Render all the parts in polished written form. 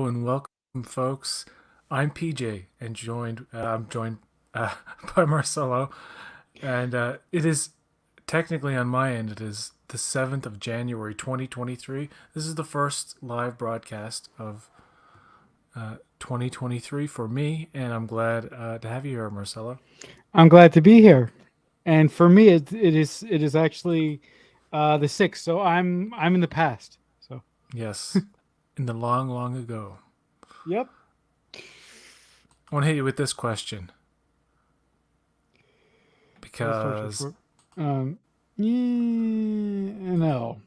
and welcome, folks. I'm PJ, and I'm joined by Marcelo, and it is technically on my end. It is the 7th of January, 2023. This is the first live broadcast of 2023 for me, and I'm glad to have you here, Marcelo. I'm glad to be here, and for me, it is actually the sixth. So I'm in the past. So Yes, in the long, long ago. yep. I want to hit you with this question What Star Trek because, for? No,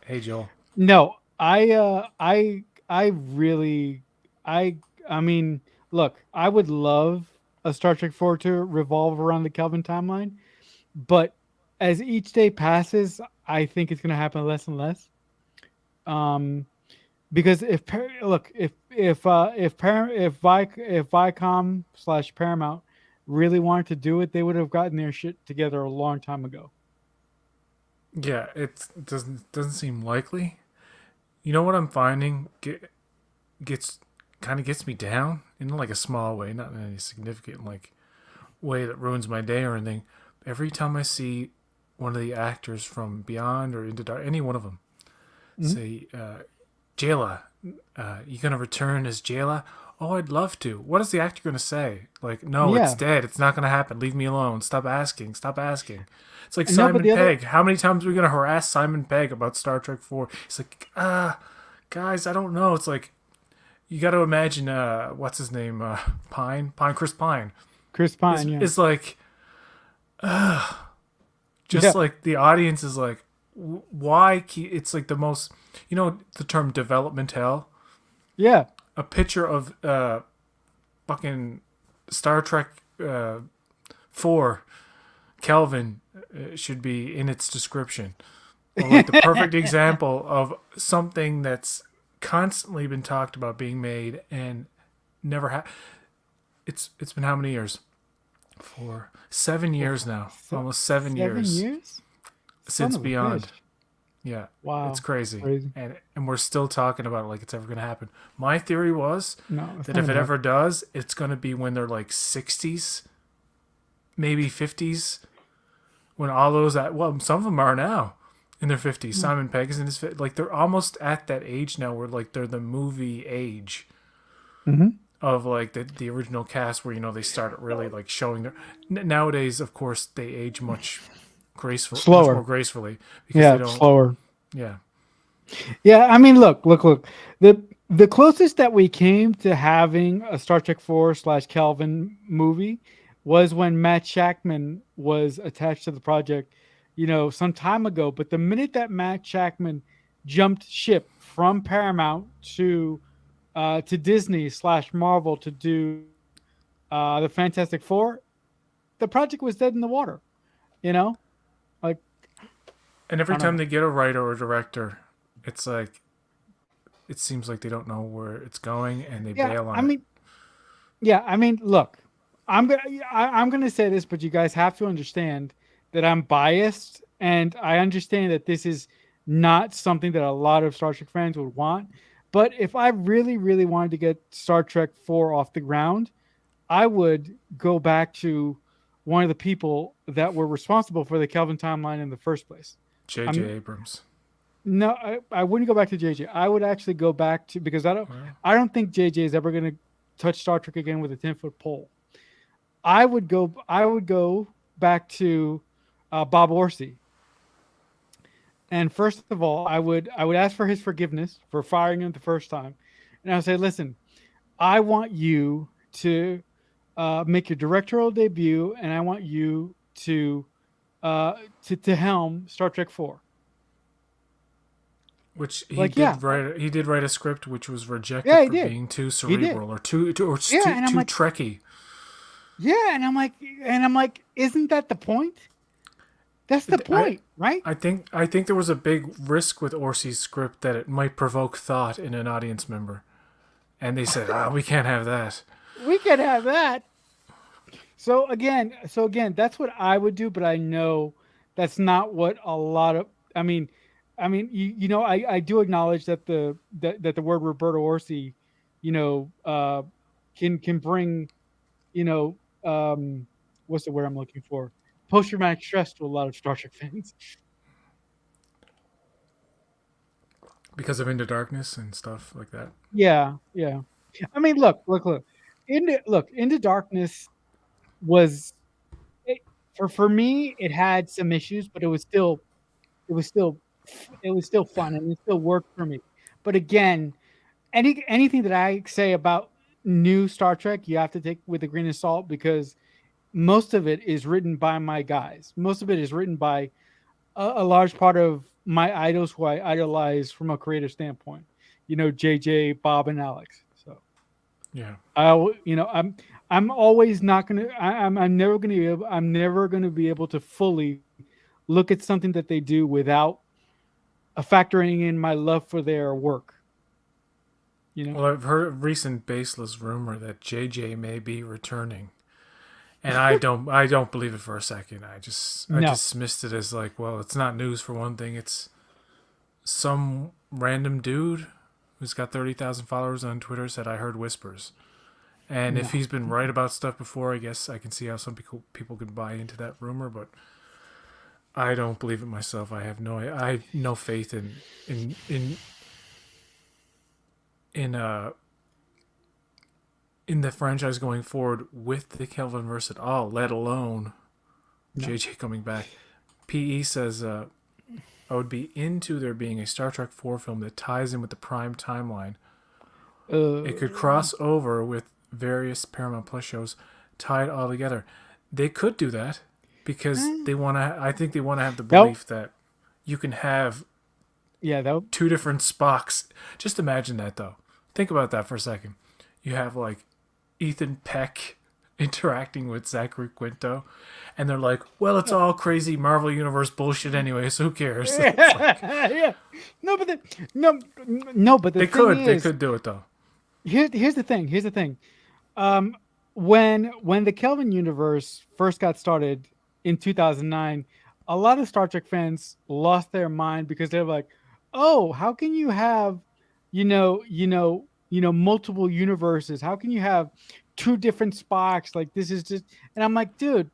hey, Joel. no. I really, I, I mean, look. I would love a Star Trek 4 to revolve around the Kelvin timeline, but as each day passes, I think it's going to happen less and less. Um, because look if Viacom slash Paramount really wanted to do it, they would have gotten their shit together a long time ago. Yeah, it doesn't seem likely. You know what I'm finding gets kind of gets me down in like a small way, not in any significant like way that ruins my day or anything. Every time I see one of the actors from Beyond or Into Dark, any one of them, Mhm. say, Jayla, you gonna return as Jayla? Oh, I'd love to. What is the actor gonna say? Like, no, it's Yeah, dead. It's not gonna happen. Leave me alone. Stop asking. Stop asking. It's like no, but Simon the other Pegg. How many times are we gonna harass Simon Pegg about Star Trek 4? He's like, guys, I don't know. It's like you got to imagine, what's his name, Chris Pine. Chris Is Pine, yeah, is like, just yeah, like the audience is like, why? It's like the most, the term development hell. yeah. A picture of fucking Star Trek 4 Kelvin should be in its description, or like the perfect example of something that's constantly been talked about being made and never it's been how many years? For 7 years now, almost 7 years 7 years, son since of a Beyond. bitch. Yeah, it's Wow, that's crazy, crazy. and we're still talking about it like it's ever gonna happen. My theory was No, it's that not if gonna it happen. ever does, it's gonna be when they're like 60s, maybe 50s, when all those some of them are now in their 50s. Mm. Simon Pegg is in his like they're almost at that age now where like they're the movie age Mhm. of like the original cast where they started really like showing their nowadays of course they age much more Slower, gracefully because they yeah, don't. slower. Yeah, Yeah, I mean, look. The closest that we came to having a Star Trek 4 slash Kelvin movie was when Matt Shackman was attached to the project, some time ago. But the minute that Matt Shackman jumped ship from Paramount to Disney slash Marvel to do the Fantastic Four, the project was dead in the water. You know, like and I every don't know. time they get a writer or a director, it's like it seems like they don't know where it's going and they Yeah, bail I on it. mean, Yeah, I mean, look, I'm gonna I'm gonna say this, but you guys have to understand that I'm biased, and I understand that this is not something that a lot of Star Trek fans would want. But if I really, really wanted to get Star Trek 4 off the ground, I would go back to one of the people that were responsible for the Kelvin timeline in the first place. J.J. I'm Abrams. no, I wouldn't go back to JJ. I would actually go back to because Well, I don't think JJ is ever going to touch Star Trek again with a 10-foot pole. I would go back to Bob Orsi, and first of all, I would ask for his forgiveness for firing him the first time, and I would say, listen, I want you to make your directorial debut, and I want you uh, to helm Star Trek 4. which he Like, yeah, did write. He did write a script which was yeah, rejected he for did, being too he did, cerebral or too yeah, too, and I'm too like, trekky. yeah, and I'm like, isn't that the point? That's the I point, right? I think there was a big risk with Orsi's script that it might provoke thought in an audience member, and they said, we can't have that. We could have that. So again, that's what I would do, but I know that's not what a lot of. I mean, I mean, I do acknowledge that the word Roberto Orsi, you know, can bring, you know, what's the word I'm looking for? Post traumatic stress to a lot of Star Trek fans. because of Into Darkness and stuff like that. Yeah, yeah. I mean, look. Into Darkness was it, for me. It had some issues, but it was still it was still fun and it still worked for me. But again, anything that I say about new Star Trek, you have to take with a grain of salt because most of it is written by my guys. Most of it is written by a large part of my idols who I idolize from a creative standpoint. JJ, Bob, and Alex. So Yeah. I'm always not gonna. I'm never gonna be able. I'm never gonna be able to fully look at something that they do without factoring in my love for their work. You know. Well, I've heard a recent baseless rumor that JJ may be returning, and I don't believe it for a second. I No. dismissed it as like, well, it's not news for one thing. It's some random dude who's got 30,000 followers on Twitter said I heard whispers. And if No. he's been right about stuff before, I guess I can see how some people could buy into that rumor, but I don't believe it myself. I have no faith in in in uh in the franchise going forward with the Kelvin verse at all, let alone No. JJ coming back. PE says I would be into there being a Star Trek 4 film that ties in with the Prime timeline. It could Uh, cross over with various Paramount Plus shows, tie it all together. They could do that because eh, they want to. I think they want to have the that belief that you can have yeah that two different Spocks. Just imagine that, though. Think about that for a second. You have like Ethan Peck interacting with Zachary Quinto, and they're like, "Well, it's all crazy Marvel Universe bullshit anyway, so who cares?" It's like, yeah. No, but no, but the thing they is, could do it though. here's the thing. Here's the thing. Um, when the Kelvin universe first got started in 2009, a lot of Star Trek fans lost their mind because they're like, "Oh, how can you have, multiple universes? How can you have two different Spocks? Like this is just." And I'm like, "Dude,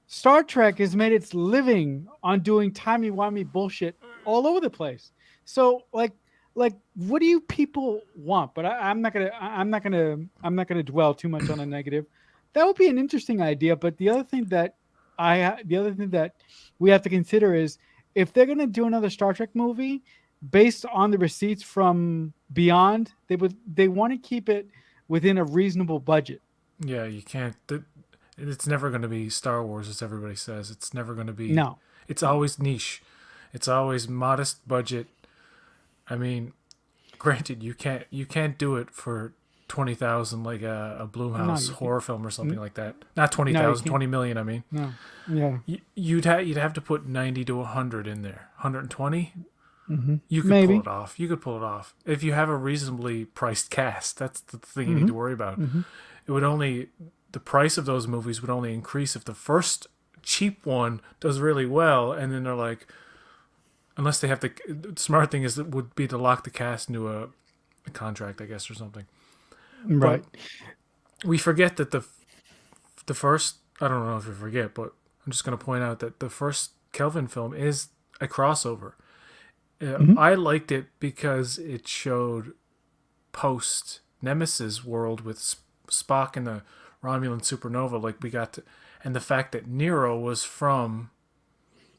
Star Trek has made its living on doing timey-wimey bullshit all over the place. So what do you people want? But I'm not gonna dwell too much on a negative. That would be an interesting idea. But the other thing that we have to consider is if they're gonna do another Star Trek movie based on the receipts from Beyond, they want to keep it within a reasonable budget. Yeah, you can't. It's never going to be Star Wars, as everybody says. It's never going to be. No, It's no, always niche. It's always modest budget. I mean, granted, you can't do it for 20,000 like a no, Blumhouse you can't. horror film or something like that. Not twenty No, you thousand, can't. 20 million. I mean, No. Yeah. you'd have to put 90 to 100 in there. 120. You could pull Maybe. it off. You could pull it off if you have a reasonably priced cast. That's the thing you need Hmm. to worry about. Hmm. It would only the price of those movies would only increase if the first cheap one does really well, and then they're like, unless they have the smart thing is it would be to lock the cast into a contract, I guess, or something. But Right. we forget that the first I don't know if we forget, but I'm just going to point out that the first Kelvin film is a crossover. Hmm. I liked it because it showed post Nemesis world with Spock and the Romulan supernova, like we got to, and the fact that Nero was from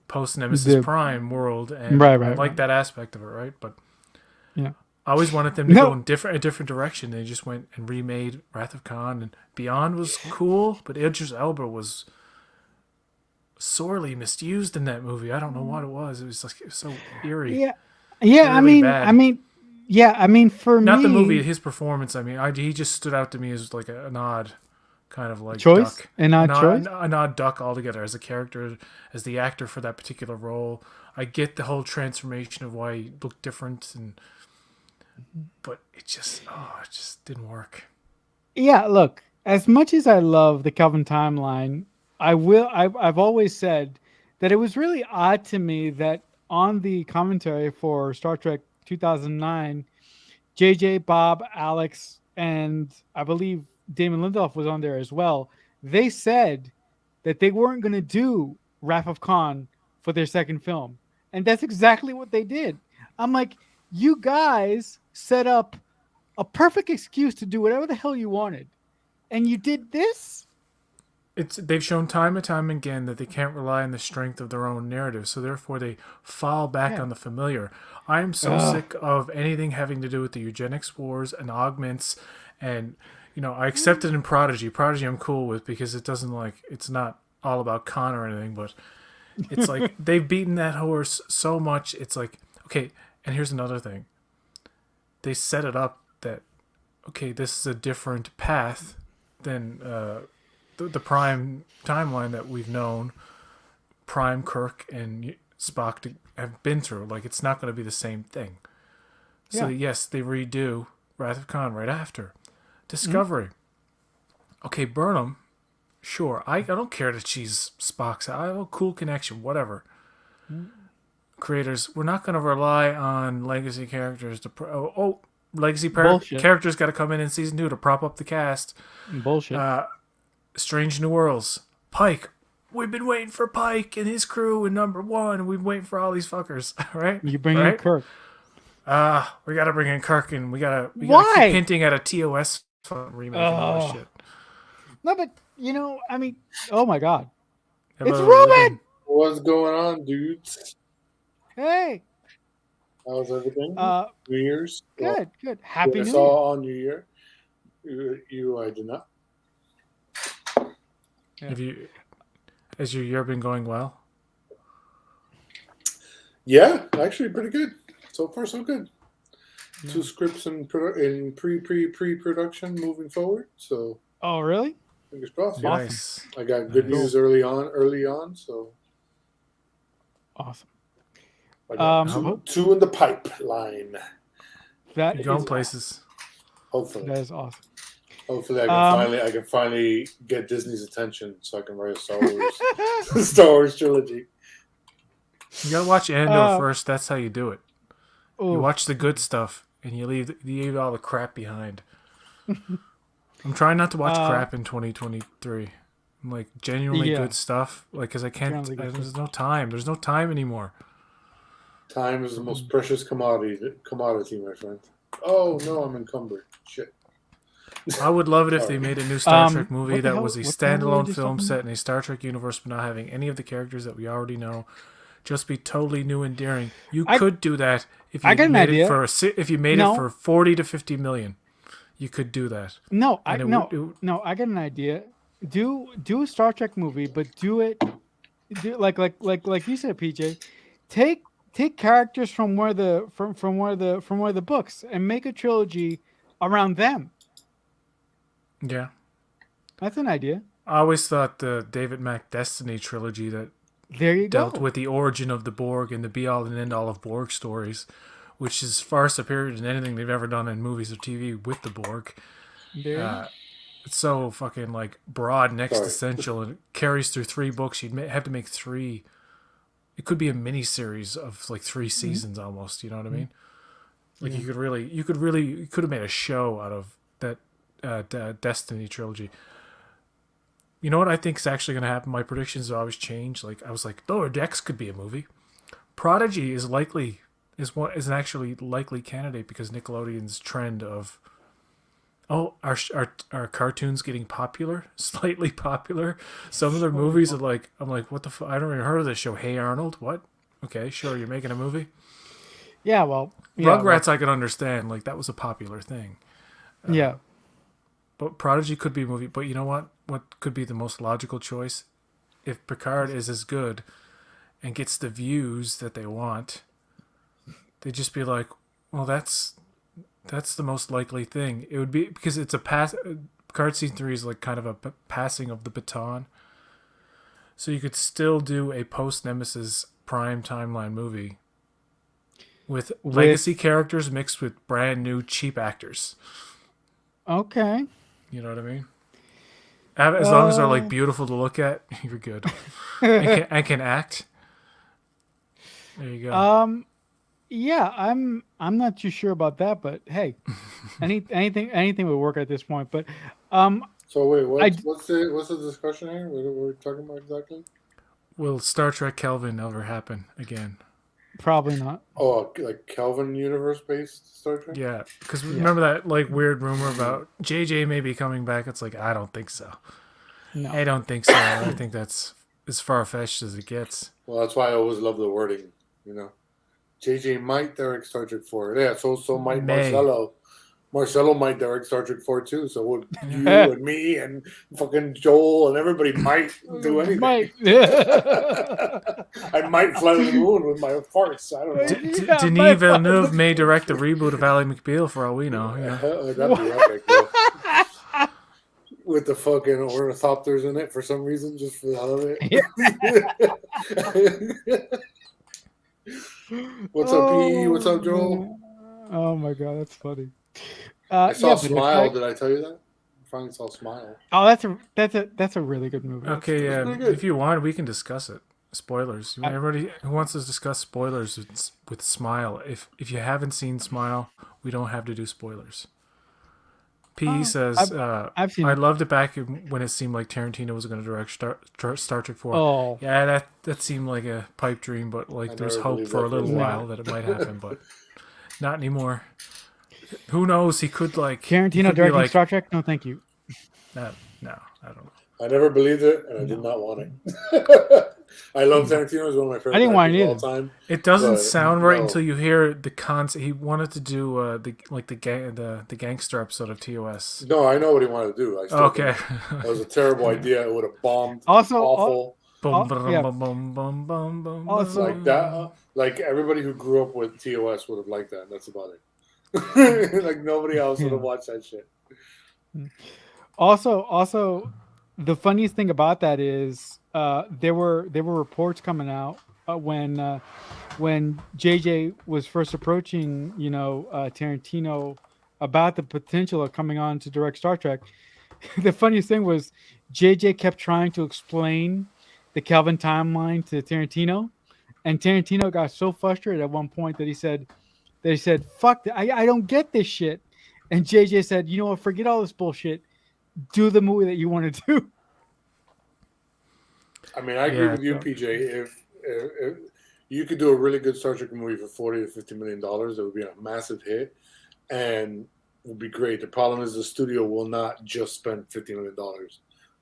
post Nemesis The Prime world, and right, I right, like right. that aspect of it, right? But Yeah. I always wanted them to go No. in a different direction. They just went and remade Wrath of Khan, and Beyond was cool, but Idris Elba was sorely misused in that movie. I don't know what it was. It was like it was so eerie, Yeah. Yeah. really bad. Yeah. I mean, for Not the movie, me, his performance. I mean, he just stood out to me as like an odd kind of like choice duck, and not choice. an odd duck altogether as a character, as the actor for that particular role. I get the whole transformation of why he looked different, but it just didn't work. Yeah. Look, as much as I love the Kelvin timeline, I've always said that it was really odd to me that on the commentary for Star Trek 2009, JJ, Bob, Alex, and I believe Damon Lindelof was on there as well. They said that they weren't going to do Wrath of Khan for their second film. And that's exactly what they did. I'm like, you guys set up a perfect excuse to do whatever the hell you wanted. And you did this? They've shown time and time again that they can't rely on the strength of their own narrative, so therefore they fall back on the familiar. I am so sick of anything having to do with the eugenics wars and augments, and I accepted in Prodigy. Prodigy I'm cool with because it's not all about Khan or anything, but it's like they've beaten that horse so much. It's like, okay, and here's another thing. They set it up that, okay, this is a different path than the Prime timeline that we've known Prime, Kirk, and Spock have been through. Like, it's not going to be the same thing. So, yes, they redo Wrath of Khan right after. Discovery. Okay, Burnham, sure. I don't care that she's Spock's. I have a cool connection, whatever. Creators, we're not going to rely on legacy characters to... legacy characters got to come in season 2 to prop up the cast. Bullshit. Strange New Worlds. Pike. We've been waiting for Pike and his crew in number 1, and we've been waiting for all these fuckers, right? You bring in Kirk. We gotta bring in Kirk, and we gotta keep hinting at a TOS remake and all that shit. No, but I mean, oh my god, Hello, it's Ruben. What's going on, dudes? Hey, how's everything? New Year's. Good. Happy New Year. All on New Year. I did not. Has your year been going well? Yeah, actually pretty good. So far, so good. Yeah. 2 scripts in pre-production moving forward. So. Oh, really? Fingers crossed. Nice. I got good news early on. So. Awesome. I got two in the pipeline. You're going places. Hopefully. That is awesome. Hopefully, I can finally get Disney's attention so I can write a Star Wars trilogy. You gotta watch Andor first. That's how you do it. Ooh. You watch the good stuff, and you leave all the crap behind. I'm trying not to watch crap in 2023. I'm like genuinely good stuff, like because I can't. There's no time. There's no time anymore. Time is the most precious commodity, my friend. Oh no, I'm encumbered. Shit. I would love it if they made a new Star Trek movie that was a standalone film set in a Star Trek universe, but not having any of the characters that we already know. Just be totally new and daring. You could do that if you made it for 40 to 50 million. You could do that. I got an idea. Do a Star Trek movie, but do like you said, PJ. Take characters from where the books and make a trilogy around them. Yeah, that's an idea. I always thought the David Mack Destiny trilogy that dealt with the origin of the Borg and the be-all and end-all of Borg stories, which is far superior than anything they've ever done in movies or TV with the Borg. It's so fucking like broad and existential, and it carries through 3 books. You'd have to make 3. It could be a mini series of like 3 seasons almost. You know what I mean? Like you could have made a show out of that Destiny trilogy. You know what I think is actually going to happen? My predictions always change. Like I was like, Lower Decks could be a movie. Prodigy is an actually likely candidate because Nickelodeon's trend of our cartoons getting popular, slightly popular. Some of their movies are like, I'm like, what the fuck? I don't even heard of this show. Hey Arnold, what? Okay, sure, you're making a movie. Yeah, well, Rugrats I could understand. Like that was a popular thing. But Prodigy could be a movie. But you know what? What could be the most logical choice? If Picard is as good and gets the views that they want, they'd just be like, well, that's the most likely thing. It would be because it's a pass. Picard season 3 is like kind of a passing of the baton. So you could still do a post-Nemesis Prime timeline movie with legacy characters mixed with brand new cheap actors. Okay. You know what I mean? As long as they're like beautiful to look at, you're good. and can act. There you go. Yeah, I'm not too sure about that, but hey, anything would work at this point. But So wait, I what's the discussion here? What are we talking about exactly? Will Star Trek Kelvin ever happen again? probably not. Oh, like Kelvin universe based Star Trek? Yeah, because Yeah. remember that like weird rumor about JJ maybe coming back? It's like I don't think so. No. I don't think so. I think that's as far fetched as it gets. Well, that's why I always love the wording. You know, JJ might direct Star Trek 4. Yeah, so might May. Marcelo. Marcelo might direct Star Trek 4 too. So would you Yeah. and me and fucking Joel and everybody might do anything. Might. I might fly to the moon with my farts. I don't know. Yeah, Denis my Villeneuve may direct the reboot of Ally McBeal for all we know. Yeah. That'd be epic, bro. With the fucking ornithopters in it for some reason, just for the hell of it. What's up, P? What's up, Joel? Oh my god, that's funny. I saw yeah, but Smile. if I- Did I tell you that? I finally saw Smile. Oh, that's a really good movie. Okay, That's yeah. pretty good. If you want, we can discuss it. Spoilers. I- Everybody who wants to discuss spoilers with Smile. If you haven't seen Smile, we don't have to do spoilers. P says, I've seen I it. loved it back when it seemed like Tarantino was going to direct Star Trek 4. Oh, Yeah, that seemed like a pipe dream, but like I there's never hope believed for a that for little a while that it might happen, but not anymore. Who knows? He could like Tarantino could be directing like, Star Trek? No, thank you. no, I don't know. I never believed it, and I did not want it. I love Tarantino. He's one of my favorite I didn't want it actors of all time. It doesn't But, sound right no. until you hear the concept. He wanted to do the gangster episode of TOS. No, I know what he wanted to do. I still Okay. think that was a terrible idea. It would have bombed. Also, Awful. Boom, yeah. boom, boom, boom, boom, boom, Also- Like that. Like everybody who grew up with TOS would have liked that. That's about it. Like nobody else would have watched that shit. Also, the funniest thing about that is there were reports coming out when JJ was first approaching Tarantino about the potential of coming on to direct Star Trek. The funniest thing was JJ kept trying to explain the Kelvin timeline to Tarantino, and Tarantino got so frustrated at one point that he said, "Fuck, I don't get this shit." And JJ said, "You know what? Forget all this bullshit. Do the movie that you want to do." I mean, I agree Yeah, with you, so- PJ. If you could do a really good Star Trek movie for $40 to $50 million, it would be a massive hit, and it would be great. The problem is the studio will not just spend $50 million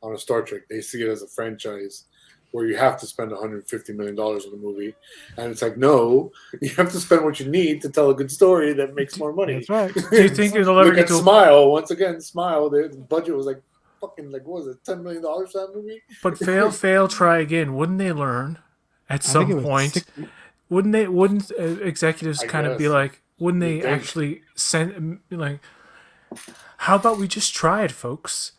on a Star Trek. They see it as a franchise where you have to spend $150 million on a movie, and it's like, no, you have to spend what you need to tell a good story that makes more money. That's right. Do you think it'll ever Look get at to? Smile once again. Smile. The budget was like fucking like what was it, $10 million for that movie? But fail, try again. Wouldn't they learn at I think it some was point? 60 Wouldn't executives I kind of be guess. like? Wouldn't they You'd think. actually send like? How about we just try it, folks?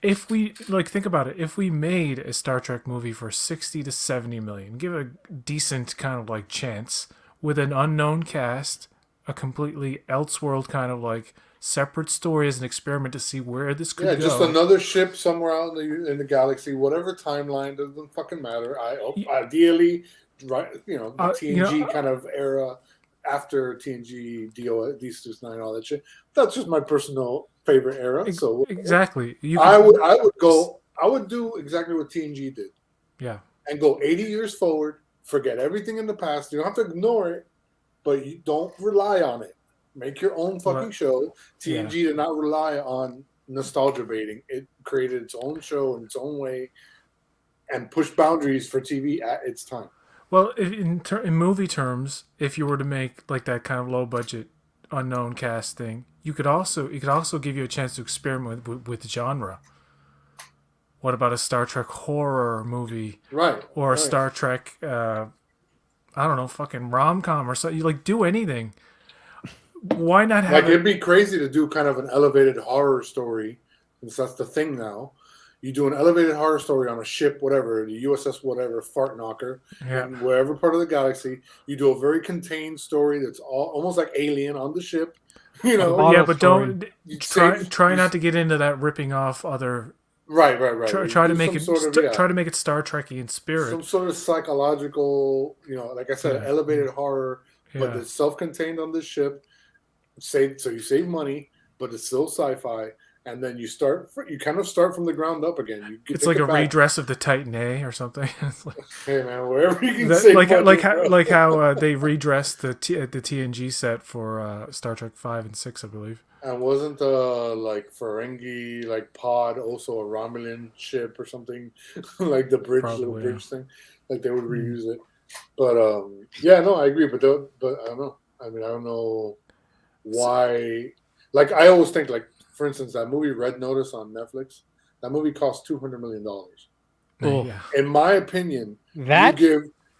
If we like think about it, if we made a Star Trek movie for 60 to 70 million, give a decent kind of like chance with an unknown cast, a completely elseworld kind of like separate story as an experiment to see where this could Yeah, go. just another ship somewhere out in the galaxy, whatever timeline, doesn't fucking matter. Ideally, right, the TNG kind of era after TNG, Deep Space Nine, all that shit. That's just my personal favorite era. So exactly, I would do exactly what TNG did. Yeah, and go 80 years forward. Forget everything in the past. You don't have to ignore it, but you don't rely on it. Make your own fucking show. TNG did not rely on nostalgia baiting. It created its own show in its own way and pushed boundaries for TV at its time. well, in movie terms, if you were to make like that kind of low budget, unknown cast thing, it could also give you a chance to experiment with genre. What about a Star Trek horror movie? Right. Or a Star Trek, I don't know, fucking rom-com or something. You like do anything. Why not have it'd be crazy to do kind of an elevated horror story, since that's the thing now. You do an elevated horror story on a ship, whatever, the USS whatever, fart knocker, and wherever part of the galaxy. You do a very contained story that's almost like Alien on the ship. Yeah, but story. don't try not to get into that ripping off other Right. Try to Do make some it sort of, try to make it Star Trekky in some spirit. sort of psychological, like I said, Yeah. elevated horror, but Yeah. it's self-contained on this ship. So you save money, but it's still sci-fi, and then you kind of start from the ground up again. You It's take like it a back. redress of the Titan A or something. It's like, Hey man, wherever you can that, save money, bro. like how they redressed the TNG set for Star Trek 5 and 6, I believe. And wasn't like Ferengi like pod also a Romulan ship or something like the little Probably, yeah. bridge thing, like they would reuse it. But yeah, no, I agree. But I don't know. I mean, I don't know why. Like I always think, like for instance, that movie Red Notice on Netflix. That movie cost $200 million. Oh. Yeah. In my opinion, That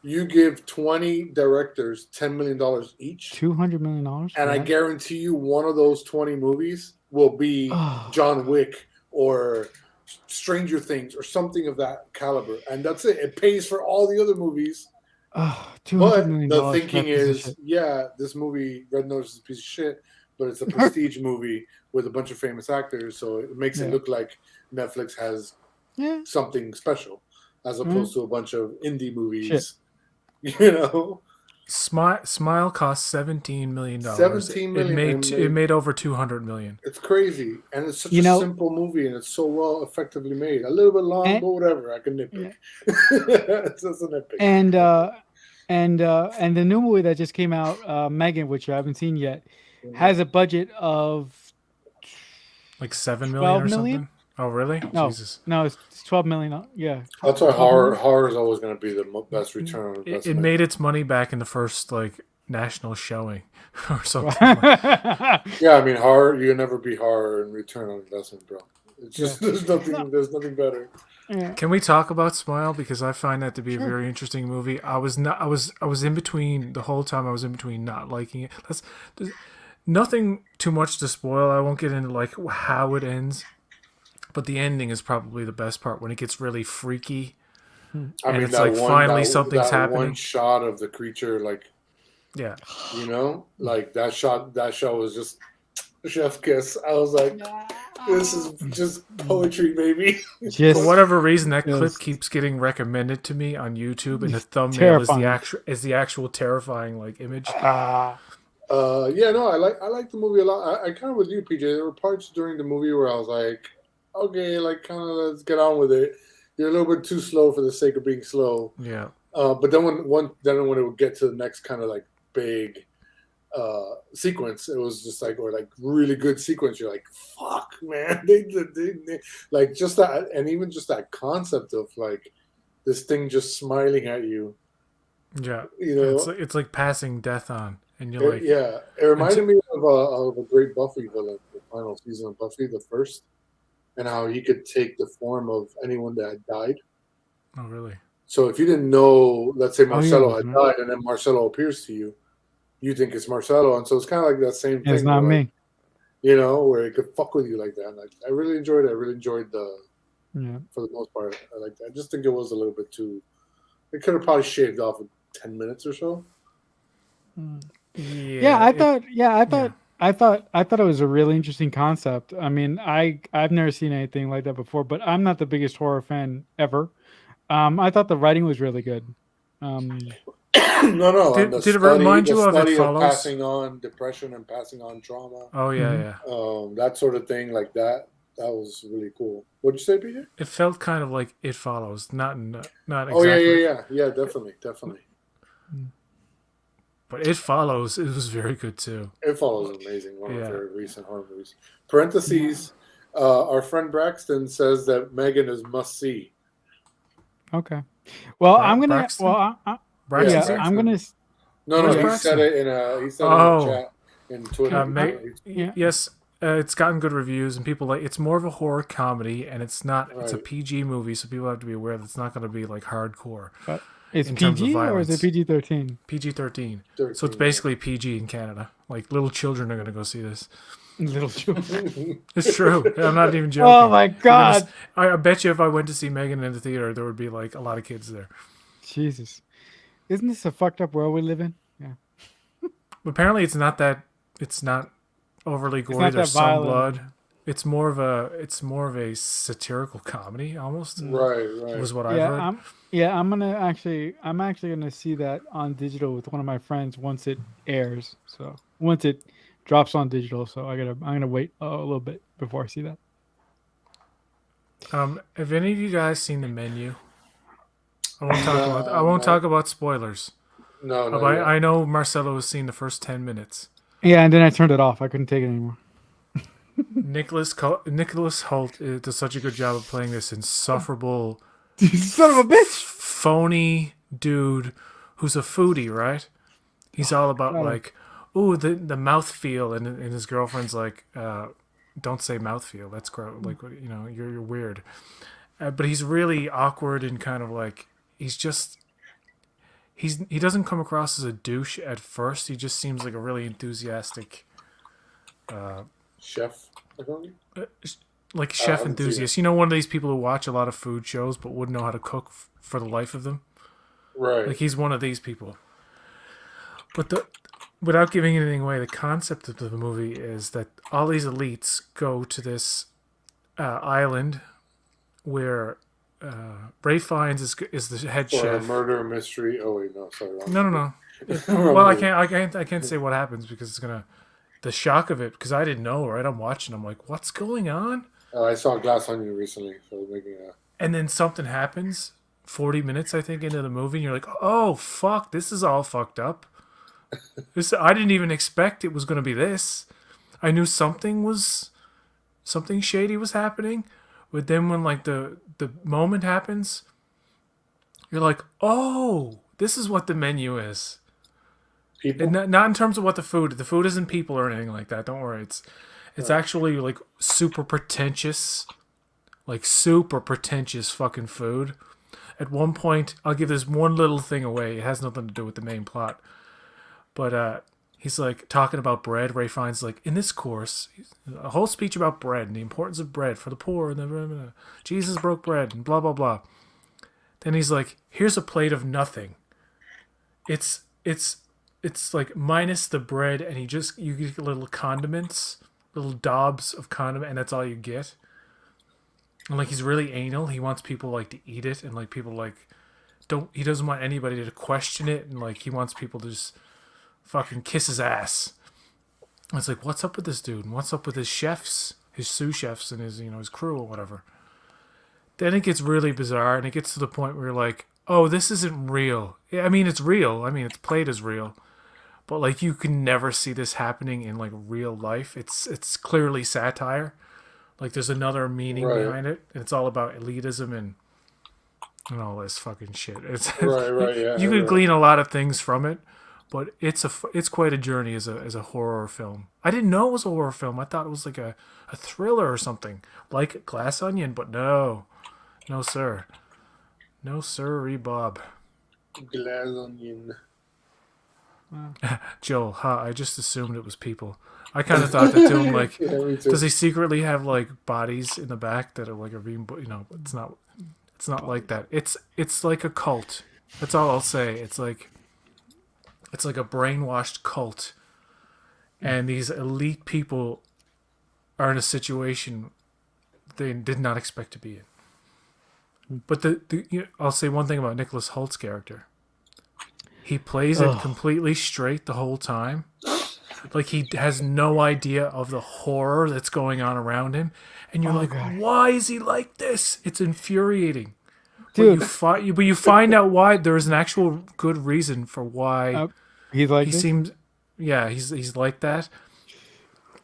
you give 20 directors $10 million each, $200 million. and I guarantee you one of those 20 movies will be John Wick or Stranger Things or something of that caliber, and that's it. It pays for all the other movies. $200 But million. the thinking is, yeah, this movie Red Notice is a piece of shit, but it's a prestige movie with a bunch of famous actors, so it makes it look like Netflix has something special, as opposed to a bunch of indie movies. Shit. Smile cost $17 million. $17 million. It made over $200 million. It's crazy, and it's such a simple movie, and it's so well effectively made. A little bit long, but whatever. I can nitpick. It's just a nitpick. And the new movie that just came out, Megan, which I haven't seen yet, has a budget of like $7 million or something. Oh, really? No, Jesus. No, it's $12 million. Yeah, that's why horror is always going to be the best return on investment. It made its money back in the first national showing or something. Yeah, I mean horror. You never be horror in return on investment, bro. It's just there's nothing better. Yeah. Can we talk about Smile, because I find that to be a very interesting movie. I was in between the whole time. I was in between not liking it. Nothing too much to spoil. I won't get into how it ends. But the ending is probably the best part, when it gets really freaky. I mean, it's finally something's happening. One shot of the creature, yeah, that shot was just chef's kiss. I was like, this is just poetry, baby. For whatever reason, that clip keeps getting recommended to me on YouTube, and the thumbnail is the actual terrifying image. I like the movie a lot. I kind of with you, PJ. There were parts during the movie where I was like, okay, kind of let's get on with it. You're a little bit too slow for the sake of being slow. Yeah. But then when it would get to the next kind of big sequence, it was just really good sequence. You're like, fuck, man. They just that, and even just that concept of this thing just smiling at you. Yeah. It's like passing death on, and you're like, yeah. It reminded me of a great Buffy villain, the final season of Buffy, the first. And how he could take the form of anyone that had died. Oh, really? So if you didn't know, let's say Marcelo had died, and then Marcelo appears to you, you think it's Marcelo, and so it's kind of that same thing. It's not me. Where it could fuck with you like that. And I really enjoyed it. I really enjoyed for the most part. I like that. I just think it was a little bit too. It could have probably shaved off 10 minutes or so. Yeah, I thought. I thought it was a really interesting concept. I mean, I've never seen anything like that before, but I'm not the biggest horror fan ever. I thought the writing was really good. No. Did it remind you of It Follows? Passing on depression and passing on trauma. Oh yeah, that sort of thing, like that. That was really cool. What'd you say, PJ? It felt kind of like It Follows, not exactly. Oh yeah, definitely. But It Follows, it was very good too. It Follows is amazing. One of our recent horror movies. Parentheses, our friend Braxton says that Megan is must see. Okay. Well, I'm gonna. Braxton? I'm gonna. No, he said it in a chat in Twitter. Yes, it's gotten good reviews, and people it's more of a horror comedy, and it's not. Right. It's a PG movie, so people have to be aware that it's not going to be hardcore. But it's PG or is it PG-13? PG-13. So it's basically PG in Canada. Little children are going to go see this. Little children. It's true. I'm not even joking. Oh my god! I bet you if I went to see Megan in the theater, there would be a lot of kids there. Jesus, isn't this a fucked up world we live in? Yeah. Apparently, it's not that. It's not overly gory. There's some blood. it's more of a satirical comedy almost. Right. Was what I've Yeah, heard. I'm actually gonna see that on digital with one of my friends once it airs. So once it drops on digital, so I'm gonna wait a little bit before I see that. Have any of you guys seen the menu? I No, won't no, talk about spoilers. no, not yet. I know Marcelo has seen the first 10 minutes. Yeah, and then I turned it off. I couldn't take it anymore. Nicholas Holt does such a good job of playing this insufferable, Son of a bitch! phony dude who's a foodie, right? He's all about Got it. like, ooh, the mouthfeel, and his girlfriend's like, don't say mouthfeel. That's gross. Like, you're weird. But he's really awkward and kind of like he doesn't come across as a douche at first. He just seems like a really enthusiastic, Chef. Or something? like chef haven't seen enthusiast. You know, one of these people who watch a lot of food shows but wouldn't know how to cook for the life of them. Right. Like he's one of these people. But without giving anything away, the concept of the movie is that all these elites go to this island where Ray Fiennes is the head For a chef. murder mystery. Oh wait, no, sorry. wrong. No. Well, I can't say what happens because it's gonna the shock of it because I didn't know. Right, I'm watching. I'm like, what's going on? I saw Glass Onion recently, so making a. And then something happens. 40 minutes, I think, into the movie, and you're like, oh fuck, this is all fucked up. I didn't even expect it was gonna be this. I knew something shady was happening, but then when like the moment happens, you're like, oh, this is what the menu is. People. And not in terms of what the food isn't people or anything like that. Don't worry. It's actually like super pretentious fucking food. At one point, I'll give this one little thing away. It has nothing to do with the main plot. But he's like talking about bread. Ray Fiennes like, in this course, a whole speech about bread and the importance of bread for the poor and Jesus broke bread and blah blah blah. Then he's like, here's a plate of nothing. It's like minus the bread, and you get little condiments, little daubs of condiment, and that's all you get. And like he's really anal. He wants people like to eat it, and like people like he doesn't want anybody to question it, and like he wants people to just fucking kiss his ass. And it's like, what's up with this dude? And what's up with his chefs, his sous chefs, and his crew or whatever? Then it gets really bizarre, and it gets to the point where you're like, oh, this isn't real. I mean, it's real. I mean, it's played as real. But like you can never see this happening in like real life. It's clearly satire. Like there's another meaning behind it, and it's all about elitism and all this fucking shit. It's Right, yeah. You could glean a lot of things from it, but it's quite a journey as a horror film. I didn't know it was a horror film. I thought it was like a thriller or something, like Glass Onion, but no, sir, no sirree, Bob. Glass Onion. Joel, I just assumed it was people. I kind of thought that too. I'm like, Yeah, me too. does he secretly have like bodies in the back that are being, it's not like that. It's like a cult. That's all I'll say. It's like a brainwashed cult, and these elite people are in a situation they did not expect to be in. But I'll say one thing about Nicholas Holt's character. He plays it completely straight the whole time. Like he has no idea of the horror that's going on around him. And you're like, God. why is he like this? It's infuriating. Dude. But you find out why there is an actual good reason for why He's like he this? seems he's like that.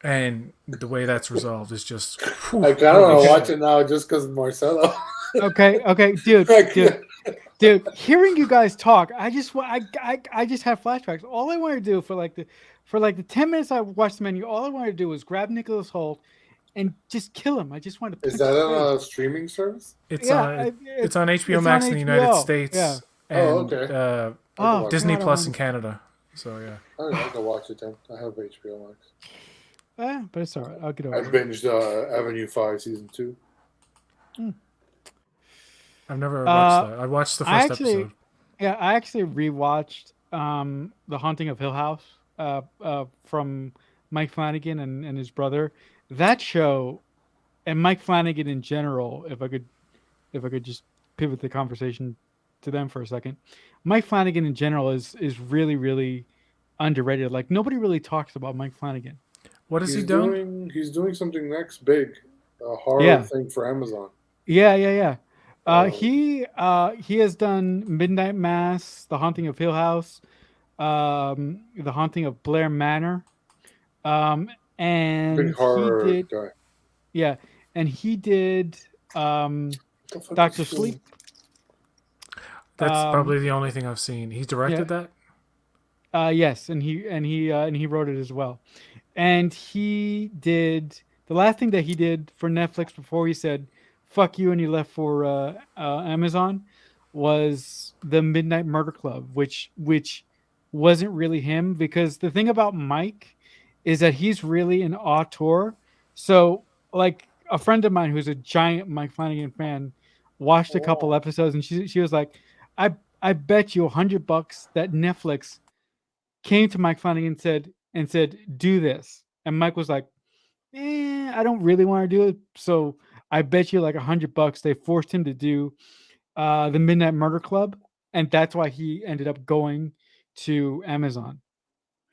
And the way that's resolved is just I kind of want to watch it now just because of Marcelo. Okay, dude. Hearing you guys talk, I just have flashbacks. All I want to do for the 10 minutes I watched the menu, all I wanted to do was grab Nicholas Holt and just kill him. I just wanted to. Is that on a streaming service? It's on HBO Max in the United States. Yeah. And, Okay. Disney Plus in Canada. So yeah. All right, I'll go watch it then. I have HBO Max. But it's all right. I'll get over I it. binged Avenue 5 season 2. I've never watched that. I watched the first episode. Yeah, I actually rewatched The Haunting of Hill House from Mike Flanagan and his brother. That show Mike Flanagan in general, if I could just pivot the conversation to them for a second. Mike Flanagan in general is really really underrated. Like nobody really talks about Mike Flanagan. What has he done? He's doing something next big, a horror Yeah, thing for Amazon. yeah. Um, He has done Midnight Mass, The Haunting of Hill House, The Haunting of Blair Manor, big and he horror did guy. yeah, and he did What the fuck is Doctor he doing? Sleep. That's Um, probably the only thing I've seen. He yeah, directed that. yes, and he wrote it as well. And he did the last thing that he did for Netflix before he said "fuck you" and he left for Amazon was the Midnight Murder Club, which wasn't really him because the thing about Mike is that he's really an auteur. So, like a friend of mine who's a giant Mike Flanagan fan watched a couple Oh, episodes and she was like, I bet you $100 that Netflix came to Mike Flanagan and said, do this. And Mike was like, I don't really want to do it. So I bet you like $100 they forced him to do the Midnight Murder Club. And that's why he ended up going to Amazon.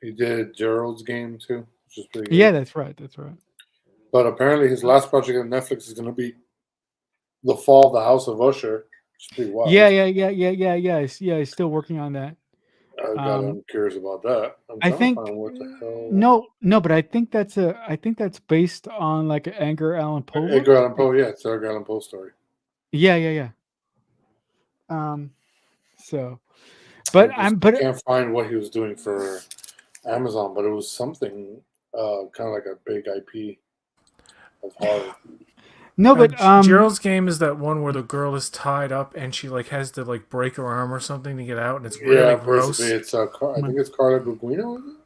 he did Gerald's Game too, which is pretty Yeah, good. that's right. That's right. But apparently, his last project on Netflix is going to be The Fall of the House of Usher, which is pretty Yeah, wild. yeah. He's still working on that. I'm curious about that. I'm I trying to think find what the hell. no, but I think that's based on like an Edgar Allan Poe Edgar work. Allan Poe, yeah, it's Edgar Allan Poe story. Yeah. Um, so, I but just I'm but can't find what he was doing for Amazon, but it was something kind of like a big IP of horror. no, but Gerald's Game is that one where the girl is tied up and she like has to like break her arm or something to get out, and it's really Yeah, basically, gross. it's I think it's Carla Gugino. Is it?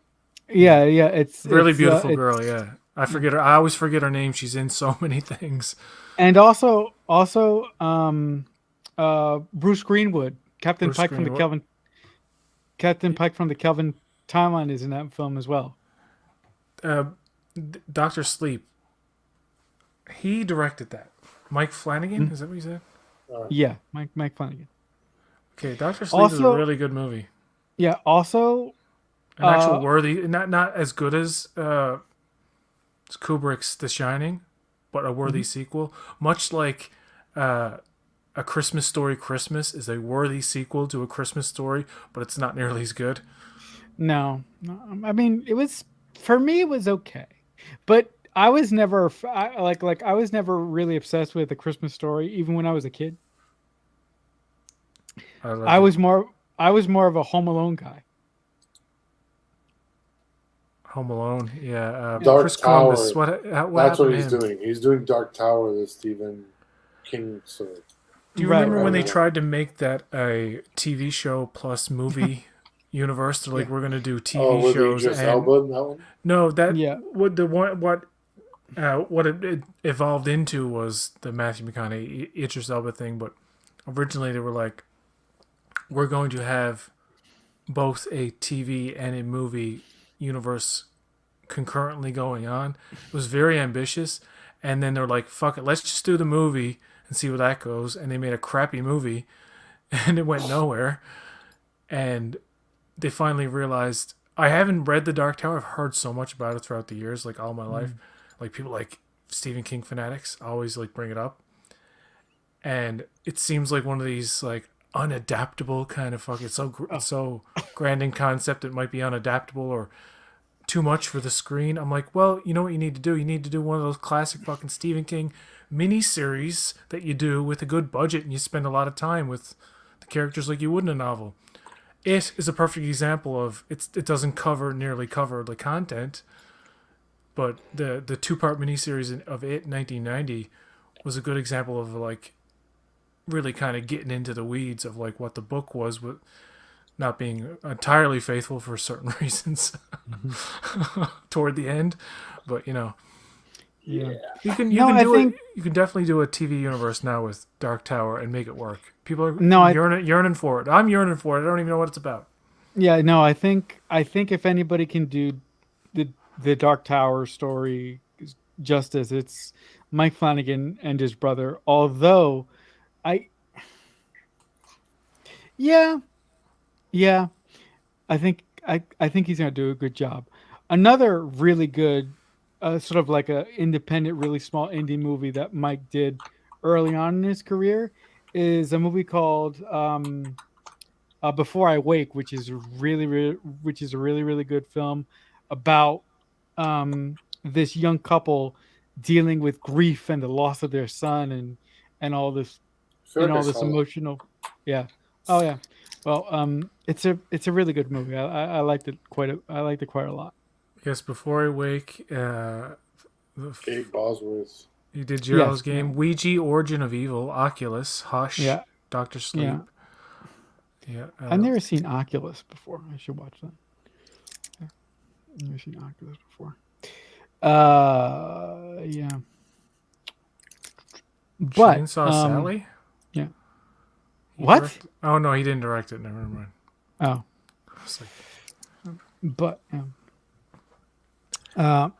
Yeah, yeah, really it's beautiful it's girl. Yeah, I forget her. I always forget her name. She's in so many things. and also Bruce Greenwood, Bruce Greenwood, Captain Pike from the Kelvin timeline is in that film as well. uh, Doctor Sleep. He directed that. Mike Flanagan, Mm, is that what you said? yeah, Mike Flanagan. Okay, Doctor Sleep is a Also, really good movie. yeah, also An actual uh worthy, not as good as Kubrick's The Shining, but a worthy mhm. sequel. Much like uh, A Christmas Story Christmas is a worthy sequel to A Christmas Story, but it's not nearly as good. No, I mean it was for me it was okay. But I was never like I was never really obsessed with the Christmas Story even when I was a kid. I I loved it. was more I was more of a Home Alone guy. Home Alone, yeah. Yeah. Chris Dark Columbus, Tower. what That's happened what to he's him? doing. He's doing Dark Tower, the Stephen King story. Do you Right, remember right, when they right. tried to make that a TV show plus movie universe? They're like, Yeah. we're gonna do Oh, TV with shows, Idris and Elba in that one? no, that Yeah. what it evolved into was the Matthew McConaughey Idris Elba thing. But originally they were like, we're going to have both a TV and a movie universe concurrently going on. It was very ambitious, and then they're like, fuck it, let's just do the movie and see where that goes. And they made a crappy movie, and it went nowhere. And they finally realized. I haven't read The Dark Tower. I've heard so much about it throughout the years, like all my life. Mm. Like people like Stephen King fanatics always like bring it up, and it seems like one of these like unadaptable kind of fuck. Oh, It's so grand in concept it might be unadaptable or too much for the screen. I'm like, well, you know what you need to do? You need to do one of those classic fucking Stephen King mini series that you do with a good budget and you spend a lot of time with the characters like you would in a novel. It is a perfect example of it doesn't nearly cover the content, but the two-part miniseries of it in 1990 was a good example of like really kind of getting into the weeds of like what the book was with not being entirely faithful for certain reasons mhm. toward the end, but you know, Yeah. Yeah. you No, can I do it. think You can definitely do a TV universe now with Dark Tower and make it work. People are no, I yearning for it. I'm yearning for it. I don't even know what it's about. yeah, no, I think if anybody can do the Dark Tower story justice, it's Mike Flanagan and his brother. Although I, yeah, yeah, I think he's gonna do a good job. Another really good, sort of like a independent, really small indie movie that Mike did early on in his career is a movie called Before I Wake, which is a really really good film about this young couple dealing with grief and the loss of their son and all this I feel and like I all this saw that. emotional. Yeah. Oh yeah. Well, it's a really good movie. I liked it I liked it quite a lot. Yes, Before I Wake. Kate Bosworth. You did Gerald's Yes. Yeah. Game, Ouija, Origin of Evil, Oculus, Hush, Yeah. Doctor Yeah. Sleep. Yeah. I've never seen Oculus before. I should watch that. I've never seen Oculus before. Yeah. But Chainsaw Sally. yeah. He What? Oh no, he didn't direct it. Never mind. Oh, I was like, but uh,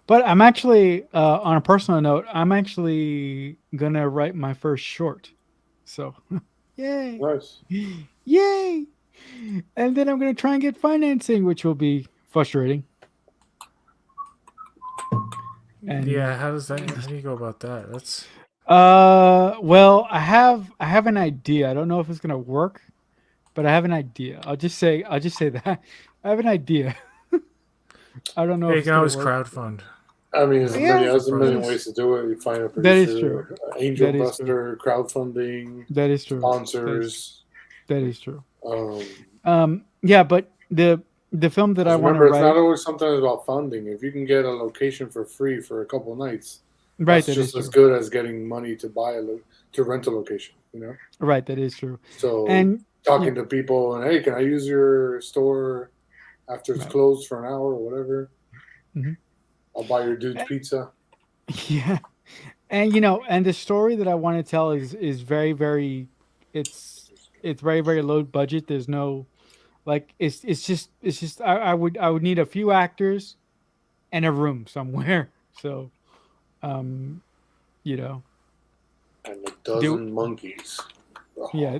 but I'm actually on a personal note. I'm actually gonna write my first short. So, yay, Nice. yay! And then I'm gonna try and get financing, which will be frustrating. And yeah. How do you go about that? That's well, I have an idea. I don't know if it's gonna work, but I have an idea. I'll just say that I have an idea. I don't know hey, if you it's can gonna always work. crowdfund. I mean, Yeah, there's a million Brothers. ways to do it. You find a That is true. producer, angel That is true. investor, crowdfunding, That is true. sponsors. That is true. Yeah, but the film that I 'Cause want to remember, it's not write, always something about funding. If you can get a location for free for a couple of nights, right? that's That is just as true. good as getting money to buy to rent a location. You know. Right, that is true. So And talking yeah, to people and hey, can I use your store after it's right. closed for an hour or whatever? Hmm. I'll buy your dude's pizza. Yeah, and and the story that I want to tell is very very, it's very very low budget. There's no like it's just I would need a few actors and a room somewhere. So um, you know, And a do dozen monkeys. yeah,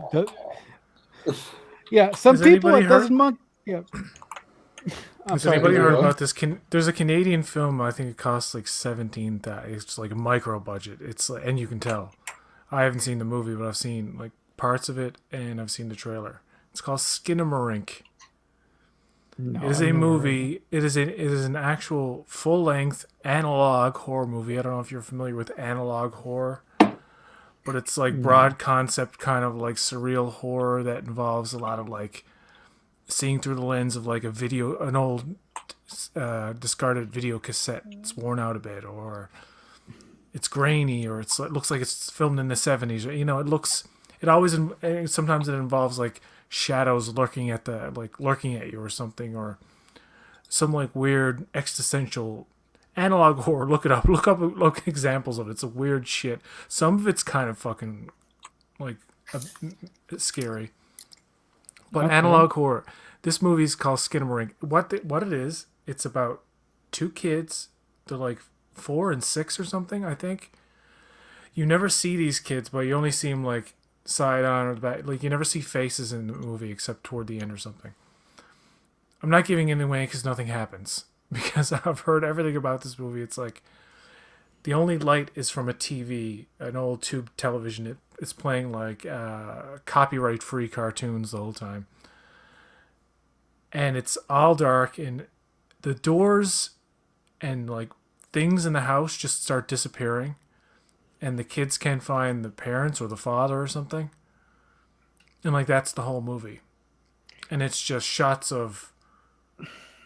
yeah. Some Has people anybody it heard? doesn't monk. Yeah, I'm Has sorry. anybody Do heard what? about this? There's a Canadian film. I think it costs like 17,000. It's like a micro budget. It's like, and you can tell. I haven't seen the movie, but I've seen like parts of it, and I've seen the trailer. It's called Skinamarink. No, It is I've a never heard of movie. It is an actual full length analog horror movie. I don't know if you're familiar with analog horror, but it's like No. broad concept, kind of like surreal horror that involves a lot of like seeing through the lens of like an old discarded video cassette. It's worn out a bit, or it's grainy, or it looks like it's filmed in the 70s. It always sometimes it involves like shadows lurking at you or something, or some like weird existential analog horror. Look it up. Look examples of it. It's a weird shit. Some of it's kind of fucking like uh, scary. But Okay. analog horror. This movie's called Skinamarink. What it is? It's about two kids. They're like 4 and 6 or something. I think. You never see these kids, but you only see them like side on or the back. Like you never see faces in the movie except toward the end or something. I'm not giving it away because nothing happens. Because I've heard everything about this movie. It's like the only light is from a TV, an old tube television. It's playing like copyright-free cartoons the whole time, and it's all dark. And the doors and like things in the house just start disappearing, and the kids can't find the parents or the father or something. And like that's the whole movie, and it's just shots of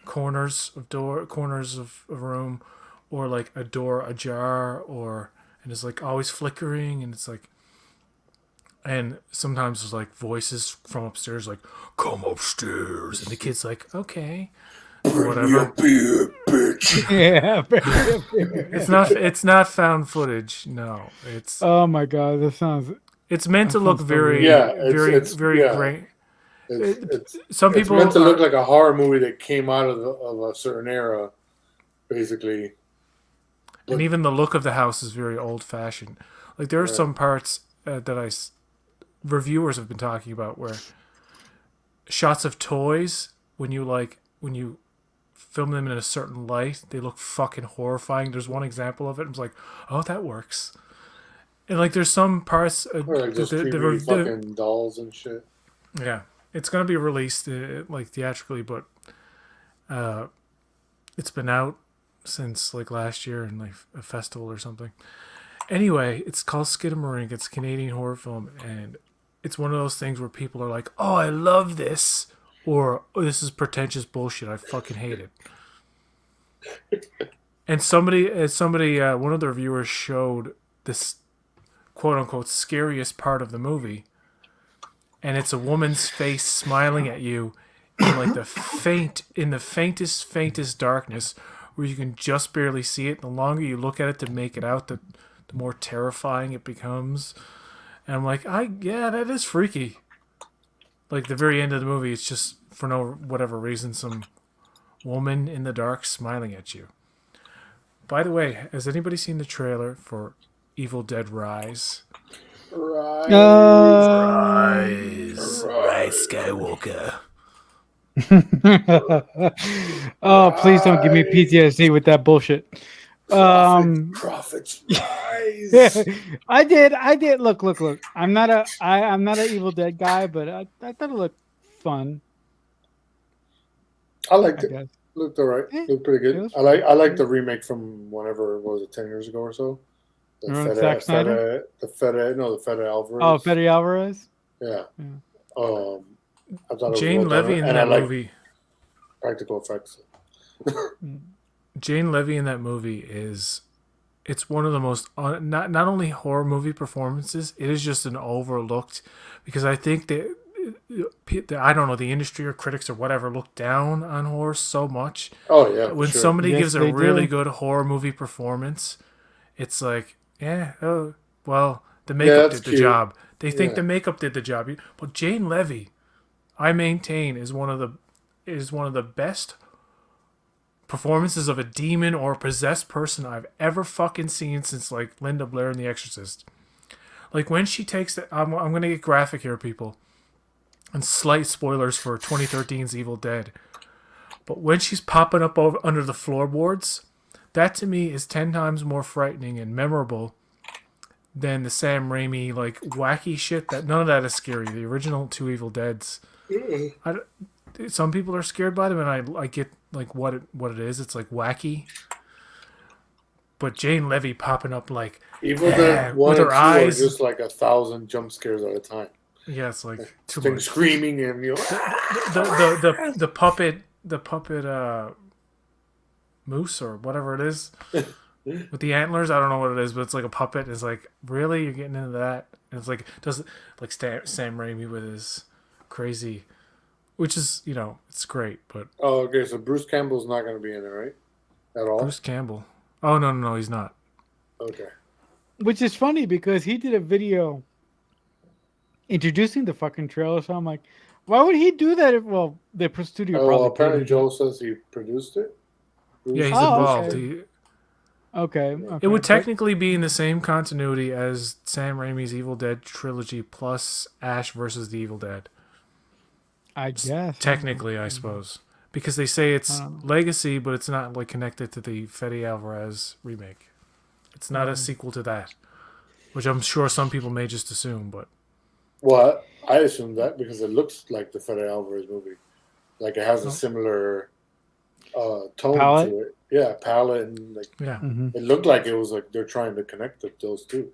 corners of a room, or like a door ajar, or and it's like always flickering, and it's like, and sometimes there's like voices from upstairs like come upstairs, and the kid's like okay or whatever. Beer, bitch. Yeah. It's not found footage. No, Oh my god, it's meant that to look sounds so very weird. Yeah, it's very yeah. great. Some It's people meant to look are, like a horror movie that came out of a certain era, basically. And even the look of the house is very old fashioned. Like there are some parts that reviewers have been talking about where shots of toys when you film them in a certain light, they look fucking horrifying. There's one example of it. I was like, oh, that works. And like, there's some parts. Or like those creepy fucking dolls and shit. Yeah, it's gonna be released like theatrically, but it's been out since like last year in like a festival or something. Anyway, it's called Skidamarink. It's a Canadian horror film, and it's one of those things where people are like, "Oh, I love this," or oh, "This is pretentious bullshit. I fucking hate it." And one of the reviewers showed this quote unquote scariest part of the movie, and it's a woman's face smiling at you in like the faintest darkness, where you can just barely see it. The longer you look at it to make it out, the more terrifying it becomes. And I'm like, yeah, that is freaky. Like the very end of the movie, it's just for no whatever reason some woman in the dark smiling at you. By the way, has anybody seen the trailer for Evil Dead Rise? Rise Skywalker. Oh, please don't give me PTSD with that bullshit. Prophets rise. I did. Look. I'm not an Evil Dead guy, but I thought it looked fun. I liked it. Looked alright. Looked pretty good. I like the remake from whenever, what was it, 10 years ago or so? The Fede Alvarez. Oh, Fede Alvarez. Yeah. I thought Jane Levy in that movie. Practical effects. Jane Levy in that movie it's one of the most not only horror movie performances, it is just an overlooked, because I think that I don't know, the industry or critics or whatever look down on horror so much. Oh yeah. When somebody gives a really good horror movie performance, it's like, the makeup did the job. They think the makeup did the job. But Jane Levy, I maintain, is one of the best performances of a demon or a possessed person I've ever fucking seen since like Linda Blair in The Exorcist. Like when she takes the, I'm gonna get graphic here, people, and slight spoilers for 2013's Evil Dead. But when she's popping up under the floorboards, that to me is 10 times more frightening and memorable than the Sam Raimi like wacky shit. That none of that is scary. The original two Evil Deads. Some people are scared by them, and I get like what it is. It's like wacky. But Jane Levy popping up like Evil Dead 1 and 2 eyes are just like 1,000 jump scares at a time. Yeah, it's like too much screaming and the puppet moose or whatever it is with the antlers. I don't know what it is, but it's like a puppet. It's like, really, you're getting into that? And it's like like Sam Raimi with his crazy, which is, it's great, but okay, so Bruce Campbell's not going to be in it, right? At all? Bruce Campbell? Oh no, he's not. Okay. Which is funny because he did a video introducing the fucking trailer, so I'm like, why would he do that? The studio. Oh, apparently Joel says he produced it. Yeah, he's involved. Okay. It would technically be in the same continuity as Sam Raimi's Evil Dead trilogy plus Ash versus the Evil Dead. I guess. Technically, I suppose. Because they say it's legacy, but it's not like connected to the Fede Alvarez remake. It's not a sequel to that. Which I'm sure some people may just assume, but... Well, I assume that because it looks like the Fede Alvarez movie. Like it has a similar tone palette? to it. Yeah, palette and like it looked like it was like they're trying to connect those two.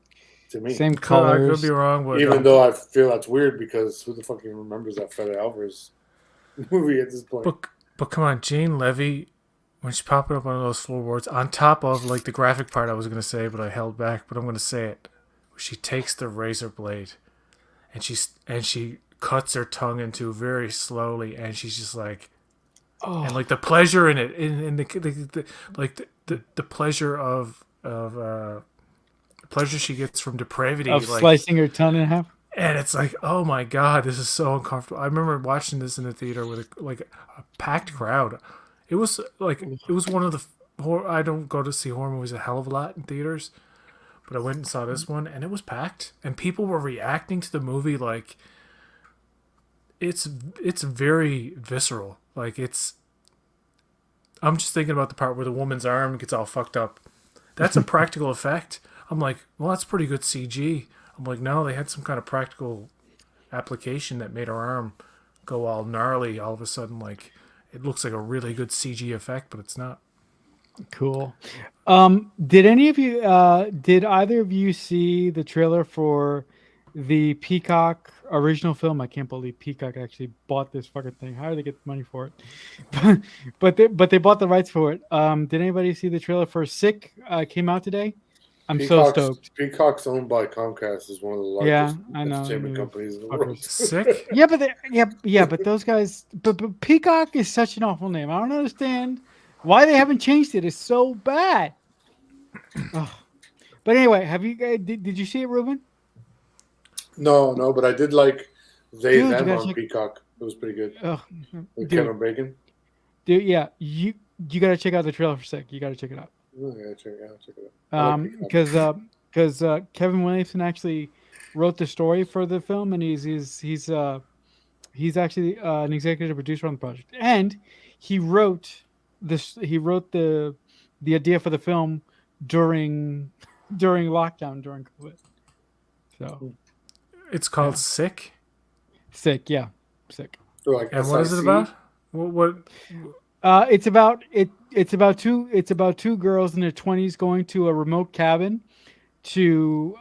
To me, same colors. I could be wrong, but even though I feel that's weird because who the fuck even remembers that Fede Alvarez movie at this point? But come on, Jane Levy, when she's popping up on those floorboards, on top of like the graphic part I was gonna say, but I held back. But I'm gonna say it. She takes the razor blade, and she cuts her tongue into very slowly, and she's just like, and like the pleasure in it, in the pleasure of pleasure she gets from depravity of like, slicing her tongue in half. And it's like, oh my god, this is so uncomfortable. I remember watching this in the theater with a packed crowd. It was one of the I don't go to see horror movies a hell of a lot in theaters, but I went and saw this one, and it was packed, and people were reacting to the movie like it's very visceral. Like I'm just thinking about the part where the woman's arm gets all fucked up. That's a practical effect. I'm like, well, that's pretty good CG. I'm like, no, they had some kind of practical application that made her arm go all gnarly all of a sudden. Like, it looks like a really good CG effect, but it's not. Cool. Did either of you see the trailer for the Peacock original film? I can't believe Peacock actually bought this fucking thing. How did they get the money for it? but they bought the rights for it. Did anybody see the trailer for Sick? Came out today. I'm so stoked. Peacock's owned by Comcast, is one of the largest I know, entertainment companies in the world. Sick? Yeah, but those guys. But Peacock is such an awful name. I don't understand why they haven't changed it. It's so bad. Ugh. But anyway, have you guys? Did you see it, Ruben? No, but I did like them on Peacock. It was pretty good. With Kevin Bacon. Dude, yeah, you got to check out the trailer for Sick. You got to check it out. Oh, yeah, check it out. Because Kevin Williamson actually wrote the story for the film, and he's actually an executive producer on the project, and he wrote the idea for the film during lockdown, during COVID. So it's called Sick. Sick, yeah, Sick. Like and what is it about? What? It's about two girls in their 20s going to a remote cabin to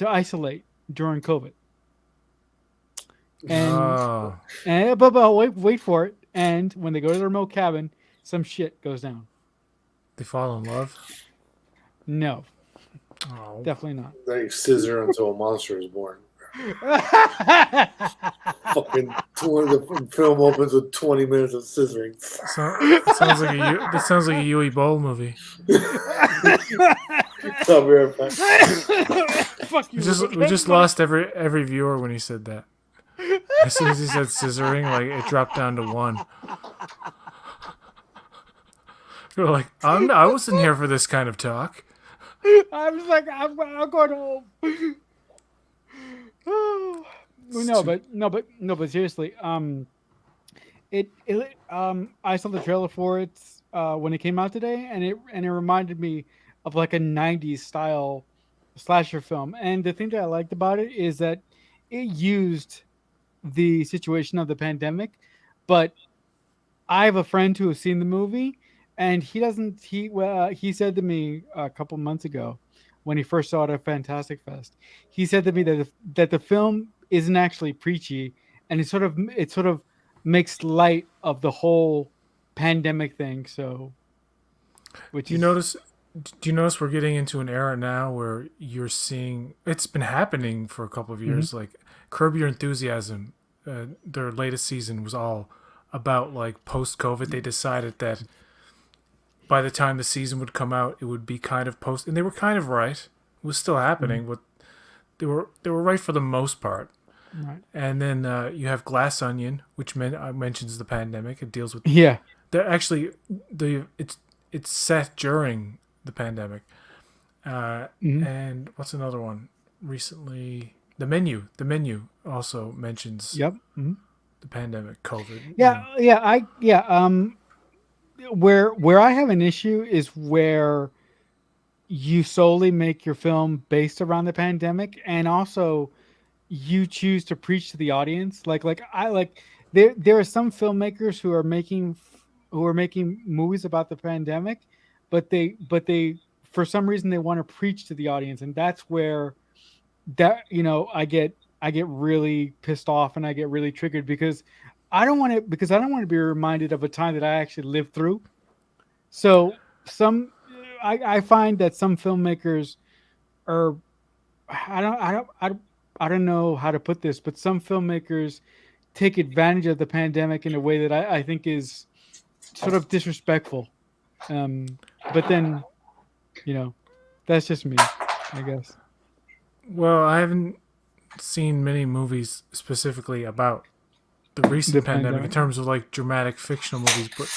isolate during COVID. But wait for it. And when they go to the remote cabin, some shit goes down. They fall in love? No. Oh. Definitely not. They scissor until a monster is born. Fucking the film opens with 20 minutes of scissoring. That sounds like a Yui Bowl movie. Fuck you. We just lost every viewer when he said that. As soon as he said scissoring, like it dropped down to 1. You're like, I wasn't here for this kind of talk. I was like, I'm going home. But seriously, I saw the trailer for it when it came out today, and it reminded me of like a 90s style slasher film. And the thing that I liked about it is that it used the situation of the pandemic, but I have a friend who has seen the movie, and he said to me a couple months ago when he first saw it at Fantastic Fest, he said to me that the film isn't actually preachy, and it sort of makes light of the whole pandemic thing. So, do you notice we're getting into an era now where you're seeing it's been happening for a couple of years, like Curb Your Enthusiasm, their latest season was all about like post-COVID. They decided that by the time the season would come out, it would be kind of post, and they were kind of right. It was still happening, but they were right for the most part. Right. And then you have Glass Onion, which mentions the pandemic. It deals with They're actually it's set during the pandemic. And what's another one recently? The menu also mentions the pandemic, COVID. Where I have an issue is where you solely make your film based around the pandemic, and also you choose to preach to the audience. There are some filmmakers who are making movies about the pandemic, but they for some reason they want to preach to the audience, and that's where I get really pissed off and I get really triggered because I don't want to be reminded of a time that I actually lived through. So I find that some filmmakers are I don't know how to put this, but some filmmakers take advantage of the pandemic in a way that I think is sort of disrespectful. But then, that's just me, I guess. Well, I haven't seen many movies specifically about the recent pandemic in terms of like dramatic fictional movies, but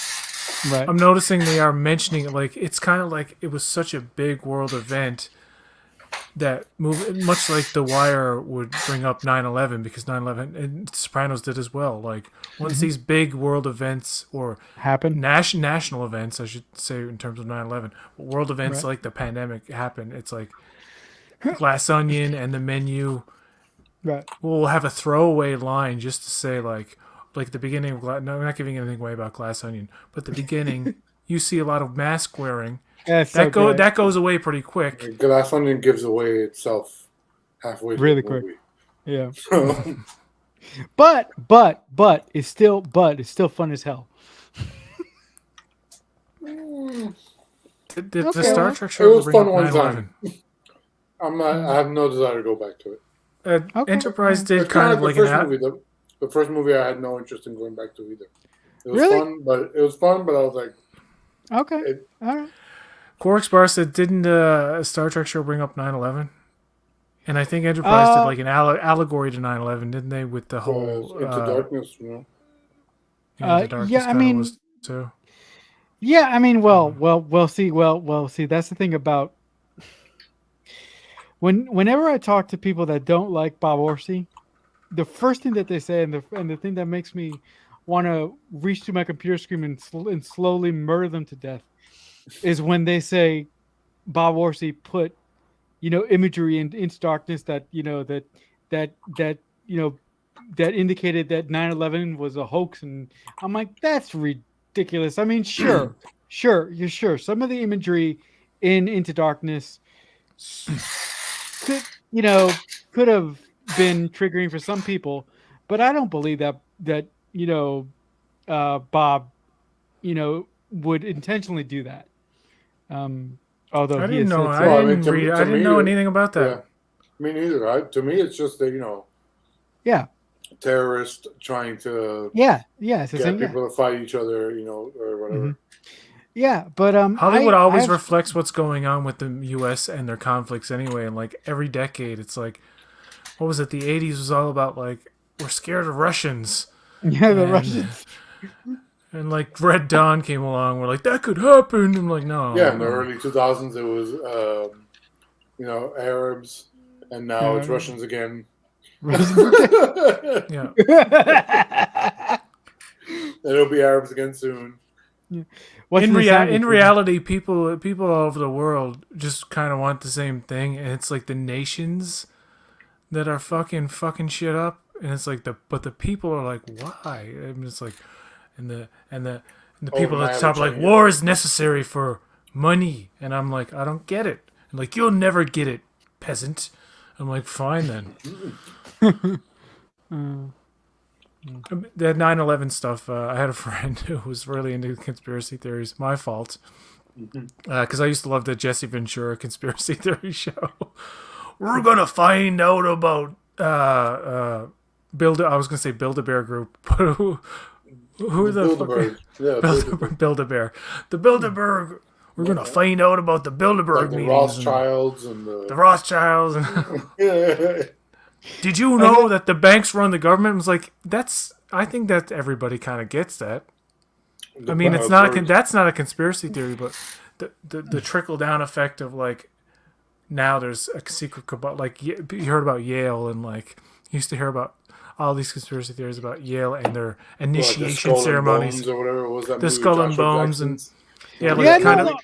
Right. I'm noticing they are mentioning it. Like it's kind of like it was such a big world event that much like The Wire would bring up 9/11 because 9/11 and Sopranos did as well. Like once these big world events or Happen. national events, I should say, in terms of 9/11, but world events Right. like the pandemic happen. It's like Glass Onion and the Menu Right. will have a throwaway line just to say like the beginning of no, I'm not giving anything away about Glass Onion, but the beginning you see a lot of mask wearing. That's so great. That goes away pretty quick. Glass Onion gives away itself halfway through Really the quick. movie. Yeah. So, But it's still fun as hell. Did the Okay. Star Trek it show was bring fun up one 9/11? time. I have no desire to go back to it. Okay. Enterprise did It's kind of the like first an movie. The first movie I had no interest in going back to either. It was Really? fun, but I was like, Okay. All right. Quarks Bar said, didn't a Star Trek show bring up 9/11? And I think Enterprise did like an allegory to 9/11, didn't they? With the whole Into Darkness, you know. the darkness yeah, I kind mean, of was too. Yeah, I mean, see. That's the thing about whenever I talk to people that don't like Bob Orsi, the first thing that they say, and the thing that makes me want to reach to my computer screen and slowly murder them to death, is when they say Bob Orsi put, imagery into darkness that that indicated that 9/11 was a hoax, and I'm like, that's ridiculous. I mean, sure, you're sure. Some of the imagery in Into Darkness could, could have been triggering for some people, but I don't believe that Bob, would intentionally do that. Although I he didn't has know. said I so. didn't read. I didn't know anything about that. Yeah, me neither. To me, it's just that Yeah. terrorists trying to It's the get same, people to fight each other, or whatever. Mhm. Yeah, but Hollywood always I've- reflects what's going on with the U.S. and their conflicts anyway. And like every decade, it's like, what was it? The '80s was all about like we're scared of Russians. Yeah, the And- Russians. And like Red Dawn came along, we're like that could happen. I'm like, no. Yeah, in the early 2000s, it was Arabs, and now it's Russians again. Yeah. It'll be Arabs again soon. In reality, people all over the world just kind of want the same thing, and it's like the nations that are fucking shit up, and it's like but the people are like, why? And it's like, and the people at the top are like, war is necessary for money, and I'm like, I don't get it. And like, you'll never get it, peasant. I'm like, fine then. That 9/11 stuff, I had a friend who was really into conspiracy theories. My fault. Because I used to love the Jesse Ventura conspiracy theory show. We're going to find out about I was going to say Build-A-Bear Group. Who are the Bilderberg. Yeah, Bilderberg. Build-A-Bear. The Build-A-Bear. We're going to find out about the Bilderberg Like the meetings. Rothschilds and The Rothschilds. yeah. Did you know that the banks run the government? I was like, I think that everybody kind of gets that. I mean, it's not that's not a conspiracy theory, but the trickle down effect of like now there's a secret cabal. Like you heard about Yale, and like you used to hear about all these conspiracy theories about Yale and their initiation ceremonies, or whatever it was. That the movie, Skull and Joshua Bones, Jackson's.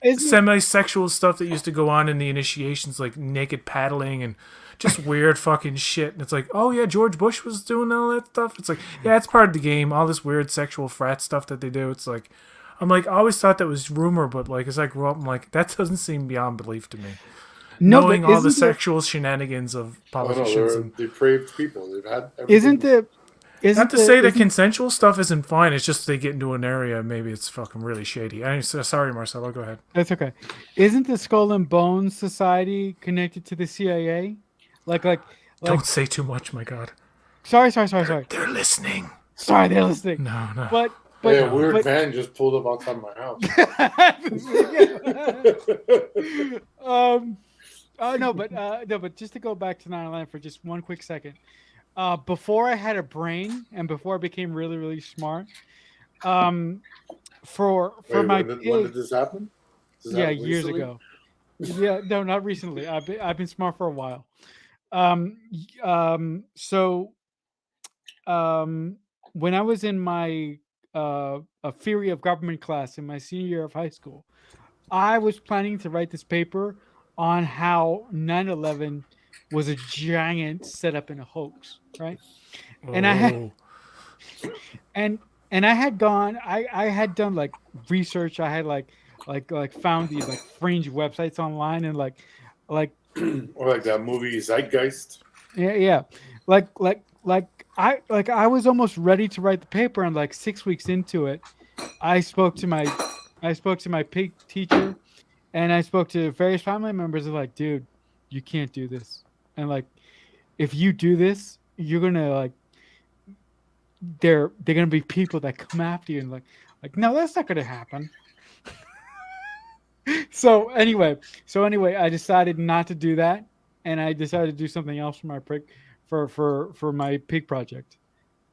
and semi-sexual stuff that used to go on in the initiations, like naked paddling and just weird fucking shit. And it's like, oh yeah, George Bush was doing all that stuff. It's like, yeah, it's part of the game. All this weird sexual frat stuff that they do. It's like, I'm like, I always thought that was rumor, but like as I grew up, I'm like, that doesn't seem beyond belief to me. No, knowing all the sexual shenanigans of politicians. They're depraved people. They've had not to say that consensual stuff isn't fine. It's just they get into an area, maybe it's fucking really shady. Sorry, Marcelo, go ahead. That's okay. Isn't the Skull and Bones Society connected to the CIA? Like don't say too much, my God. Sorry. They're listening. Sorry, they're listening. No. But yeah, weird van just pulled up outside my house. No, but just to go back to 9/11 for just one quick second. Before I had a brain and before I became really, really smart, for Wait, my when did pig. this happen? Does that Yeah, happen years recently? ago. Yeah, no, not recently. I've been smart for a while. So um, when I was in my a theory of government class in my senior year of high school, I was planning to write this paper on how 9/11 was a giant setup and a hoax, right? And I had Oh, and and I had gone, I had done like research. I had like found these like fringe websites online and like Or like that movie Zeitgeist. yeah, yeah. I was almost ready to write the paper, and like 6 weeks into it, I spoke to my I spoke to my pig teacher, and I spoke to various family members. They're like, dude, you can't do this. And like, if you do this, you're gonna like they're gonna be people that come after you and like no, that's not gonna happen. So anyway, I decided not to do that, and I decided to do something else for my pig for my pig project,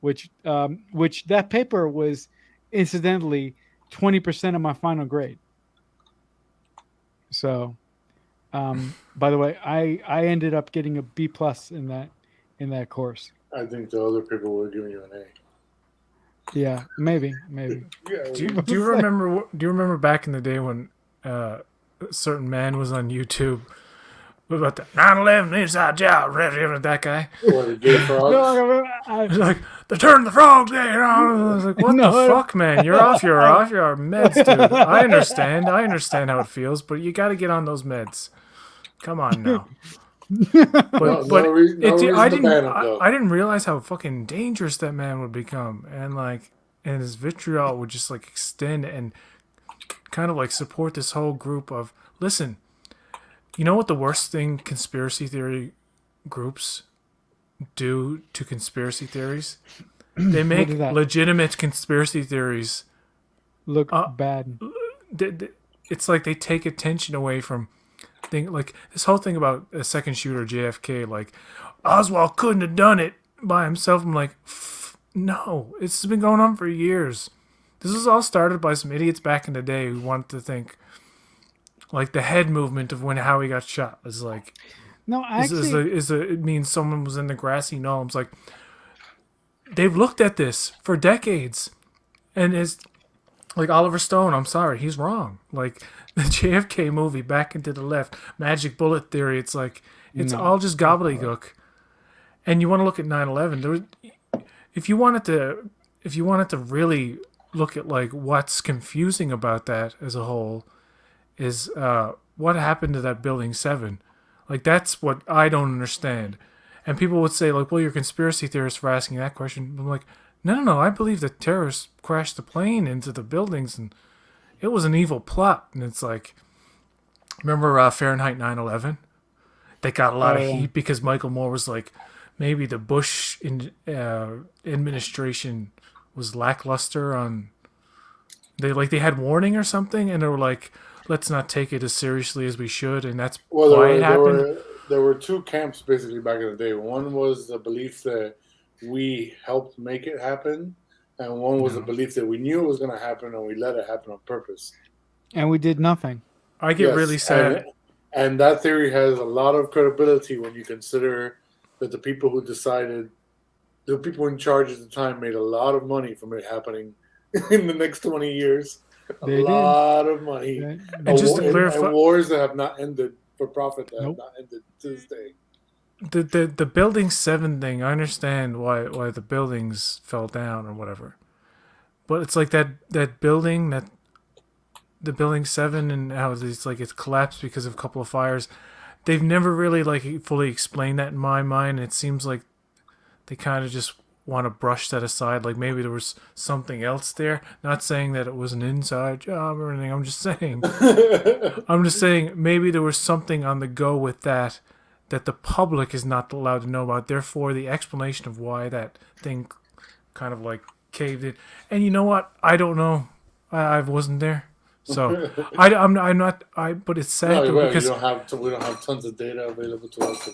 which that paper was incidentally 20% of my final grade. So by the way, I ended up getting a B plus in that course. I think the other people were giving you an A. Yeah, maybe. Yeah, do you remember? Do you remember back in the day when a certain man was on YouTube about the 9/11 inside job? That guy. what the gay frogs? No, He's like, they turned the frogs there. I was like, what No, the fuck, man? You're off your meds, dude. I understand how it feels, but you got to get on those meds. Come on now. But No reason I to didn't ban him, though. I didn't realize how fucking dangerous that man would become, and his vitriol would just like extend and kind of like support this whole group of listen. You know what the worst thing conspiracy theory groups do to conspiracy theories? They make is that? legitimate conspiracy theories. Look bad. It's like they take attention away from like this whole thing about a second shooter JFK. Like Oswald couldn't have done it by himself. I'm like, no, it's been going on for years. This was all started by some idiots back in the day who wanted to think like the head movement of how he got shot is like. No, actually, It means someone was in the grassy knoll. It's like they've looked at this for decades, and it's like Oliver Stone. I'm sorry, he's wrong. Like the JFK movie, Back into the Left, Magic Bullet Theory. It's like it's all just gobbledygook. And you want to look at 9/11. If you wanted to really look at like what's confusing about that as a whole, is what happened to that Building 7. Like, that's what I don't understand. And people would say, like, well, you're a conspiracy theorist for asking that question. I'm like, no, I believe that terrorists crashed the plane into the buildings, and it was an evil plot. And it's like, remember Fahrenheit 9/11? They got a lot of heat because Michael Moore was like, maybe the Bush administration was lackluster on... They had warning or something, and they were like, let's not take it as seriously as we should, and that's why it happened. There were two camps basically back in the day. One was the belief that we helped make it happen, and one was the belief that we knew it was going to happen and we let it happen on purpose. And we did nothing. I get really sad. And that theory has a lot of credibility when you consider that the people who decided, the people in charge at the time made a lot of money from it happening in the next 20 years. They lot of money. And just to clarify, and wars that have not ended for profit that have not ended to this day. The Building 7 thing, I understand why the buildings fell down or whatever. But it's like that building, the Building 7, and how it's collapsed because of a couple of fires. They've never really like fully explained that in my mind. It seems like they kind of just want to brush that aside, like maybe there was something else there. Not saying that it was an inside job or anything. I'm just saying maybe there was something on the go with that the public is not allowed to know about. Therefore, the explanation of why that thing kind of like caved in. And you know what? I don't know. I wasn't there, so I'm not. But it's sad because we don't have tons of data available to us.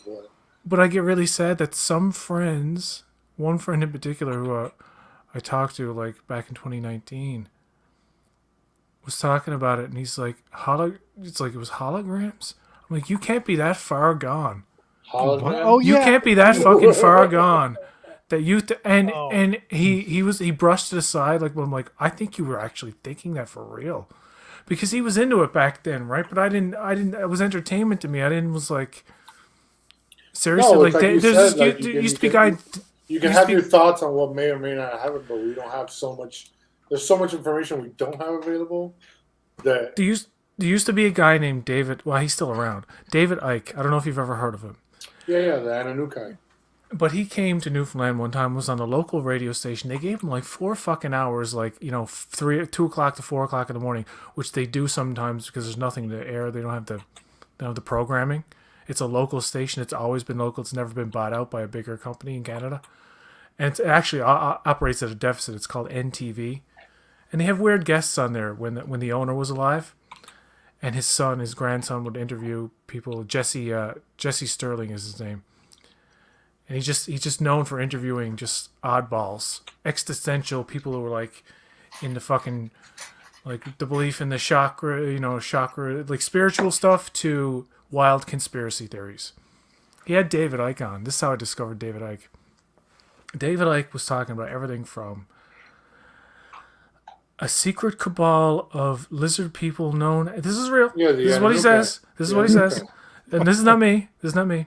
But I get really sad that some friends. One friend in particular who I talked to like back in 2019, was talking about it, and he's like, it's like it was holograms. I'm like, you can't be that far gone. Hologram? Oh You yeah. can't be that fucking far gone. That you and Oh. and he brushed it aside. Like, well, I'm like, I think you were actually thinking that for real, because he was into it back then, right? But I didn't. It was entertainment to me. I didn't was like seriously No, it's like like you there's said, like, used to be guys. You can have your thoughts on what may or may not happen, but we don't have so much. There's so much information we don't have available that. There used to be a guy named David. Well, he's still around. David Icke. I don't know if you've ever heard of him. Yeah, the Ananukai. But he came to Newfoundland one time. Was on a local radio station. They gave him like 4 fucking hours, like 2 o'clock to 4 o'clock in the morning, which they do sometimes because there's nothing to air. They don't have the programming. It's a local station. It's always been local. It's never been bought out by a bigger company in Canada, and it actually operates at a deficit. It's called NTV, and they have weird guests on there when the owner was alive, and his grandson would interview people. Jesse Sterling is his name. And he's just known for interviewing just oddballs, existential people who were like in the fucking like the belief in the chakra, like spiritual stuff to wild conspiracy theories. He had David Icke on. This is how I discovered David Icke. David Icke was talking about everything from a secret cabal of lizard people known. This is real. Yeah, this is what he says. This is what he says. And this is not me. This is not me.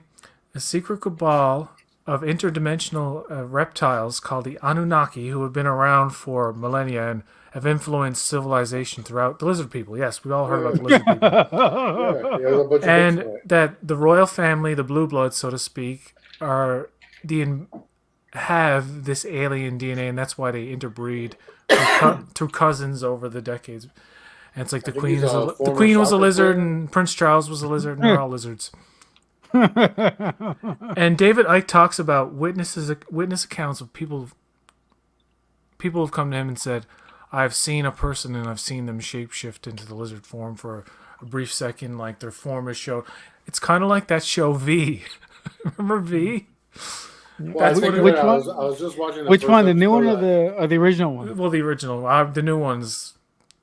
A secret cabal of interdimensional reptiles called the Anunnaki, who have been around for millennia and have influenced civilization throughout the lizard people. Yes, we all heard about the lizard people. There's a bunch of And books on it. that the royal family, the blue bloods, so to speak, have this alien DNA, and that's why they interbreed through cousins over the decades. And it's like the queen was a lizard, and Prince Charles was a lizard, and they're all lizards. And David Icke talks about witness accounts of people have come to him and said, I've seen a person and I've seen them shapeshift into the lizard form for a brief second, like their form is shown. It's kind of like that show V. Remember V? Well, Which which one? I was just watching. Which one? The new one or episode. the original one? Well, the original. The new one's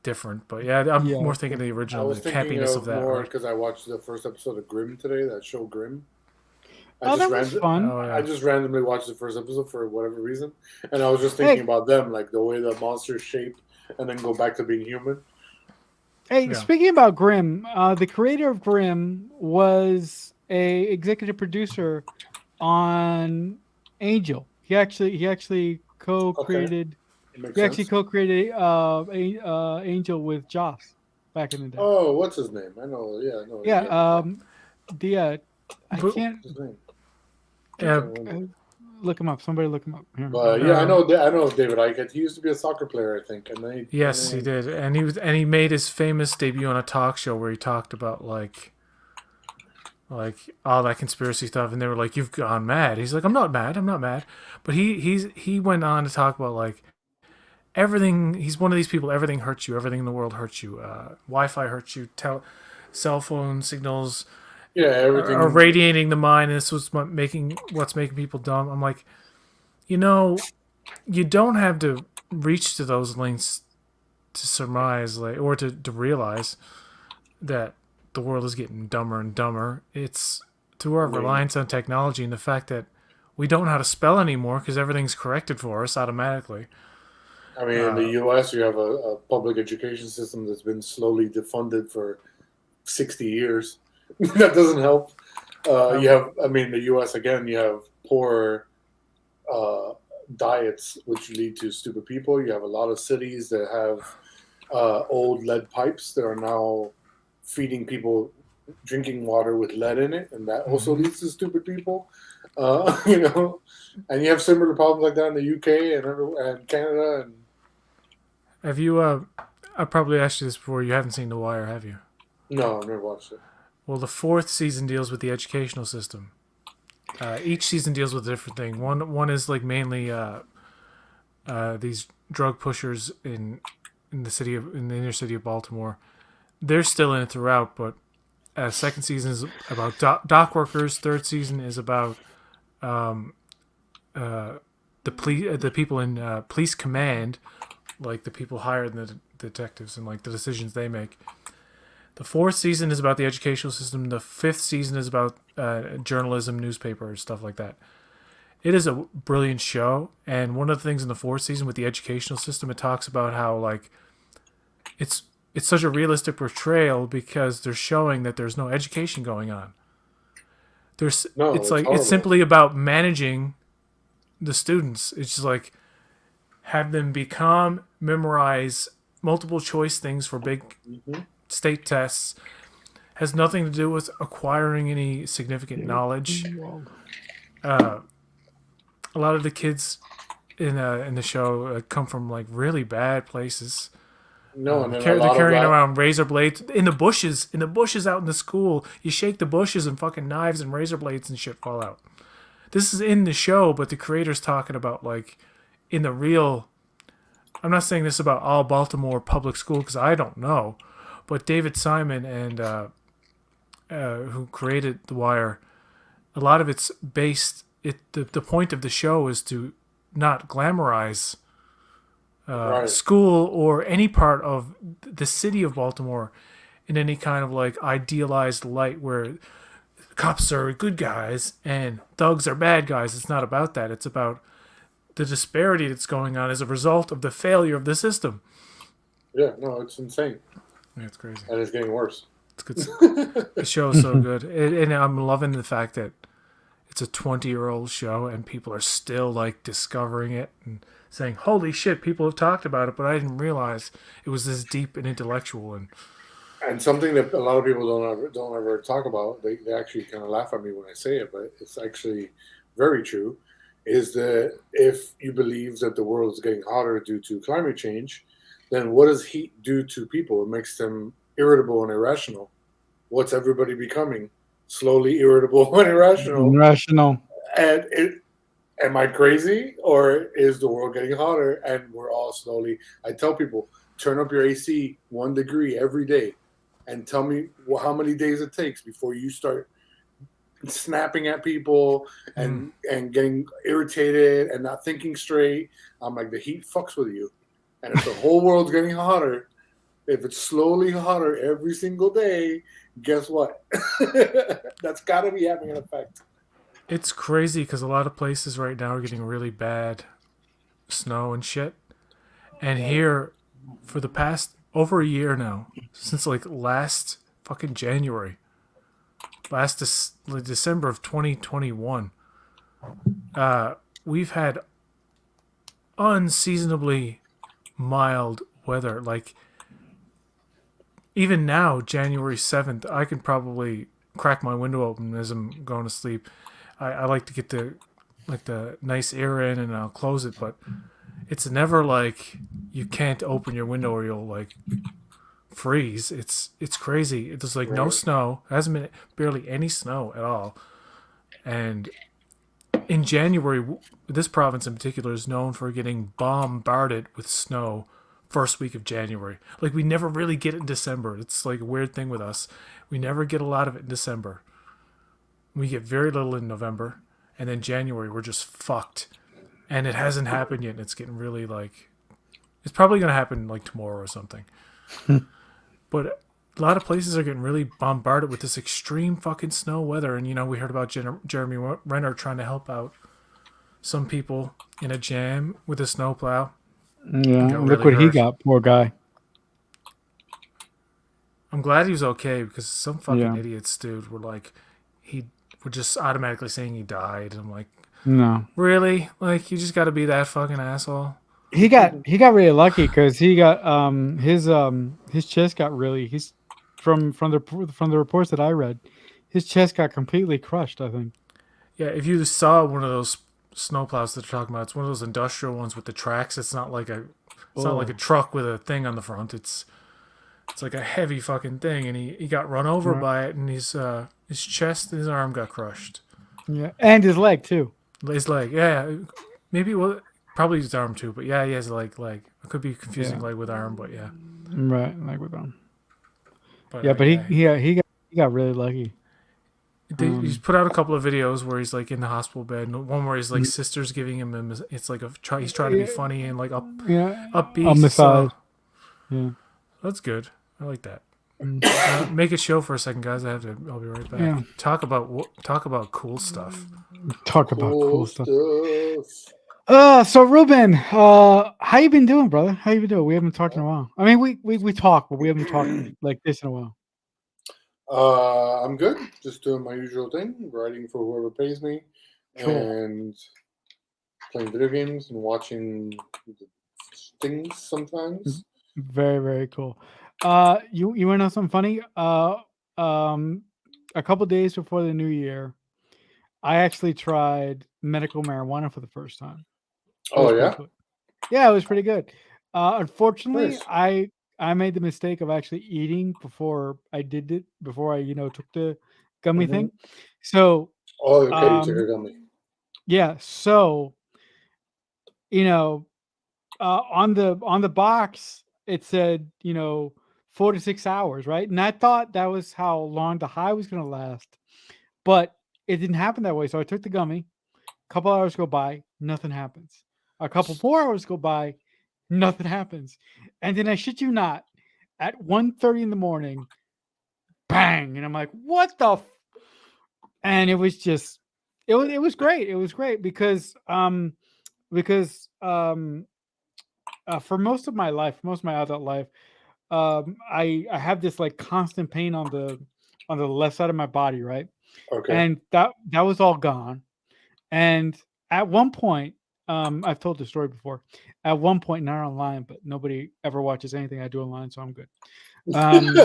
different, but I'm more thinking of the I original, was the thinking campiness of of that. more Right? because I watched the first episode of Grimm today. That show Grimm. That was fun. Oh, yeah. I just randomly watched the first episode for whatever reason, and I was just thinking about them, like the way the monsters shape and then go back to being human. Hey, Yeah. speaking about Grimm, the creator of Grimm was a executive producer on Angel. He actually co-created. It makes He actually sense. co-created Angel with Joss back in the day. Oh, what's his name? I know. Yeah, I know. Yeah. I But- can't What's his name? Yeah, look him up. Somebody look him up. Here. But yeah, I know David Icke. He used to be a soccer player, I think, and then yes, he did, and he made his famous debut on a talk show where he talked about like all that conspiracy stuff, and they were like, "You've gone mad." He's like, "I'm not mad," but he went on to talk about like everything. He's one of these people. Everything hurts you. Everything in the world hurts you. Wi-Fi hurts you. Cell phone signals everything are radiating the mind, and this was what's making people dumb. I'm like, you don't have to reach to those lengths to surmise or to realize that the world is getting dumber and dumber. It's through our reliance on technology and the fact that we don't know how to spell anymore because everything's corrected for us automatically. I mean, in the U.S., you have a public education system that's been slowly defunded for 60 years. That doesn't help. The U.S. again, you have poor diets, which lead to stupid people. You have a lot of cities that have old lead pipes that are now feeding people drinking water with lead in it, and that also leads to stupid people. And you have similar problems like that in the UK and Canada. And Have you? I probably asked you this before. You haven't seen The Wire, have you? no, I've never watched it. Well, the 4th season deals with the educational system. Each season deals with a different thing. One is like mainly these drug pushers in the inner city of Baltimore. They're still in it throughout, but second season is about dock workers. Third season is about the people in police command, like the people higher than detectives and like the decisions they make. The 4th season is about the educational system. The 5th season is about journalism, newspaper, stuff like that. It is a brilliant show, and one of the things in the 4th season with the educational system, it talks about how like it's such a realistic portrayal because they're showing that there's no education going on. It's simply about managing the students. It's just like have them be calm, memorize multiple choice things for big state tests. Has nothing to do with acquiring any significant knowledge. A lot of the kids in the show come from like really bad places. No, and they're carrying around razor blades in the bushes. In the bushes out in the school, you shake the bushes and fucking knives and razor blades and shit fall out. This is in the show, but the creator's talking about like in the real. I'm not saying this about all Baltimore public school because I don't know, but David Simon and who created The Wire, a lot of it's based. The point of the show is to not glamorize school or any part of the city of Baltimore in any kind of like idealized light where cops are good guys and thugs are bad guys. It's not about that. It's about the disparity that's going on as a result of the failure of the system. Yeah, no, it's insane. Yeah, it's crazy. And it's getting worse. It's good. The show is so good. And I'm loving the fact that it's a 20-year-old show and people are still like discovering it and saying, holy shit, people have talked about it, but I didn't realize it was this deep and intellectual. And something that a lot of people don't ever talk about, they actually kind of laugh at me when I say it, but it's actually very true, is that if you believe that the world is getting hotter due to climate change, then what does heat do to people? It makes them irritable and irrational. What's everybody becoming? Slowly irritable and irrational. And am I crazy, or is the world getting hotter and we're all slowly? I tell people, turn up your AC 1 degree every day and tell me how many days it takes before you start snapping at people and getting irritated and not thinking straight. I'm like, the heat fucks with you. And if the whole world's getting hotter, if it's slowly hotter every single day, guess what? That's got to be having an effect. It's crazy because a lot of places right now are getting really bad snow and shit. And here, for the past over a year now, since like last fucking January, December of 2021, we've had unseasonably mild weather. Like, even now, January 7th, I can probably crack my window open as I'm going to sleep. I like to get the nice air in and I'll close it, but it's never like you can't open your window or you'll like freeze. It's crazy. There's like no snow. There hasn't been barely any snow at all. And in January, this province in particular is known for getting bombarded with snow first week of January. Like, we never really get it in December. It's like a weird thing with us. We never get a lot of it in December. We get very little in November. And then January, we're just fucked. And it hasn't happened yet. And it's getting really like... It's probably going to happen like tomorrow or something. But a lot of places are getting really bombarded with this extreme fucking snow weather. And, you know, we heard about Jeremy Renner trying to help out some people in a jam with a snowplow. Yeah, look what he got, poor guy. I'm glad he was okay because some fucking idiots, dude, were like, we're just automatically saying he died. And I'm like, no, really? Like, you just got to be that fucking asshole. He got really lucky because he got his chest got really from the reports that I read, his chest got completely crushed, I think. Yeah, if you saw one of those snowplows that they're talking about, it's one of those industrial ones with the tracks. It's not like a truck with a thing on the front. It's like a heavy fucking thing, and he got run over by it, and his chest and his arm got crushed. Yeah, and his leg too. His leg, yeah, maybe probably his arm too, but yeah, he has a leg. It could be confusing leg with arm, but yeah, right, leg with arm. But yeah, he got really lucky. He's put out a couple of videos where he's like in the hospital bed, and one where he's like sister's giving him it's like he's trying to be funny and like upbeat. A massage. Yeah. That's good. I like that. Mm. Make it show for a second, guys. I'll be right back. Yeah. Talk about cool stuff. Talk about cool Cool stuff. stuff. So Ruben, how you been doing, brother? How you been doing? We haven't talked in a while. I mean, we talk, but we haven't talked like this in a while. I'm good. Just doing my usual thing, writing for whoever pays me, Cool. and playing video games and watching things sometimes. Very, very cool. You want to know something funny? A couple days before the new year, I actually tried medical marijuana for the first time. It was Oh pretty yeah, cool. Yeah, it was pretty good. Unfortunately, nice. I made the mistake of actually eating before I did it, before I took the gummy Mhm. thing. So Oh, okay. You took um a gummy. yeah, so you know on the box it said 4 to 6 hours, right? And I thought that was how long the high was going to last, but it didn't happen that way. So I took the gummy. A couple hours go by, nothing happens. A couple more hours go by, nothing happens. And then I shit you not, at 1:30 in the morning, bang, and I'm like, what the and it was just it was great. It was great because for most of my life, most of my adult life, I have this like constant pain on the left side of my body, right? Okay. And that was all gone. And at one point, I've told the story before. At one point, not online, but nobody ever watches anything I do online, so I'm good. Um,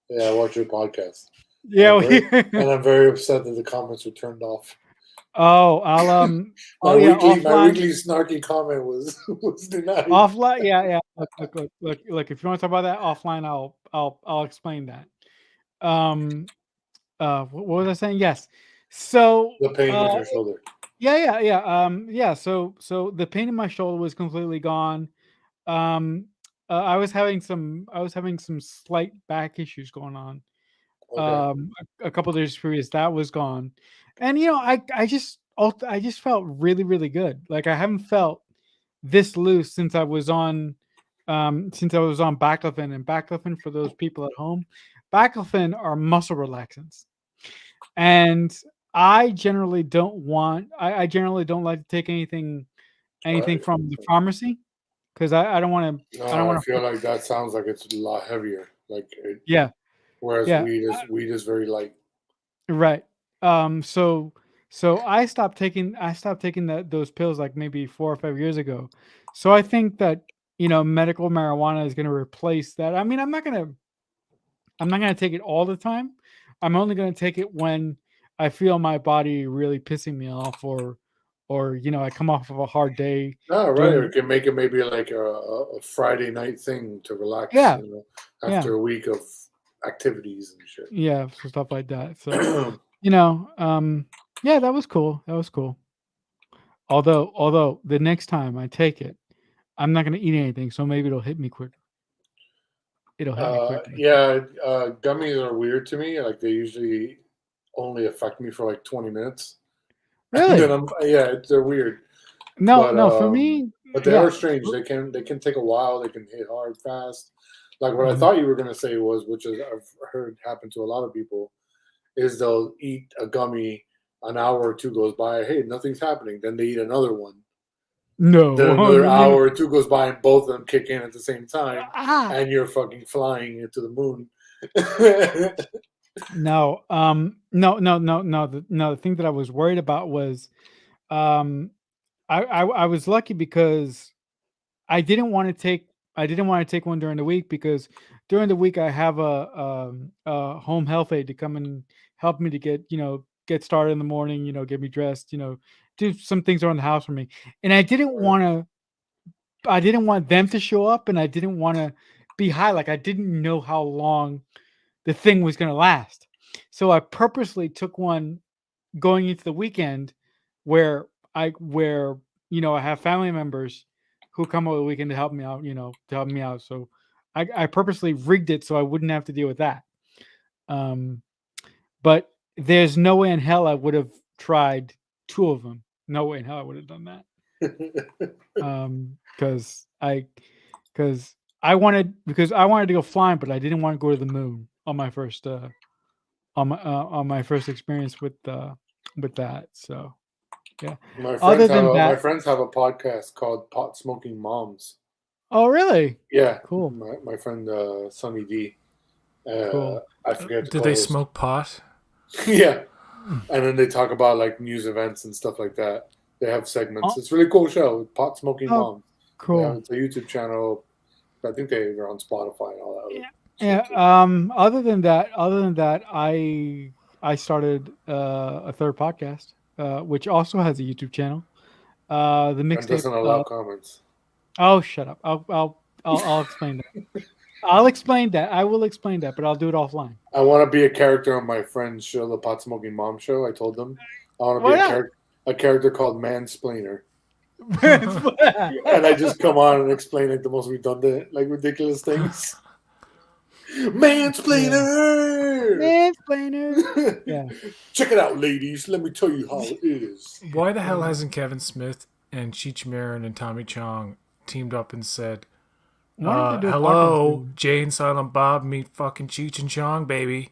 Yeah, I watch your podcast. yeah. And I'm very upset that the comments were turned off. Oh, I'll oh yeah, My offline. weekly snarky comment was denied. Offline, yeah, yeah. Look. If you want to talk about that offline, I'll explain that. Um, what was I saying? Yes. So, The pain with your shoulder. yeah. So the pain in my shoulder was completely gone. Um, I was having some slight back issues going on. Okay. A couple days previous, that was gone, and I just felt really, really good. Like I haven't felt this loose since I was on baclofen. And baclofen, for those people at home, baclofen are muscle relaxants. And I generally don't like to take anything Right. from the pharmacy because I don't want to I don't No, I want feel to like that sounds like it's a lot heavier. yeah, Whereas yeah, weed is very light. right. So I stopped taking those pills like maybe 4 or 5 years ago. So I think that medical marijuana is going to replace that. I mean, I'm not gonna take it all the time. I'm only gonna take it when I feel my body really pissing me off, or I come off of a hard day No, right. Or doing. you can make it maybe like a Friday night thing to relax, Yeah, yeah, after a week of activities and shit. yeah, so stuff like that. So yeah, that was cool. That was cool. Although the next time I take it, I'm not gonna eat anything, so maybe it'll hit me quicker. It'll hit me quicker. Yeah, gummies are weird to me. Like they usually only affect me for like 20 minutes. And then Really? they're weird. No, But no. For me, but they are yeah. strange. They can take a while. They can hit hard fast. Like what I Mhm. thought you were gonna say was, which is I've heard happen to a lot of people, is they'll eat a gummy, an hour or two goes by. Hey, nothing's happening. Then they eat another one. Then No, another you know. hour or two goes by, and both of them kick in at the same time, Ah, and you're fucking flying into the moon. no, no. The thing that I was worried about was, um, I was lucky because I didn't want to take I didn't want to take one during the week because during the week I have a home health aide to come and help me to get started in the morning, get me dressed, do some things around the house for me, and I didn't want them to show up, and I didn't want to be high. Like I didn't know how long the thing was going to last, so I purposely took one going into the weekend where I have family members who come over the weekend to help me out, So I purposely rigged it so I wouldn't have to deal with that. Um, but there's no way in hell I would have tried two of them. No way in hell I would have done that. Because I wanted to go flying, but I didn't want to go to the moon on my first on my first experience with that. So yeah. Other than My that, friends have a podcast called Pot Smoking Moms. oh really? Yeah, Cool. my friend Sonny D. Cool. I forget. Do they smoke pot? Yeah, and then they talk about like news events and stuff like that. They have segments. Oh, It's a really cool show. Pot Smoking oh Moms. cool. It's a YouTube channel. I think they're on Spotify and all that. Yeah. Other than that, I started a third podcast, which also has a YouTube channel. The And mixtape. doesn't allow comments. Oh, shut up! I'll explain that. I'll explain that. I will explain that, but I'll do it offline. I want to be a character on my friend's show, the Pot Smoking Mom Show. I told them I want to Why be not? a character called Mansplainer, and I just come on and explain like the most redundant, like ridiculous things. Mansplainer. Mansplainer. Yeah. Check it out, ladies. Let me tell you how it is. Why the hell hasn't Kevin Smith and Cheech Marin and Tommy Chong teamed up and said, Why don't they do a hello, podcast? Jay and Silent Bob meet fucking Cheech and Chong, baby.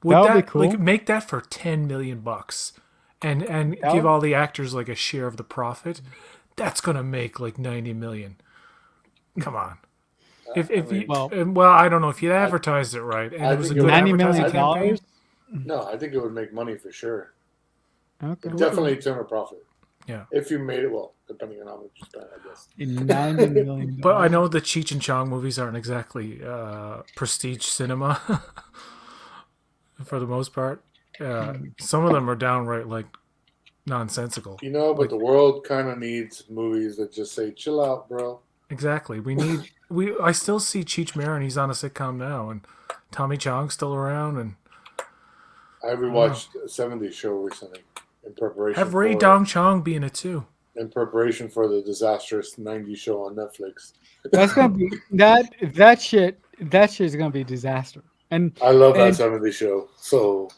That would be cool. Like, make that for $10 million and give all the actors like a share of the profit? That's gonna make like $90 million. Come on. Well, I don't know if you advertised it right and it was a good $90 advertising million. campaign. No, I think it would make money for sure. Okay. It'd definitely turn a profit. Yeah. If you made it well, depending on how much you spent, I guess. $90 million. But I know the Cheech and Chong movies aren't exactly prestige cinema for the most part. Some of them are downright like nonsensical. You know, but the world kind of needs movies that just say, chill out, bro. Exactly. I still see Cheech Marin. He's on a sitcom now, and Tommy Chong's still around. And I rewatched a 70s show recently in preparation. Have Ray Dong Chong be in it too. In preparation for the disastrous 90s show on Netflix. That's gonna be that shit. That shit is gonna be a disaster. And I love that 70s show. So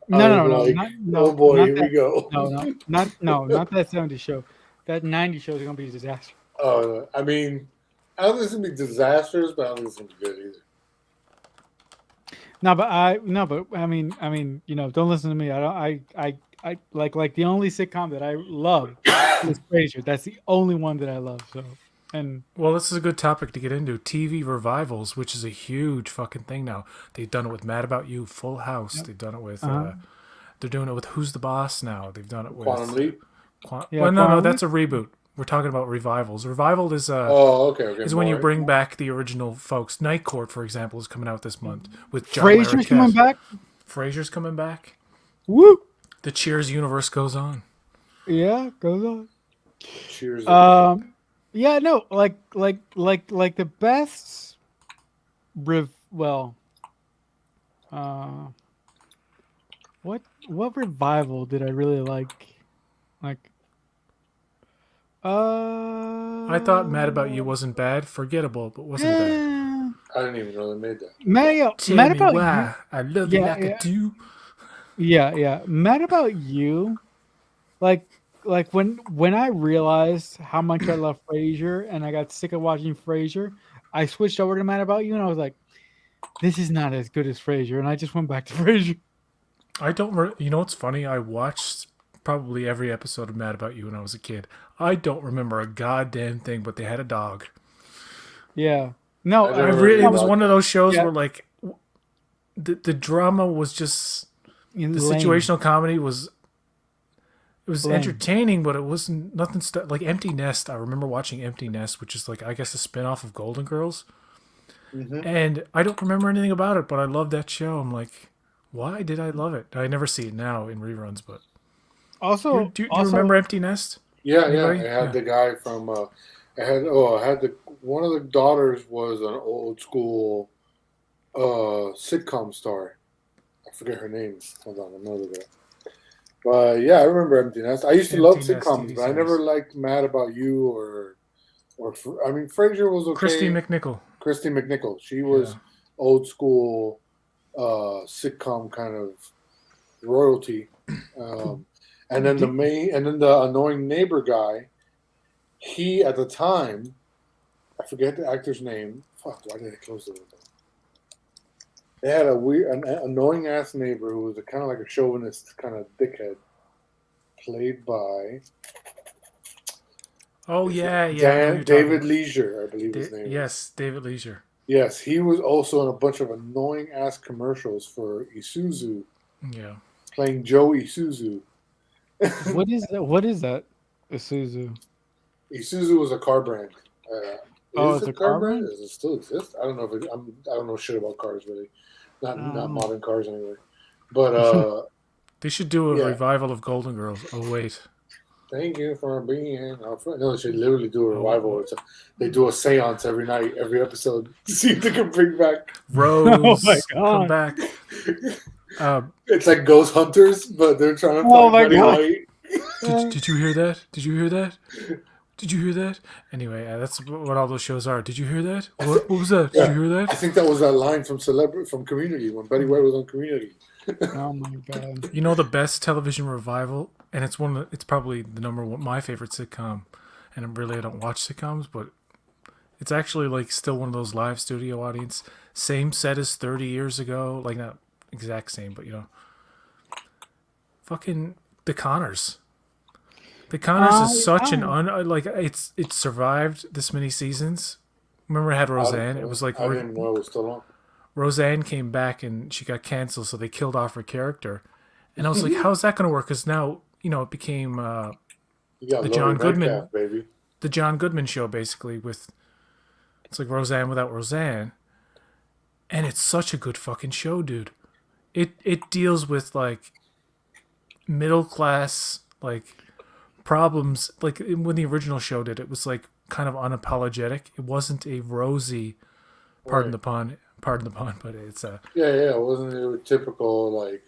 no, oh boy, not here that, we go. not that 70 show. That 90 show is gonna be a disaster. I mean, I don't think it's gonna be disasters, but I don't think it's gonna be good either. I mean, don't listen to me. I like the only sitcom that I love is Frasier. That's the only one that I love. So, and well, this is a good topic to get into. TV revivals, which is a huge fucking thing now. They've done it with Mad About You, Full House. Yep. They've done it with. They're doing it with Who's the Boss now. They've done it with Quantum Leap. No, that's a reboot. We're talking about revivals. Revival is is when you bring back the original folks. Night Court, for example, is coming out this month with John Frasier's coming back. Frasier's coming back. Woo! The Cheers universe goes on. Yeah, goes on. Cheers. Yeah, no, like the best. What revival did I really like? I thought Mad About You wasn't bad, forgettable, but wasn't bad. I didn't even know they made that. Mad About You. I love you like I do. Yeah. Mad About You, like when I realized how much I love Frasier and I got sick of watching Frasier, I switched over to Mad About You and I was like, this is not as good as Frasier, and I just went back to Frasier. I don't. You know what's funny? I watched probably every episode of Mad About You when I was a kid. I don't remember a goddamn thing, but they had a dog. Yeah. No, it was one of those shows where like the drama was just the situational comedy was. It was entertaining, but it wasn't nothing. Like Empty Nest, I remember watching Empty Nest, which is like I guess a spinoff of Golden Girls, and I don't remember anything about it, but I love that show. I'm like, why did I love it? I never see it now in reruns, but also, do you remember Empty Nest? Yeah, Anybody? I had the guy from. I had one of the daughters was an old school sitcom star. I forget her name. Hold on, I'm gonna look it up. But yeah, I remember Empty Nest. I used to love sitcoms, but I never liked Mad About You or I mean, Frasier was okay. Christy McNichol. She was old school sitcom kind of royalty. And then the annoying neighbor guy. He at the time, I forget the actor's name, Fuck, why did I close the window? They had a weird, an annoying ass neighbor who was a kind of like a chauvinist kind of dickhead, played by Oh yeah, yeah. I know who you're talking David about. Leisure, I believe his name is. Yes, David Leisure. Yes, he was also in a bunch of annoying ass commercials for Isuzu, Yeah. playing Joe Isuzu. What is that? What is that? Isuzu. Isuzu was a car brand. Oh, Is it's it a car car brand? brand? Does it still exist? I don't know if I don't know shit about cars really. Not Oh. modern cars anyway. But They should do a yeah. revival of Golden Girls. Oh wait. Thank you for being our friend. No, they should literally do a Oh, revival. They do a seance every night, every episode, to see if they can bring back. Rose, my come God. back. It's like Ghost Hunters, but they're trying to Oh find my Betty God. White. Did you hear that? Did you hear that? Did you hear that? Anyway, that's what all those shows are. Did you hear that? What was that? Did Yeah. you hear I that? think that was that line from Community when Betty White was on Community. Oh my God. You know the best television revival, and it's probably the number one, my favorite sitcom. And I don't watch sitcoms, but it's actually like still one of those live studio audience, same set as 30 years ago, like not exact same, but fucking The Connors. The Connors is such an it's survived this many seasons. Remember it had Roseanne? It was like I didn't know it was still on. Roseanne came back and she got canceled, so they killed off her character. And I was like, how's that going to work? Because now, it became the John Goodman, baby. the John Goodman show, basically, it's like Roseanne without Roseanne. And it's such a good fucking show, dude. It deals with, like, middle class, like, problems. Like, when the original show did, it was, like, kind of unapologetic. It wasn't a rosy, pardon the pun, but it's a... Yeah, it wasn't a typical, like,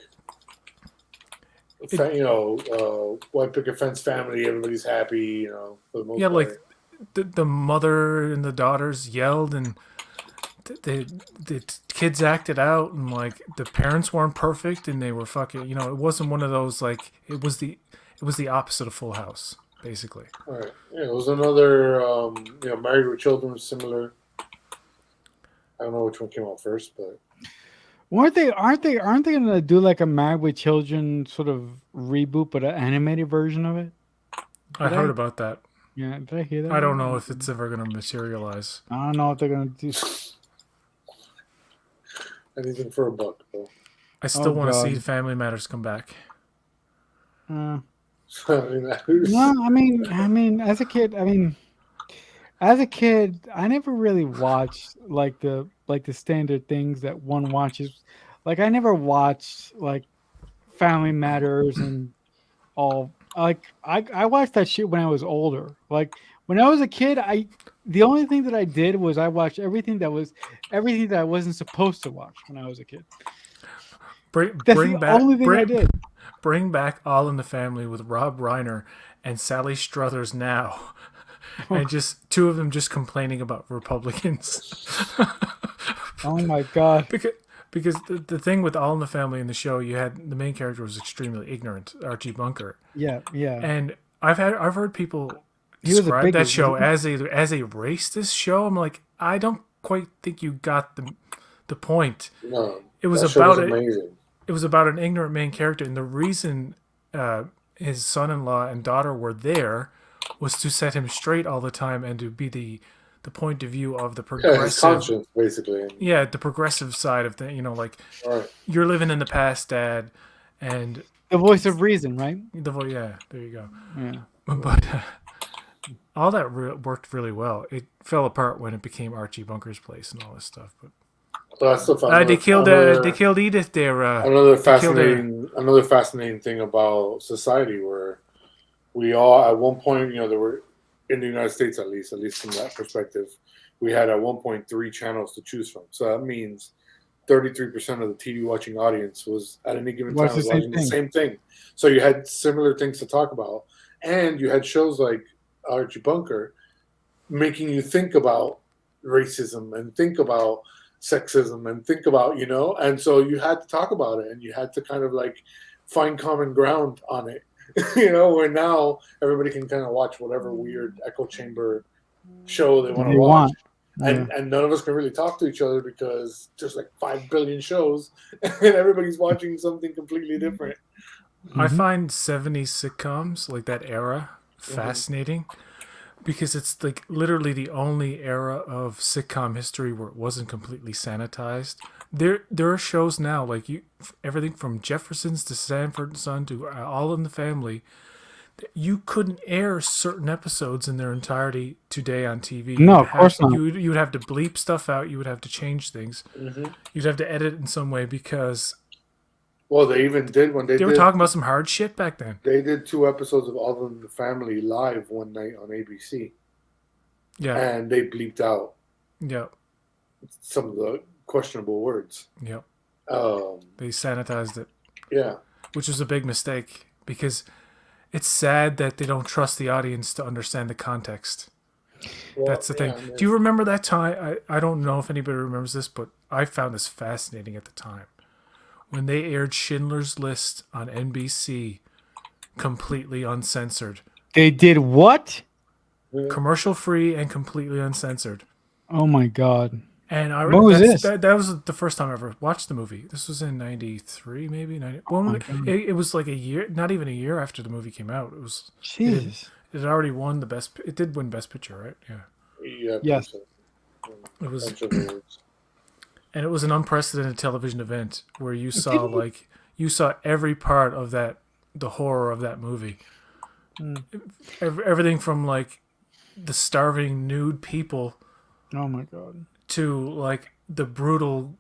white picket fence family, everybody's happy, for the most part. Like, the mother and the daughters yelled, and the kids acted out, and, like, the parents weren't perfect, and they were fucking, it wasn't one of those, like, it was the opposite of Full House, basically. All right. Yeah, it was another, Married with Children was similar. I don't know which one came out first, but Aren't they gonna do like a Married with Children sort of reboot, but an animated version of it? I heard about that. Yeah, did I hear that? I don't know if it's ever going to materialize. I don't know if they're gonna do. anything for a buck, though. I still want to God. see Family Matters come back. No, I mean, as a kid, I never really watched like the standard things that one watches. Like I never watched like Family Matters and all. Like I watched that shit when I was older. Like when I was a kid, the only thing that I did was I watched everything that I wasn't supposed to watch when I was a kid. Only thing I did. Bring back All in the Family with Rob Reiner and Sally Struthers now. And just two of them just complaining about Republicans. Oh my God. Because the thing with All in the Family in the show, you had the main character was extremely ignorant, Archie Bunker. Yeah. And I've heard people describe that show as a racist show. I'm like, I don't quite think you got the point. No, it was amazing. It was about an ignorant main character, and the reason his son-in-law and daughter were there was to set him straight all the time and to be the point of view of the progressive, his conscience, basically. Yeah, the progressive side of things. Like, right. You're living in the past, Dad, and the voice of reason, right? Yeah, there you go. Yeah, but all that worked really well. It fell apart when it became Archie Bunker's place and all this stuff. But that's the they killed Edith there. Another fascinating thing about society, where we all at one point, there were in the United States, at least from that perspective, we had at one point 3 channels to choose from. So that means 33% of the TV watching audience was at any given time watching the same thing. So you had similar things to talk about, and you had shows like Archie Bunker making you think about racism and think about sexism and think about, and so you had to talk about it, and you had to kind of like find common ground on it. Where now everybody can kind of watch whatever weird echo chamber show they want to watch. and none of us can really talk to each other because there's like 5 billion shows, and everybody's watching something completely different. I find 70s sitcoms, like that era, fascinating because it's like literally the only era of sitcom history where it wasn't completely sanitized. There are shows now like everything from Jeffersons to Sanford and Son to All in the Family. You couldn't air certain episodes in their entirety today on TV. No, of course not. You would have to bleep stuff out. You would have to change things. You'd have to edit in some way because Well, they even did when they were talking about some hard shit back then. They did 2 episodes of All in the Family live one night on ABC. Yeah. And they bleeped out Yeah. some of the questionable words. Yeah. Um, They sanitized it. Yeah. Which was a big mistake because it's sad that they don't trust the audience to understand the context. Well, That's the thing. yeah, Do you remember that time? I don't know if anybody remembers this, but I found this fascinating at the time. When they aired Schindler's List on NBC, completely uncensored. They did what? Commercial free and completely uncensored. Oh my god. And What was this? That was the first time I ever watched the movie. This was in 93, maybe 90. Well, it was like a year, not even a year after the movie came out. It was Jesus. It had already won the best. It did win Best Picture, right? Yeah. Yeah. Yes. It was, and it was an unprecedented television event where you saw every part of the horror of that movie. Everything from like the starving nude people. Oh my god. To like the brutal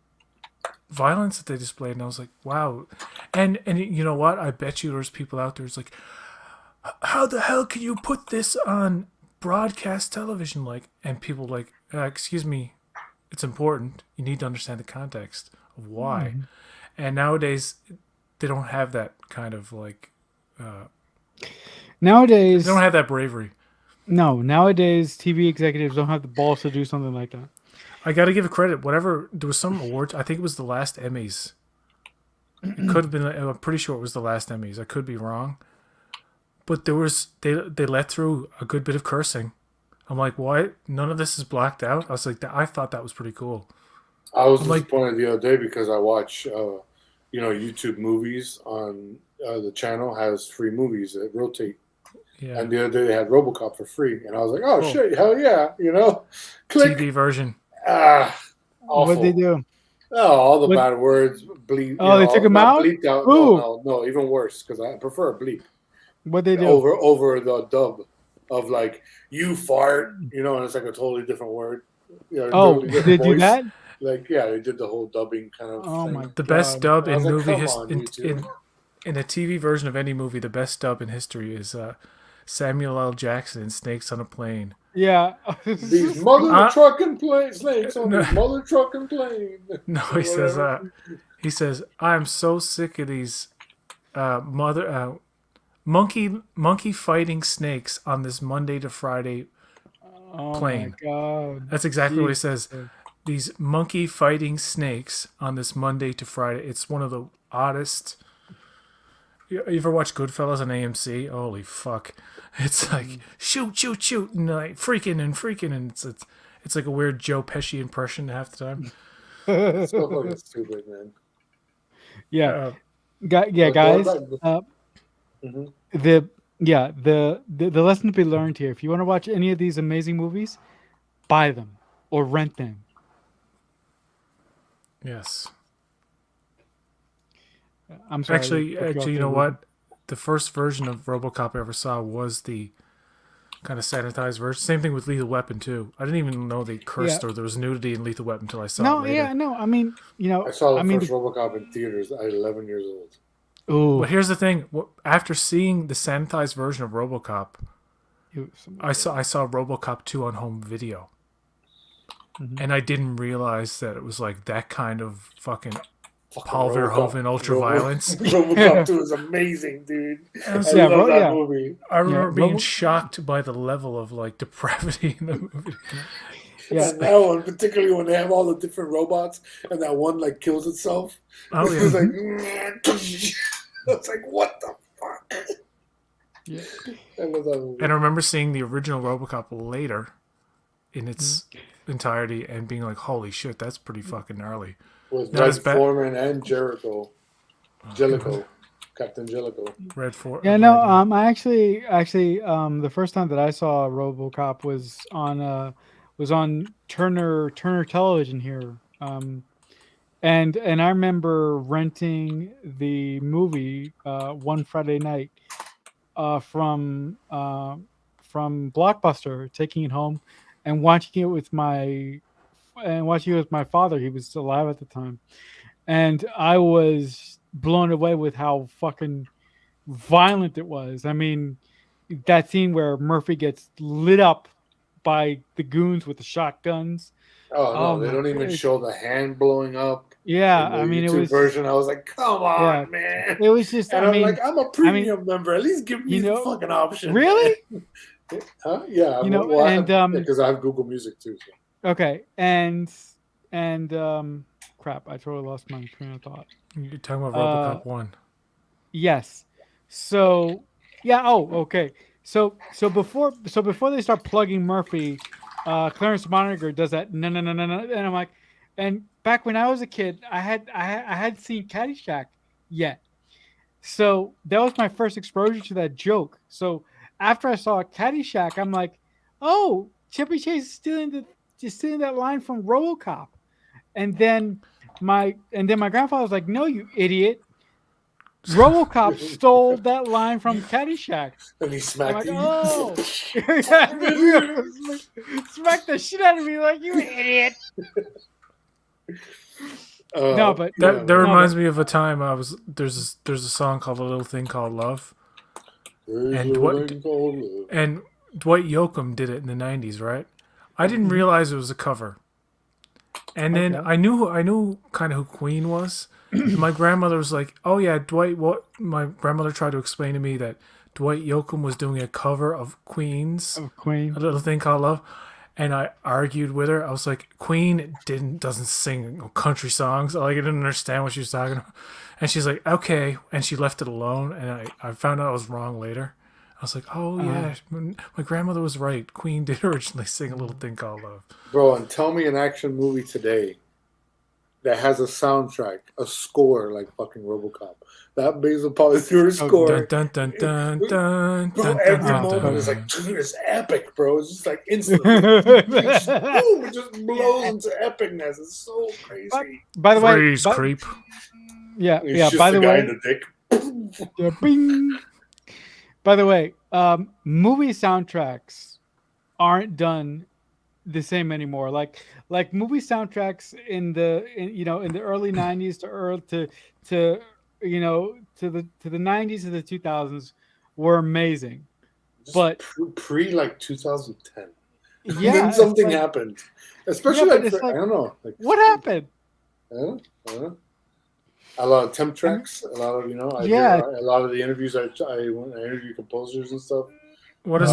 violence that they displayed, and I was like, wow. And you know what? I bet you there's people out there. It's like, how the hell can you put this on broadcast television? Like, and people like, excuse me, it's important. You need to understand the context of why. And nowadays, they don't have that kind of like. Nowadays, they don't have that bravery. No, nowadays TV executives don't have the balls to do something like that. I got to give it credit. Whatever, there was some awards. I think it was the last Emmys. It could have been. I'm pretty sure it was the last Emmys. I could be wrong, but there was they let through a good bit of cursing. I'm like, what? None of this is blacked out. I was like, I thought that was pretty cool. I was disappointed the other day because I watch, YouTube movies on the channel has free movies that rotate. Yeah. And the other day they had RoboCop for free, and I was like, oh shit, hell yeah, click. TV version. Awful. What'd they do? Oh, all the bad words, bleep. Oh, they took them out? Bleeped out. Ooh. No, even worse because I prefer bleep. What'd they do? Over the dub of like you fart, and it's like a totally different word. Did they do that? Like they did the whole dubbing kind of. Oh thing. my god! The best dub in movie history in a TV version of any movie. The best dub in history is Samuel L. Jackson in Snakes on a Plane. Yeah. These mother trucking plane snakes on this mother trucking plane. No, he says, I'm so sick of these monkey fighting snakes on this Monday to Friday plane. Oh my god. That's exactly what he says. These monkey fighting snakes on this Monday to Friday. It's one of the oddest. You ever watch Goodfellas on AMC? Holy fuck. It's like shoot, and like freaking, and it's like a weird Joe Pesci impression half the time. It's so fucking stupid, man. Yeah. Guys. The lesson to be learned here. If you want to watch any of these amazing movies, buy them or rent them. Yes. I'm sorry. Actually, you know what? The first version of RoboCop I ever saw was the kind of sanitized version. Same thing with Lethal Weapon too. I didn't even know they cursed or there was nudity in Lethal Weapon until I saw it later. I mean, I saw the first RoboCop in theaters at 11 years old. Ooh. But here's the thing: after seeing the sanitized version of RoboCop, I saw RoboCop 2 on home video, and I didn't realize that it was like that kind of fucking Paul Verhoeven ultra violence. RoboCop 2 is amazing, dude. I love that movie. I remember being shocked by the level of like depravity in the movie. Yeah, and that one, particularly when they have all the different robots and that one like kills itself. Oh yeah. It's like, it's like what the fuck. Yeah. I love that movie. And I remember seeing the original RoboCop later, in its entirety and being like, holy shit, that's pretty fucking gnarly. With Not Red as bad. Foreman and Jellicoe, Captain Jellicoe. Red for Yeah, no. I actually, the first time that I saw RoboCop was on Turner Television here. And I remember renting the movie one Friday night from Blockbuster, taking it home and watching it with my father. He was still alive at the time, and I was blown away with how fucking violent it was. I mean, that scene where Murphy gets lit up by the goons with the shotguns. Oh no, they my don't even God. show the hand blowing up. Yeah, In the I mean, it YouTube was version. I was like, come on, yeah, man. it was just. And I I'm mean, like, I'm a premium member. At least give me you the know, fucking option. really? Huh? Yeah. You know, well, and because I have Google Music too. So. okay, and crap, I totally lost my train of thought. You're talking about RoboCop 1. Yes. So yeah. Oh, okay. So before they start plugging Murphy, Clarence Moniger does that no, and I'm like, and back when I was a kid, I had seen Caddyshack yet, so that was my first exposure to that joke. So after I saw Caddyshack, I'm like, oh, Chevy Chase is stealing that line from RoboCop, and then my grandfather was like, no, you idiot. RoboCop stole that line from Caddyshack. And he I'm smacked like, you. oh, smack the shit out of me like you idiot. No, but that reminds me of a time I was there's a song called "A Little Thing Called Love," and Dwight Yoakam did it in the '90s, right? I didn't realize it was a cover, and then I knew kind of who Queen was. And my grandmother was like, "Oh yeah, Dwight." What my grandmother tried to explain to me that Dwight Yoakam was doing a cover of Queen's Queen. "A Little Thing Called Love," and I argued with her. I was like, "Queen doesn't sing country songs." Like I didn't understand what she was talking about, and she's like, "Okay," and she left it alone. And I found out I was wrong later. I was like, "Oh yeah, my grandmother was right. Queen did originally sing "A Little Thing Called Love." Bro, and tell me an action movie today that has a soundtrack, a score like fucking RoboCop. That Basil Polythur score. Dun, dun, dun, dun, dun, Bro, dun, every dun, moment dun. is like, dude, it's epic, bro. It's just like instantly. Boom, it just blows into epicness. It's so crazy. By the way, Freeze, creep. Yeah, He's yeah. just By the the guy way, in the dick. yeah, bing. By the way, movie soundtracks aren't done the same anymore. Like movie soundtracks in the early '90s to the '90s to the 2000s were amazing, Just but pre like 2010. yeah, Then it's something like, happened, especially but like, it's for, I don't know, like what happened? I don't know. A lot of temp tracks, a lot of I Yeah. hear a lot of the interviews. When I interview composers and stuff. What is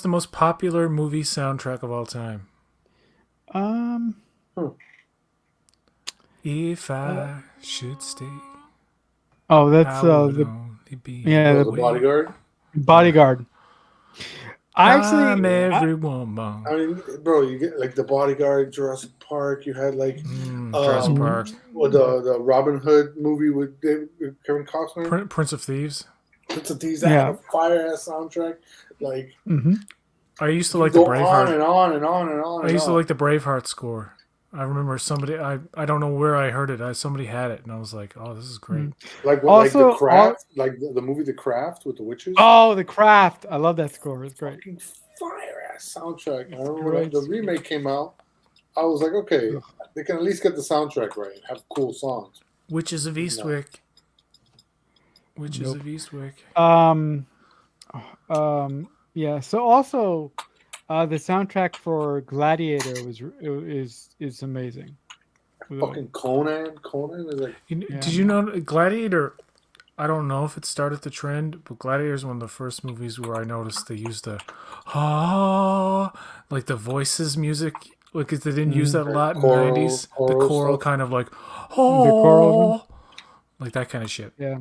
the most popular movie soundtrack of all time? If I should stay, Oh, that's I would the only be The away. Bodyguard. Bodyguard. I'm every woman. I mean, bro, you get like The Bodyguard, Jurassic Park. You had like Jurassic Park, the Robin Hood movie with Kevin Costner. Prince of Thieves. Prince of Thieves. That had a fire ass soundtrack. Like I used to like the Braveheart. On and on and on and on. I used to like the Braveheart score. I remember somebody. I don't know where I heard it. Somebody had it, and I was like, "Oh, this is great." Like Also, like The Craft, like the movie The Craft with the witches. Oh, The Craft! I love that score. It's great. Fucking fire ass soundtrack. I remember when the remake came out. I was like, okay, they can at least get the soundtrack right and have cool songs. Witches of Eastwick. Witches of Eastwick. Yeah. So also, the soundtrack for Gladiator is amazing. Fucking Conan is like. Did you know Gladiator? I don't know if it started the trend, but Gladiator is one of the first movies where I noticed they used the like the voices music. Like they didn't use that a lot in the '90s. The choral kind of like the choral, like that kind of shit. Yeah.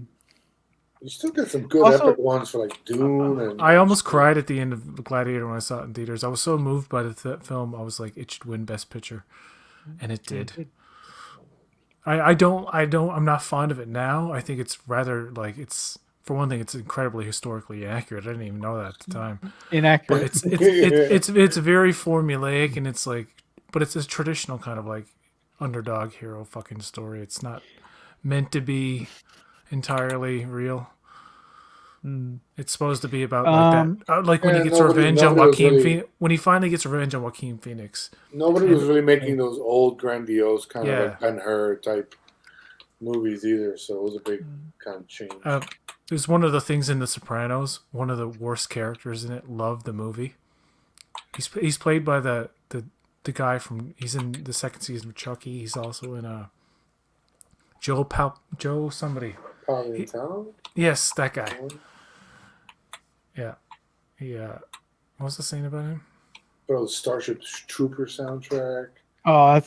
You still get some good Also- epic ones for like Dune and. I almost cried at the end of Gladiator when I saw it in theaters. I was so moved by the film. I was like, it should win Best Picture, and it did. I'm not fond of it now. I think it's rather like it's for one thing, it's incredibly historically accurate. I didn't even know that at the time. But Inaccurate. it's very formulaic, and it's like, but it's a traditional kind of like underdog hero fucking story. It's not meant to be entirely real. It's supposed to be about like that, like when he gets revenge on Joaquin Phoenix. When he finally gets revenge on Joaquin Phoenix, Nobody was really making those old, grandiose kind of Yeah. like Ben-Hur type movies either. So it was a big kind of change. it was one of the things in The Sopranos. One of the worst characters in it. Loved the movie. He's played by the guy from. He's in the second season of Chucky. He's also in Joe somebody. Probably in town. Yes, that guy. Yeah. What was the saying about him? Bro, the Starship Trooper soundtrack. Oh,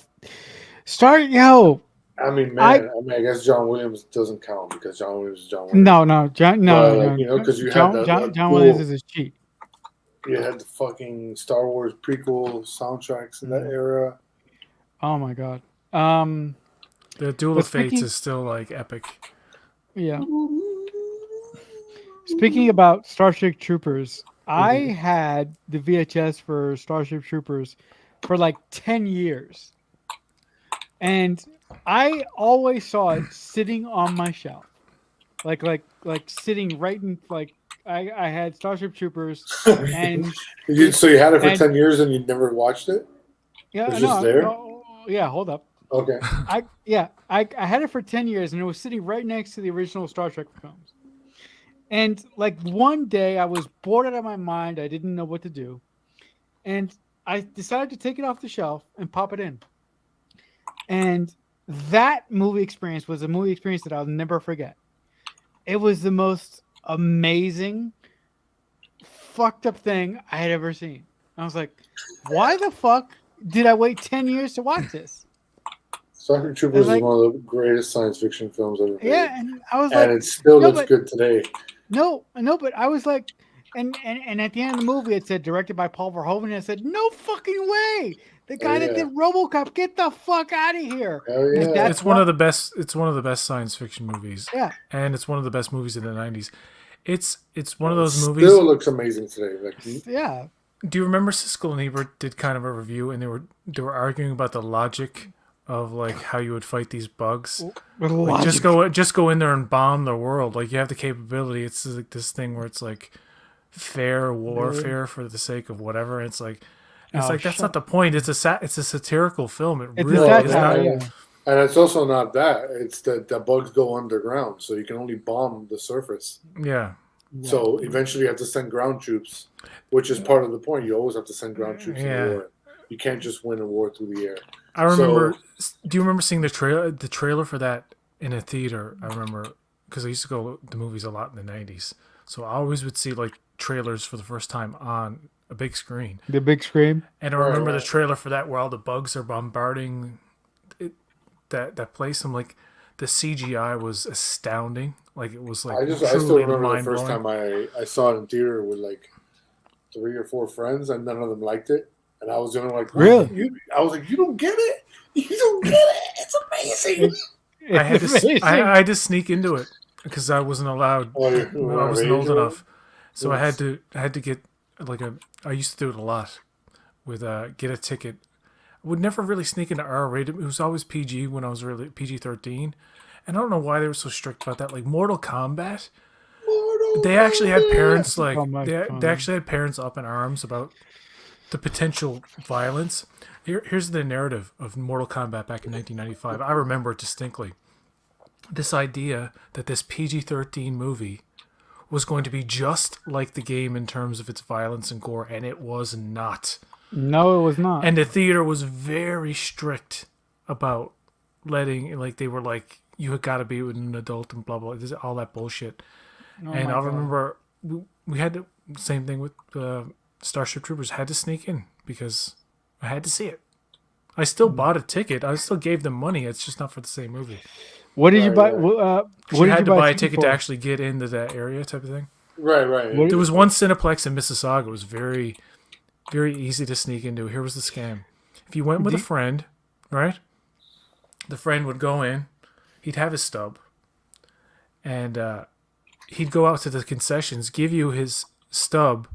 yo. I mean, man. I guess John Williams doesn't count because John Williams is John Williams. No, But, you know, because you had John Williams is his cheat. You had the fucking Star Wars prequel soundtracks in that era. Oh my god. The Duel of Fates is still like epic. Yeah. Speaking about Starship Troopers, I had the VHS for Starship Troopers for like 10 years. And I always saw it sitting on my shelf. Like sitting right in I had Starship Troopers and So you had it for 10 years and you never watched it? yeah, It was just there? Yeah, hold up. Okay. I had it for 10 years and it was sitting right next to the original Star Trek films. And like one day I was bored out of my mind. I didn't know what to do. And I decided to take it off the shelf and pop it in. And that movie experience was a movie experience that I'll never forget. It was the most amazing, fucked up thing I had ever seen. I was like, why the fuck did I wait 10 years to watch this? Starship Troopers is one of the greatest science fiction films ever made. Yeah, and I was and like, it still looks good today. No, but I was like, and at the end of the movie, it said directed by Paul Verhoeven. And I said, no fucking way! The guy that did RoboCop, get the fuck out of here! Hell yeah. Like, It's one of the best science fiction movies. Yeah, and it's one of the best movies in the '90s. It's one of those movies. Still looks amazing today. Like, yeah. Do you remember Siskel and Ebert did kind of a review, and they were arguing about the logic of like how you would fight these bugs? Like, just go in there and bomb the world. Like you have the capability. It's like this thing where it's like fair warfare for the sake of whatever. It's like that's not the point. It's a satirical film. It really is not. And it's also not that. It's that the bugs go underground, so you can only bomb the surface. Yeah. So eventually you have to send ground troops, which is part of the point. You always have to send ground troops in the war. You can't just win a war through the air. I remember. Do you remember seeing the trailer for that in a theater? I remember because I used to go to movies a lot in the '90s, so I always would see like trailers for the first time on a big screen. The big screen. And I remember the trailer for that where all the bugs are bombarding that place. I'm like, the CGI was astounding. Like it was like I still remember the first time I saw it in theater with like 3 or 4 friends, and none of them liked it. And I was the only one like, really? I was like, you don't get it. You don't get it. It's amazing. I had to sneak into it because I wasn't allowed. I wasn't old enough, so I had to get like I used to do it a lot with get a ticket. I would never really sneak into R-rated. It was always PG when I was really PG-13, and I don't know why they were so strict about that. Like Mortal Kombat, they actually had parents like they actually had parents up in arms about the potential violence. Here's the narrative of Mortal Kombat back in 1995. I remember it distinctly. This idea that this PG-13 movie was going to be just like the game in terms of its violence and gore, and it was not. No, it was not. And the theater was very strict about letting, like, they were like, you had got to be with an adult and blah, blah, all that bullshit. And I remember we had the same thing with Starship Troopers. Had to sneak in because I had to see it. I still bought a ticket. I still gave them money. It's just not for the same movie. What did you Right, buy? right. What You did had you to buy buy a ticket ticket for? to actually get into that area, type of thing. Right. What- There was one Cineplex in Mississauga. It was very, very easy to sneak into. Here was the scam: if you went with a Do- friend, right, the friend would go in, he'd have his stub, and he'd go out to the concessions, give you his stub.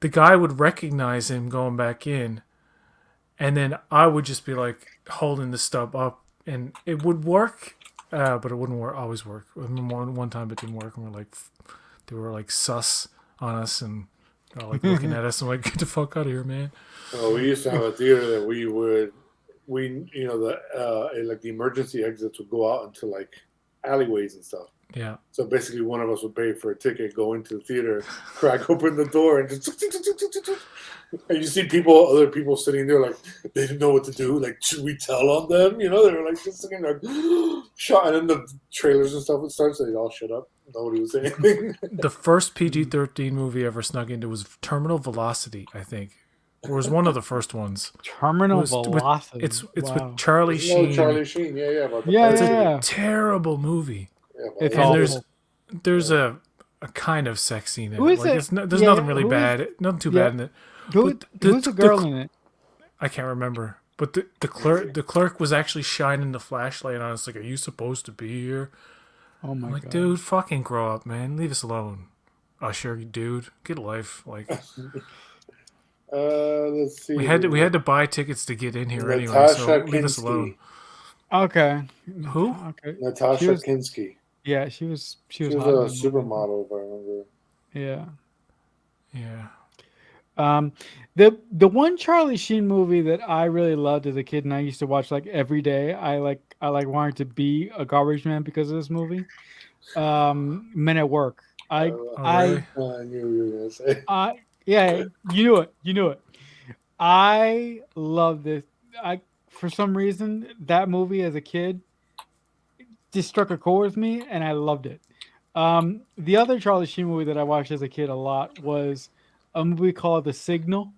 The guy would recognize him going back in, and then I would just be like holding the stub up, and it would work, but it wouldn't always work. One time it didn't work, and they were like sus on us and like looking at us and like, get the fuck out of here, man. Oh, we used to have a theater that like the emergency exits would go out into like alleyways and stuff. Yeah. So basically, one of us would pay for a ticket, go into the theater, crack open the door, and just and you see other people sitting there like they didn't know what to do. Like, should we tell on them? They were like just sitting there, shot, and then the trailers and stuff would start, so they'd all shut up. Nobody was saying anything. The first PG-13 movie I ever snuck into was Terminal Velocity, I think. It was one of the first ones. Terminal It was Velocity. It's Wow. with Charlie No, Sheen. Charlie Sheen, yeah, about the Yeah, It's party. yeah. a terrible movie. Yeah, about It's the- And awful. there's a kind of sex scene in Who it. is Like, it? there's Yeah, nothing really who is- bad. Nothing too yeah. bad in it. Who, But who's the girl in it? I can't remember. But the clerk was actually shining the flashlight on us. Like, are you supposed to be here? Oh my I'm like, god. dude, fucking grow up, man. Leave us alone. Usher, dude, get a life. Like, let's see. we had to buy tickets to get in here anyway. Natasha So leave us alone. Kinski. Okay. Who? Okay. Natasha She was- Kinski. Yeah, she was She hot in was a that movie. supermodel, if I remember. Yeah. Yeah. The one Charlie Sheen movie that I really loved as a kid and I used to watch like every day. I wanted to be a garbage man because of this movie. Men at Work. I Oh, really? I knew you were gonna say. yeah, you knew it. I love this. For some reason that movie as a kid just struck a chord with me and I loved it. The other Charlie Sheen movie that I watched as a kid a lot was a movie called The Signal.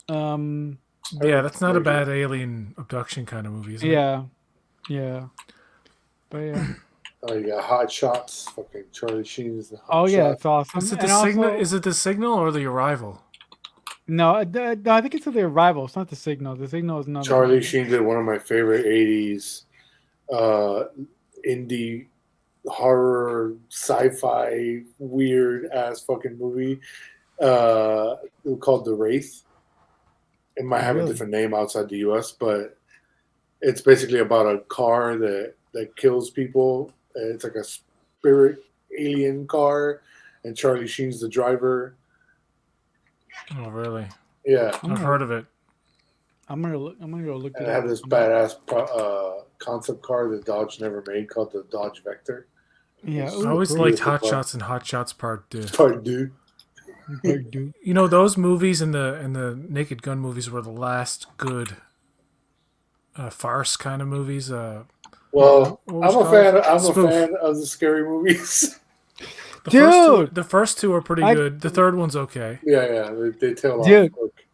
Yeah, that's not a bad alien abduction kind of movie, is it? Yeah. But yeah. Oh, you got Hot Shots. Fucking Charlie Sheen's the Hot Oh yeah, Shots. it's awesome. Is it And the signal? also- Is it the signal or the arrival? No, I think it's The Arrival. It's not The Signal. The Signal is another. Charlie Sheen did one of my favorite '80s indie horror sci-fi weird ass fucking movie called The Wraith. It might have a Really? different name outside the US, but it's basically about a car that kills people. It's like a spirit alien car, and Charlie Sheen's the driver. Oh, really? Yeah, I'm I've gonna- heard of it. I'm gonna go look and it it up. had this badass concept car that Dodge never made called the Dodge Vector. Yeah, I always Ooh, liked beautiful Hot car. Shots and Hot Shots Part 2. Part dude. dude. You know, those movies and the Naked Gun movies were the last good farce kind of movies. Well, What I'm was a it fan. called? I'm Spoof. a fan of the scary movies. The first two are pretty I- good. The third one's okay. yeah, they tail off Dude. quick.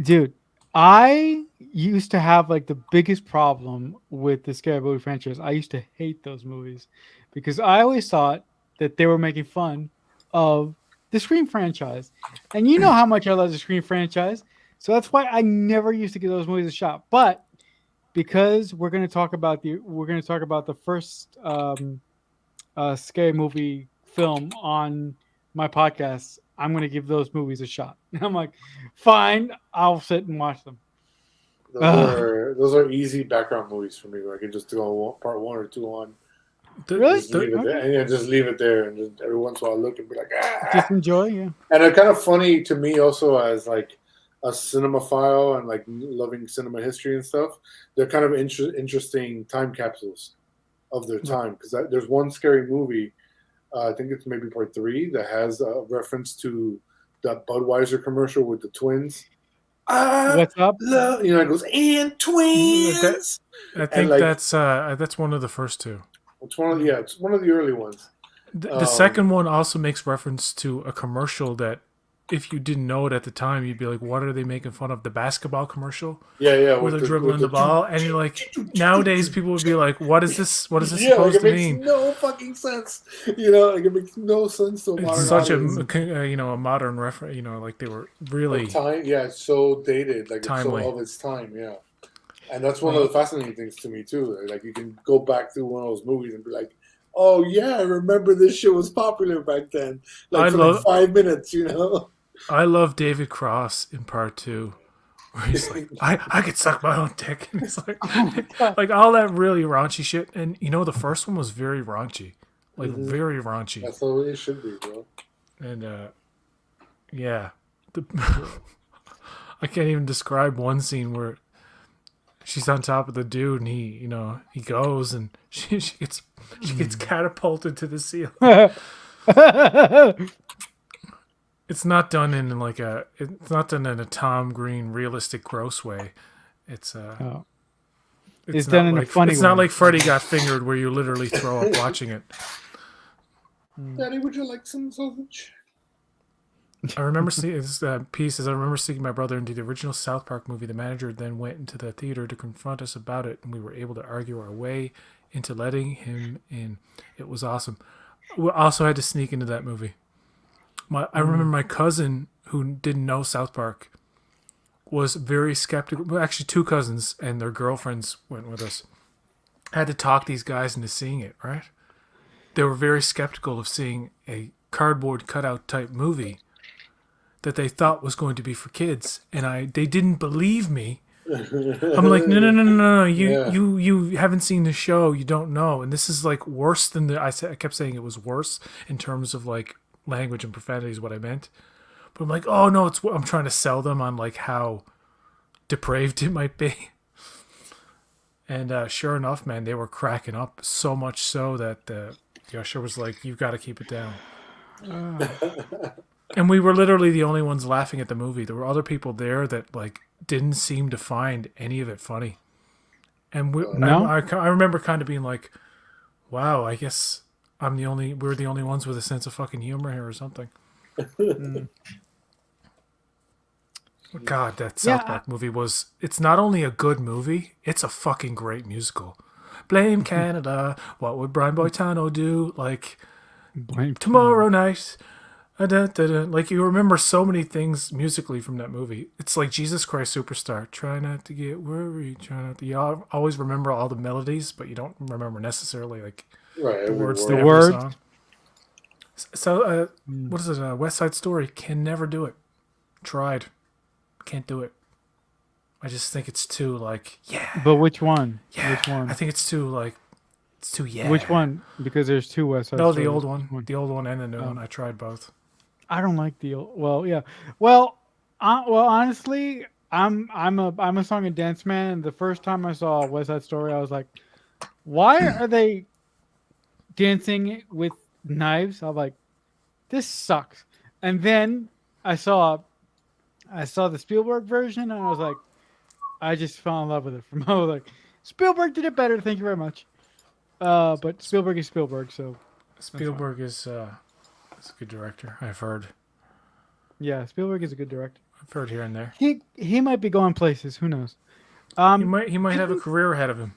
Dude, I used to have like the biggest problem with the scary movie franchise. I used to hate those movies because I always thought that they were making fun of the Scream franchise. And you know how much I love the Scream franchise. So that's why I never used to give those movies a shot. But because we're going to talk about the first scary movie film on my podcast, I'm going to give those movies a shot. And I'm like, fine, I'll sit and watch them. Those are easy background movies for me where I can just go part 1 or 2 on. Really? Just leave it there, and just leave it there, and just every once in a while look and be like, Just enjoy, yeah. And they're kind of funny to me also as like a cinemaphile and like loving cinema history and stuff. They're kind of interesting time capsules of their time because there's one scary movie, I think it's maybe part 3, that has a reference to that Budweiser commercial with the twins. What's up? It goes, and twins. I think like- that's one of the first two. It's one of the early ones. The second one also makes reference to a commercial that if you didn't know it at the time, you'd be like, "What are they making fun of?" The basketball commercial Yeah. where they're dribbling the ball, and you're like, nowadays people would be like, "What is this? What is this Yeah, like supposed it to makes mean?" no fucking sense. You know, like it makes no sense to a It's modern such audience. a modern reference. Like they were really Time, yeah, it's so dated, like it's timely. so of its time, yeah. And that's one of the fascinating things to me too. Like you can go back through one of those movies and be like, "Oh yeah, I remember this shit was popular back then." Like I for love 5 minutes, you know. I love David Cross in part 2. Where he's like, I could suck my own dick, and he's like, Oh my God. like all that really raunchy shit. And the first one was very raunchy, like very raunchy. That's the way it should be, bro. And yeah, I can't even describe one scene where she's on top of the dude, and he goes, and she gets catapulted to the ceiling. It's not done in it's not done in a Tom Green realistic gross way. It's It's done in a funny It's way. not like Freddy Got Fingered where you literally throw up watching it. Daddy, would you like some sausage? I remember seeing this piece as I remember sneaking my brother into the original South Park movie. The manager then went into the theater to confront us about it, and we were able to argue our way into letting him in. It was awesome. We also had to sneak into that movie. I remember my cousin, who didn't know South Park, was very skeptical. Well, actually, two cousins and their girlfriends went with us. I had to talk these guys into seeing it, right? They were very skeptical of seeing a cardboard cutout type movie that they thought was going to be for kids, and they didn't believe me. I'm like, no. You haven't seen the show. You don't know. And this is like worse than I kept saying it was worse in terms of like language and profanity is what I meant. But I'm like, oh no, I'm trying to sell them on like how depraved it might be. And sure enough, man, they were cracking up so much so that the usher was like, "You've got to keep it down." And we were literally the only ones laughing at the movie. There were other people there that like didn't seem to find any of it funny. And I remember kind of being like, "Wow, I guess we're the only ones with a sense of fucking humor here or something." God, that South Park movie it's not only a good movie, it's a fucking great musical. Blame Canada. What would Brian Boitano do? Like, tomorrow night. Like, you remember so many things musically from that movie. It's like Jesus Christ Superstar. Try not to get worried. Try not to. You always remember all the melodies, but you don't remember necessarily like the words to every song. So, what is it? West Side Story can never do it. Tried. Can't do it. I just think it's too like, yeah. But which one? Yeah. Which one? I think it's too yeah. Which one? Because there's two West Side No, Stories. the old one. The old one and the new one. I tried both. I don't like the old. Well, yeah. Well, honestly, I'm a song and dance man. The first time I saw West Side Story, I was like, why are they dancing with knives? I'm like, this sucks. And then I saw the Spielberg version, and I was like, I just fell in love with it. I was like, Spielberg did it better. Thank you very much. But Spielberg is Spielberg, so Spielberg is a good director. I've heard. Yeah, Spielberg is a good director. I've heard here and there. He might be going places. Who knows? He might have a career ahead of him.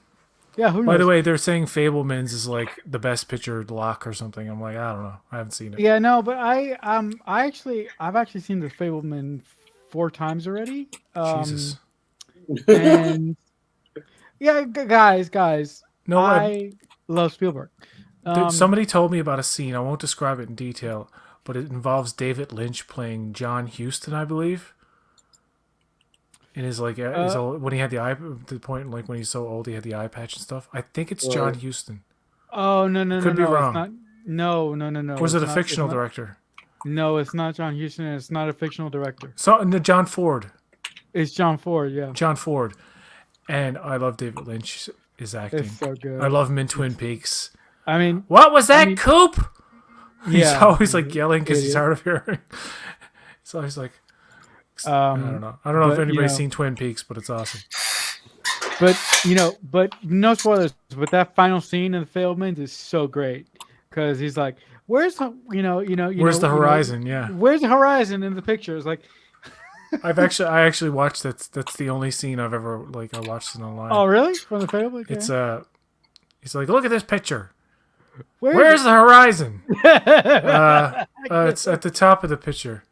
Yeah, who knows? By the way, they're saying Fabelmans is like the best picture lock or something. I'm like, I don't know. I haven't seen it. Yeah, no, but I've actually seen the Fableman 4 times already. Jesus. And yeah, guys. No, I love Spielberg. Somebody told me about a scene. I won't describe it in detail, but it involves David Lynch playing John Huston, I believe. In his like when he had the eye, to the point like when he's so old he had the eye patch and stuff. I think it's John Huston. Oh no! Could be wrong. It's not, no. Or was it a fictional director? No, it's not John Huston. It's not a fictional director. So John Ford. It's John Ford. Yeah. John Ford, and I love David Lynch. His acting. It's so good. I love him in Twin Peaks. I mean, what was that, Coop? He's Yeah. always like yelling because he's hard of hearing. He's always like, I don't know. I don't know if anybody's seen Twin Peaks, but it's awesome. But no spoilers. But that final scene in the Fablemans is so great because he's like, where's Where's the horizon? Yeah. where's the horizon in the picture? It's like, I actually watched that's the only scene I've ever I watched it online. oh really? From the Fable? Okay. It's he's like, look at this picture. Where's Where's the horizon? it? It's at the top of the picture.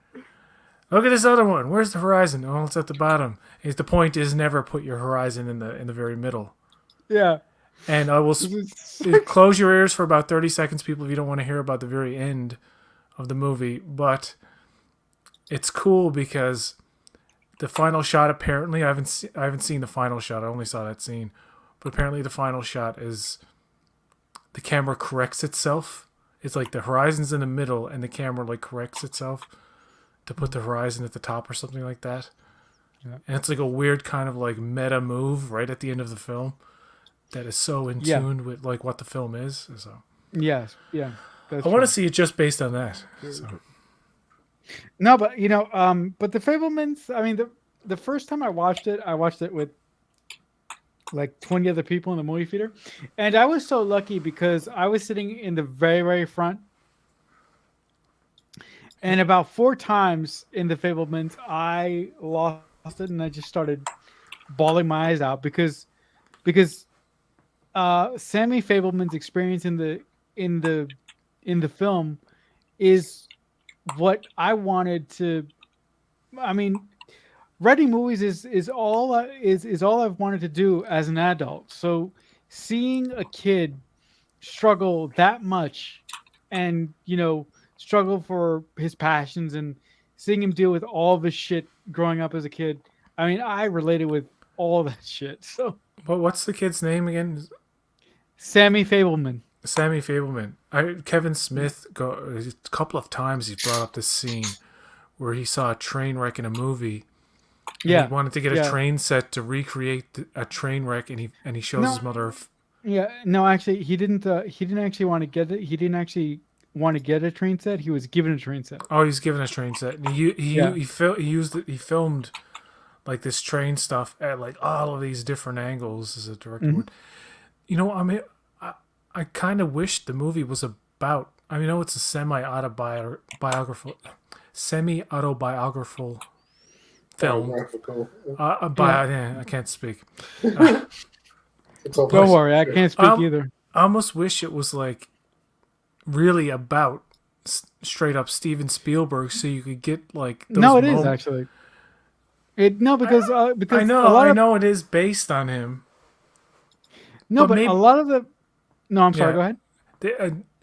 Look at this other one. Where's the horizon? Oh, it's at the bottom. The point is never put your horizon in the very middle. Yeah. And I will close your ears for about 30 seconds, people, if you don't want to hear about the very end of the movie. But it's cool because the final shot, apparently, I haven't seen the final shot. I only saw that scene. But apparently the final shot is the camera corrects itself. It's like the horizon's in the middle and the camera corrects itself to put the horizon at the top or something like that. Yeah. And it's like a weird kind of meta move right at the end of the film that is so in tune with what the film is. So Yes. Yeah. I want to see it just based on that. So. No, but but the Fablemans. I mean, the first time I watched it with 20 other people in the movie theater, and I was so lucky because I was sitting in the very, very front. And about 4 times in the Fablemans, I lost it, and I just started bawling my eyes out because Sammy Fableman's experience in the film is what I wanted to. I mean, writing movies is all I've wanted to do as an adult. So seeing a kid struggle that much, and struggle for his passions, and seeing him deal with all of his shit growing up as a kid. I mean, I related with all that shit. So, but what's the kid's name again? Sammy Fableman. Sammy Fableman. Kevin Smith a couple of times he brought up this scene where he saw a train wreck in a movie. Yeah, he wanted to get a train set to recreate a train wreck, and he shows his mother. Yeah, no, actually, he didn't actually want to get it. He didn't actually want to get a train set. He was given a train set. Oh, he's given a train set. And he filmed this train stuff at all of these different angles as a director would. I mean, I kind of wish the movie was about. I mean, I know it's a semi-autobiographical film. I can't speak. Don't worry, I can't speak either. I almost wish it was really about straight up Steven Spielberg, so you could get those No, it is actually. Because I know it is based on him. No, but maybe, a lot of the. No, I'm sorry. Go ahead.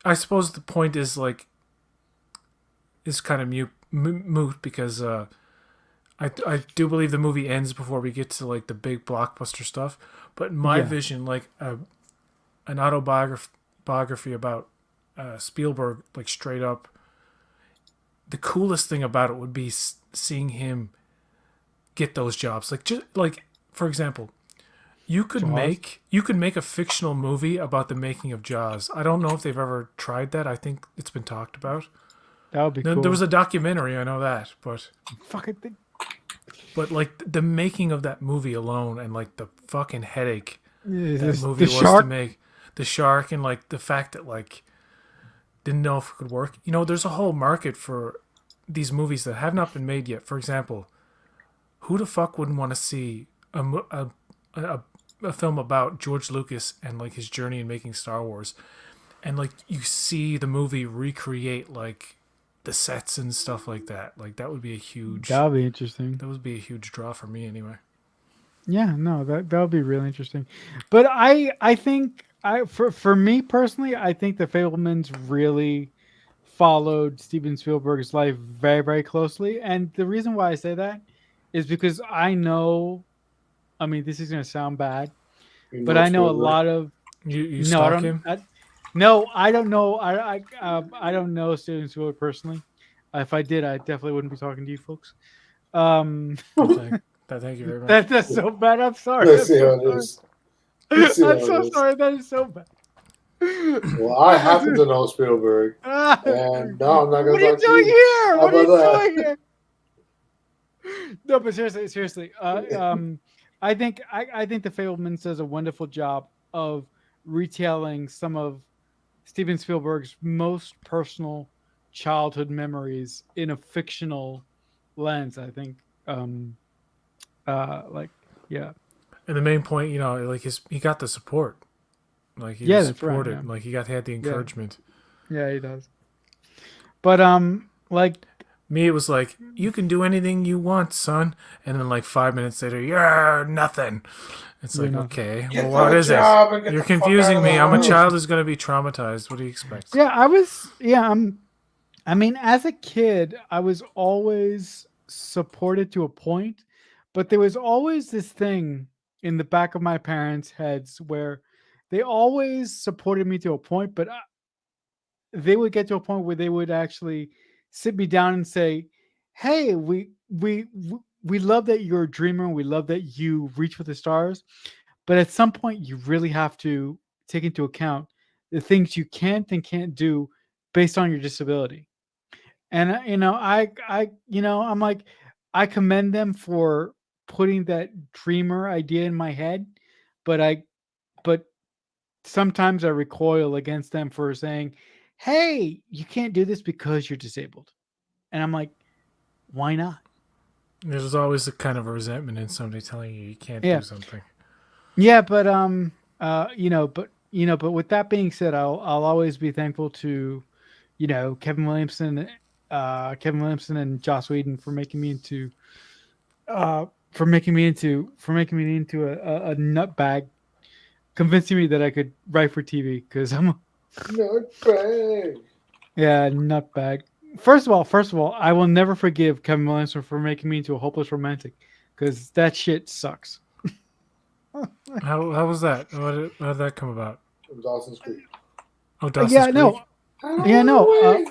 I suppose the point is is kind of moot because I do believe the movie ends before we get to the big blockbuster stuff. But in my vision, an autobiography about Spielberg, straight up, the coolest thing about it would be seeing him get those jobs. For example, you could make a fictional movie about the making of Jaws. I don't know if they've ever tried that. I think it's been talked about. That would be cool. There was a documentary, I know that, but But the making of that movie alone, and the fucking headache that movie was to make, the shark, and the fact that didn't know if it could work. There's a whole market for these movies that have not been made yet. For example, who the fuck wouldn't want to see a film about George Lucas and his journey in making Star Wars, and you see the movie recreate the sets and stuff like that. That would be a huge. That would be interesting. That would be a huge draw for me, anyway. Yeah, no, that would be really interesting. But I think for me personally, I think the Fablemans really followed Steven Spielberg's life very, very closely, and the reason why I say that is because I know. I mean, this is going to sound bad, but I know a lot of. You stalk him? No, I don't know. I don't know Steven Spielberg personally. If I did, I definitely wouldn't be talking to you folks. Thank you very much. That's so bad. I'm sorry. Let's see how it is. I'm so sorry. That is so bad. Well, I happen to know Spielberg, and no, I'm not going to talk to you. What are you doing here? No, but seriously. I think the Fablemans does a wonderful job of retelling some of Steven Spielberg's most personal childhood memories in a fictional lens. I think, like, yeah, And the main point, like he got the support. Like he yeah, was that's right. Yeah, supported. Like he had the yeah, encouragement. yeah, he does. But like, Me, it was like, you can do anything you want, son. And then like 5 minutes later, you're nothing. It's like, okay, Get well, what a is job and it? get You're the fuck out confusing of the me. I'm a house. child who's going to be traumatized. What do you expect? yeah, I mean, as a kid, I was always supported to a point, but there was always this thing in the back of my parents' heads where they always supported me to a point, but they would get to a point where they would actually sit me down and say, "Hey, we love that you're a dreamer. We love that you reach for the stars, but at some point, you really have to take into account the things you can't do based on your disability." And I'm like, I commend them for putting that dreamer idea in my head, but but sometimes I recoil against them for saying, "Hey, you can't do this because you're disabled." And I'm like, "Why not?" There's always a kind of a resentment in somebody telling you can't do Yeah, something. yeah, but but with that being said, I'll always be thankful to, Kevin Williamson and Joss Whedon for making me into a nut bag, convincing me that I could write for TV because I'm No, bang. yeah, nut bag. First of all, I will never forgive Kevin Williamson for making me into a hopeless romantic because that shit sucks. How was that? How did that come about? From Dawson's Creek. Oh, Dawson's Yeah, Creek. no, I don't yeah, wanna no, wait.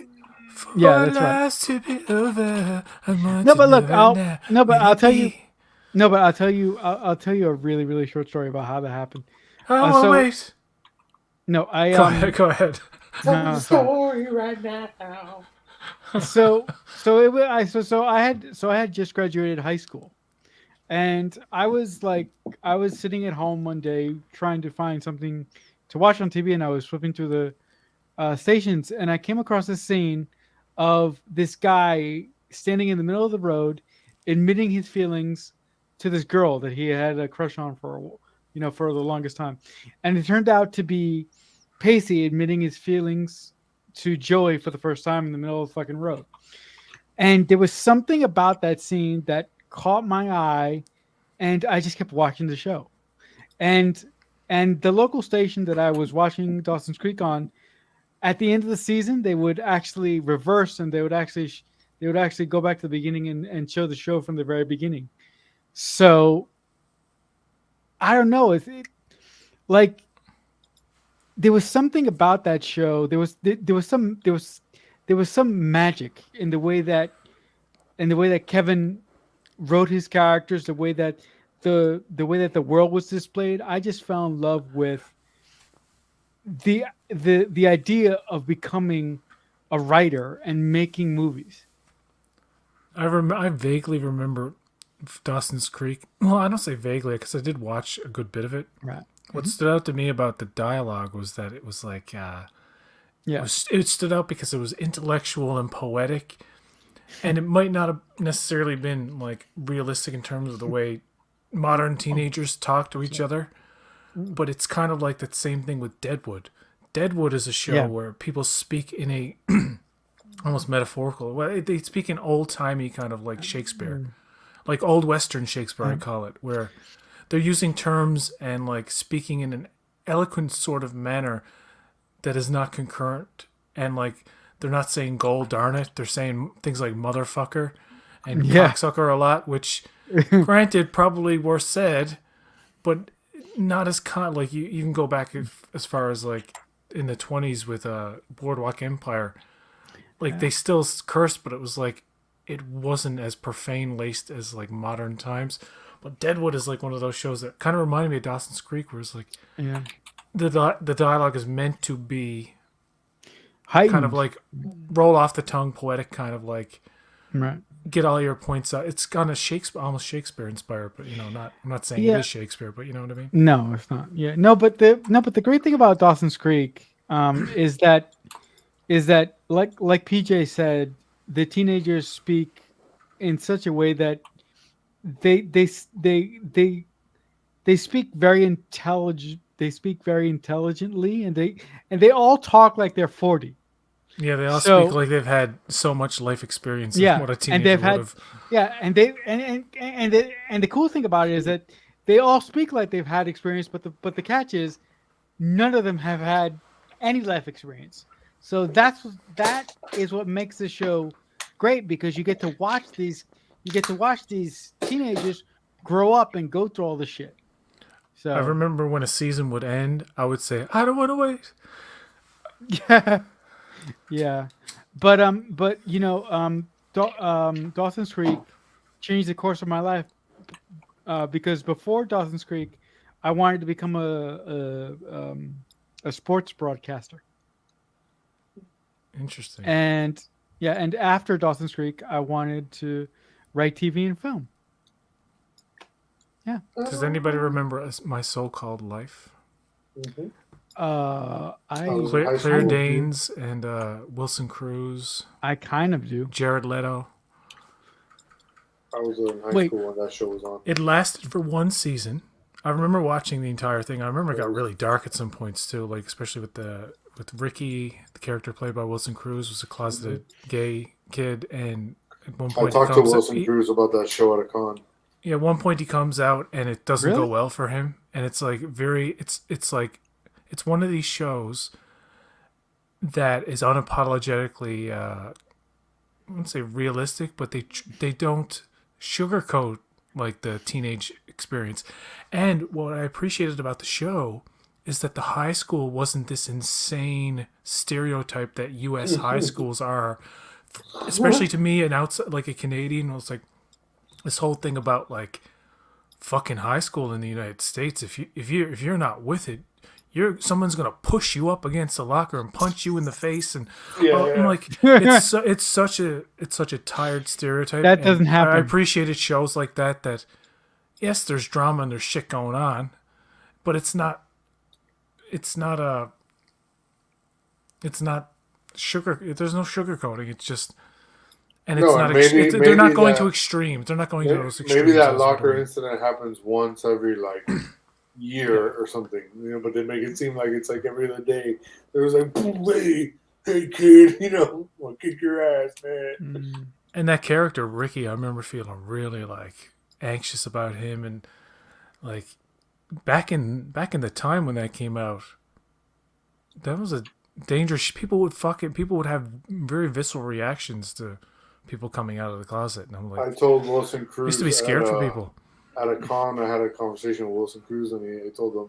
yeah, For that's right. last to be over, I want No, to but look, know now. Will I'll it tell you, be? no, but I'll tell you a really, really short story about how that happened. I won't So wait. no, I Go ahead. Go ahead. Tell me no, the it's fine. story right now. So I had just graduated high school, and I was sitting at home one day trying to find something to watch on TV, and I was flipping through the stations, and I came across this scene of this guy standing in the middle of the road, admitting his feelings to this girl that he had a crush on for the longest time, and it turned out to be Pacey admitting his feelings to Joey for the first time in the middle of the fucking road. And there was something about that scene that caught my eye, and I just kept watching the show. And the local station that I was watching Dawson's Creek on, at the end of the season, they would actually reverse and they would actually go back to the beginning and show the show from the very beginning. So I don't know if like there was something about that show. There was some magic in the way that Kevin wrote his characters, the way that the world was displayed. I just fell in love with the idea of becoming a writer and making movies. I vaguely remember Dawson's Creek. Well, I don't say vaguely because I did watch a good bit of it. Right. What stood out to me about the dialogue was that it was like Yeah. it stood out because it was intellectual and poetic, and it might not have necessarily been like realistic in terms of the way modern teenagers talk to each other, but it's kind of like that same thing with Deadwood. Deadwood is a show Yeah. where people speak in a almost metaphorical. Well, they speak in old timey kind of like Shakespeare, like old Western Shakespeare, I call it, where they're using terms and like speaking in an eloquent sort of manner that is not concurrent, and like they're not saying "gold darn it." They're saying things like "motherfucker" and Yeah. "cocksucker" a lot, which, granted, probably were said, but not as like you can go back as far as like in the 20s with Boardwalk Empire. Like they still cursed, but it was like it wasn't as profane laced as like modern times. But Deadwood is like one of those shows that kind of reminded me of Dawson's Creek, where it's like Yeah. the dialogue is meant to be Heightened. kind of like roll off the tongue, poetic, kind of like Right. get all your points out. It's kind of Shakespeare, almost Shakespeare inspired, but not. I'm not saying Yeah. it is Shakespeare, but you know what I mean. No, it's not. Yeah. No, but the great thing about Dawson's Creek, is that like PJ said, the teenagers speak in such a way that they they s- they speak very intelligent. They speak very intelligently, and they all talk like they're 40. Yeah, they all speak So like they've had so much life experience than yeah, what a and teenager they've would had have. yeah, and the cool thing about it is that they all speak like they've had experience, but the catch is none of them have had any life experience. So that is what makes the show great because you get to watch these teenagers grow up and go through all the shit. I So remember when a season would end, I would say, "I don't want to wait." yeah, yeah, but Dawson's Creek changed the course of my life because before Dawson's Creek, I wanted to become a sports broadcaster. Interesting. And yeah, and after Dawson's Creek, I wanted to write TV and film. Yeah. Does anybody remember My So-Called Life? Mhm. I I was in high Claire school. Danes and Wilson Cruz, I kind of do. Jared Leto. I was in high Wait. school when that show was on. It lasted for one season. I remember watching the entire thing. I remember it got really dark at some points too, like especially with Ricky, the character played by Wilson Cruz, was a closeted gay kid, and at one I point talked to Wilson Cruz about that show at a con. yeah, at one point he comes out and it doesn't go Really? well for him, and it's like it's like it's one of these shows that is unapologetically I wouldn't say realistic, but they don't sugarcoat like the teenage experience. And what I appreciated about the show is that the high school wasn't this insane stereotype that U.S. high schools are, especially to me, an outside like a Canadian. It was like this whole thing about like fucking high school in the United States. If you're not with it, someone's gonna push you up against the locker and punch you in the face, and I'm like it's such a tired stereotype. That and doesn't happen. I appreciated shows like that. That yes, there's drama and there's shit going on, but it's not sugar. There's no sugarcoating. It's just. And it's No, not. maybe They're not going that- to extremes. They're not going to those extremes. Maybe that as what I locker mean. incident happens once every like year or something, but they make it seem like it's like every other day. There was like, hey kid, I'll kick your ass, man. Mm. And that character Ricky, I remember feeling really like anxious about him, and like back in the time when that came out, that was a dangerous. People would have very visceral reactions to people coming out of the closet, and I'm I like, told Wilson I Cruz used to be scared for people. at a con. I had a conversation with Wilson Cruz, and he told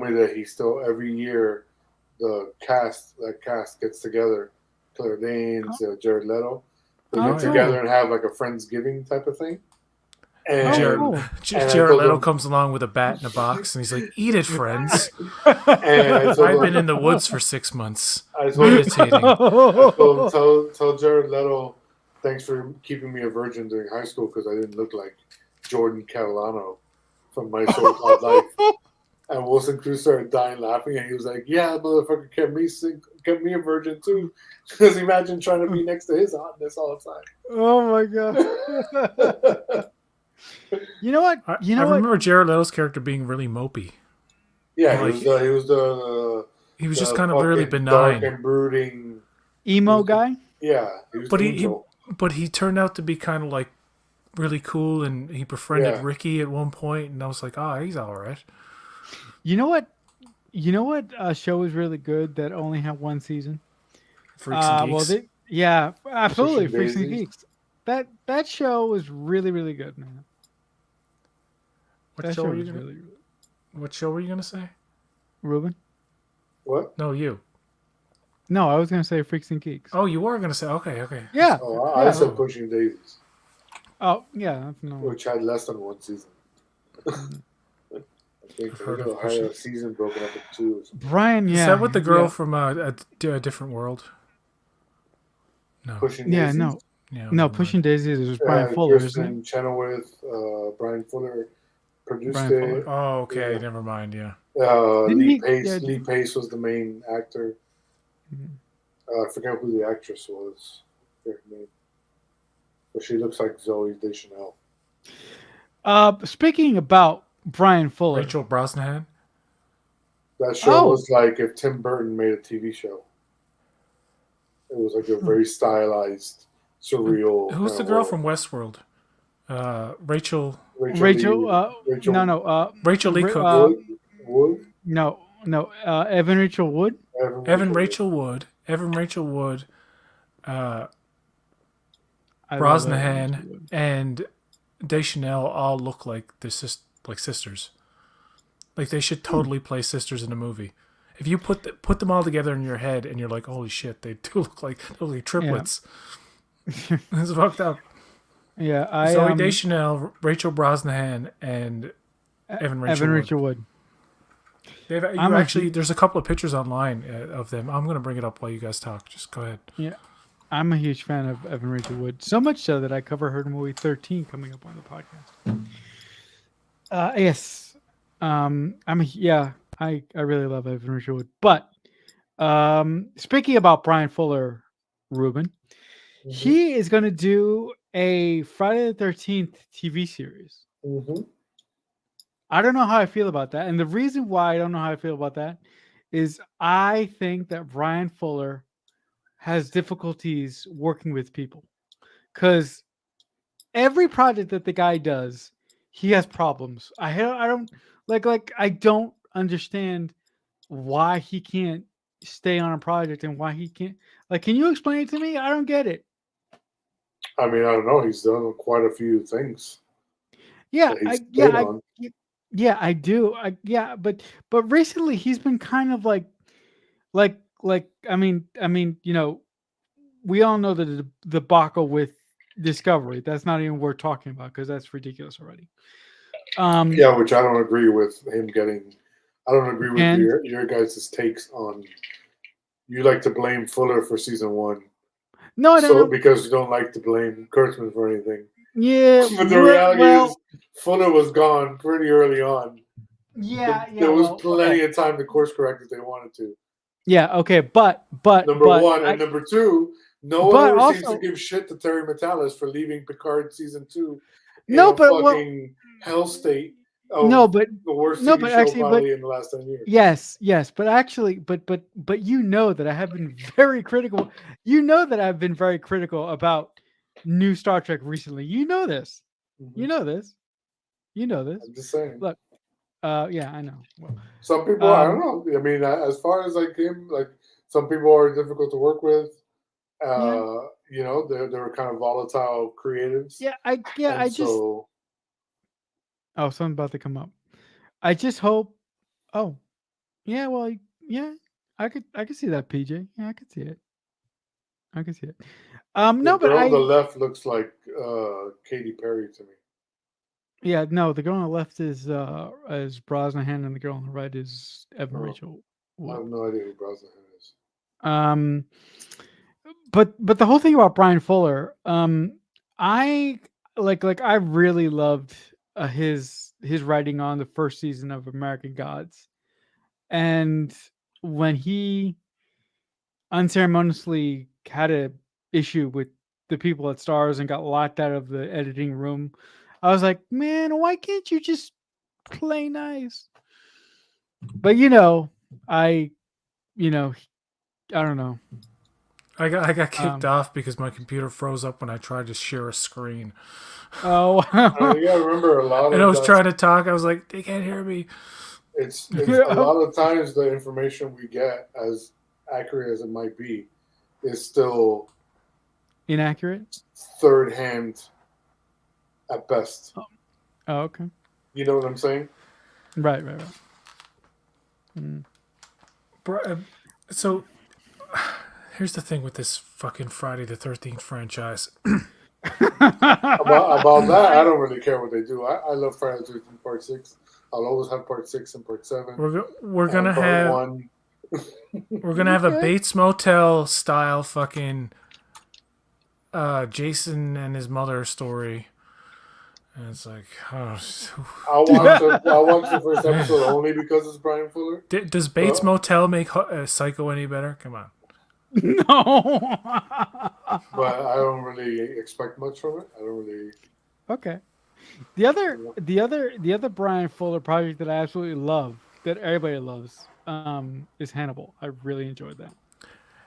me that he still every year the cast gets together, Claire Danes, Jared Leto, they Oh, get cool. together and have like a Friendsgiving type of thing. And Jared, cool. and I Jared told Leto him- comes along with a bat in a box, and he's like, "Eat it, friends. and I told I've him, been in the woods for 6 months I told him, meditating." tell Jared Leto, thanks for keeping me a virgin during high school because I didn't look like Jordan Catalano from My So-Called Life. And Wilson Cruz started dying laughing, and he was like, "Yeah, that motherfucker kept me a virgin too." Because imagine trying to be next to his hotness all Oh my god! the time. You know what? I You know what? remember Jared Leto's character being really mopey. Yeah, Like- he was the He was just the kind of really fucking dark benign, and brooding. Emo guy. Yeah, he was but the he angel. but he turned out to be kind of like really cool, and he befriended Yeah. Ricky at one point, and I was like, "Oh, he's all right." You know what? You know what show is really good that only had one season? Freaks and Geeks. Yeah, absolutely. Pushing Freaks and Daisies. Geeks. That show was really, really good, man. What That show show were you was gonna? really good. What show were you gonna say? Ruben? What? No, you. No, I was gonna say Freaks and Geeks. Oh, you were gonna say. Okay. Yeah. Oh, I Yeah. said Pushing Daisies, Oh, yeah. That's no. which had less than one season. I think I've heard of I had a season broken up into two. Or something. Brian, yeah. Is that with the girl yeah. from a different world? No. Pushing Yeah, Daisies. no. Yeah, No, never mind. Pushing Daisies was Brian Fuller, isn't it? Kirsten Chenoweth, Brian Fuller produced Brian it. Fuller. Oh, okay. Yeah. Never mind. Yeah. Didn't Lee he? Pace. Yeah. Lee Pace was the main actor. Mhm. I forget who the actress was. Her name. But she looks like Zoe Deschanel. Speaking about Brian Fuller. Rachel Brosnahan. That show Oh, was like if Tim Burton made a TV show. It was like a very stylized, surreal Who's kind the of girl world. from Westworld? Rachel. Rachel Rachel. Lee. No, Rachel no. Rachel Lee Cook. Wood. Wood. No, no. Evan Rachel Wood. Evan Rachel Rachel Wood. Evan Rachel Wood. Uh, I love Evan Rachel Brosnahan Wood. and Deschanel all look like they're like sisters. Like they should totally play sisters in a movie. If you put them all together in your head and you're like, holy shit, they do look like triplets. It's fucked up. Yeah, Zoe Deschanel, Rachel Brosnahan, and Evan Rachel Wood. There's a couple of pictures online of them. I'm going to bring it up while you guys talk. Just go ahead. Yeah, I'm a huge fan of Evan Rachel Wood. So much so that I cover her movie 13 coming up on the podcast. Yes, I really love Evan Rachel Wood. But speaking about Brian Fuller, Ruben, he is going to do a Friday the 13th TV series. Mm-hmm. I don't know how I feel about that. And the reason why I don't know how I feel about that is I think that Brian Fuller has difficulties working with people. Because every project that the guy does, he has problems. I don't I don't understand why he can't stay on a project and why he can't. Like, can you explain it to me? I don't get it. I mean, I don't know. He's done quite a few things. Yeah, That he's stayed on. yeah, I do. But recently he's been kind of like I mean, we all know the debacle with Discovery. That's not even worth talking about because that's ridiculous already. Yeah, which I don't agree with him getting. I don't agree with And- your guys' takes on. You like to blame Fuller for season one. No, I don't. So because you don't like to blame Kurtzman for anything. Yeah, But the reality is Fuller was gone pretty early on. Yeah, There was plenty of time to course correct if they wanted to. Yeah, okay, but Number one and number two, no one ever seems to give shit to Terry Matalas for leaving Picard season 2 in a fucking hell state. The worst TV show probably in the last 10 years. Yes, but actually, but you know that I have been very critical. You know that I've been very critical about new Star Trek recently. You know this. Mm-hmm. You know this. You know this. I'm just saying. Look, yeah, I know. Well, some people, I don't know. I mean, as far as like him, like some people are difficult to work with. You know, they're kind of volatile creatives. Oh, something about to come up. I just hope. Oh, yeah. Well, yeah. I could see that, PJ. Yeah, I could see it. No, but on the left looks like Katy Perry to me. Yeah, no, the girl on the left is Brosnahan, and the girl on the right is Evan Rachel Wood. I have no idea who Brosnahan is. But the whole thing about Brian Fuller, I I really loved his writing on the first season of American Gods, and when he unceremoniously had a issue with the people at Stars and got locked out of the editing room, I was like, man, why can't you just play nice? But I don't know. I got kicked off because my computer froze up when I tried to share a screen. Oh, yeah, I remember a lot of. And I was trying to talk. I was like, they can't hear me. It's a lot of times the information we get, as accurate as it might be, is still inaccurate, third hand at best. Oh, okay. You know what I'm saying? Right. So here's the thing with this fucking Friday the 13th franchise. about that, I don't really care what they do. I love Friday the 13th Part 6. I'll always have Part 6 and Part 7. We're gonna have we're gonna have a Bates Motel style fucking Jason and his mother story. And it's like, oh. I'll watch the first episode only because it's Brian Fuller. Does Bates Motel make Psycho any better? Come on. No. But I don't really expect much from it. I don't really. Okay. The other Brian Fuller project that I absolutely love, that everybody loves, is Hannibal. I really enjoyed that.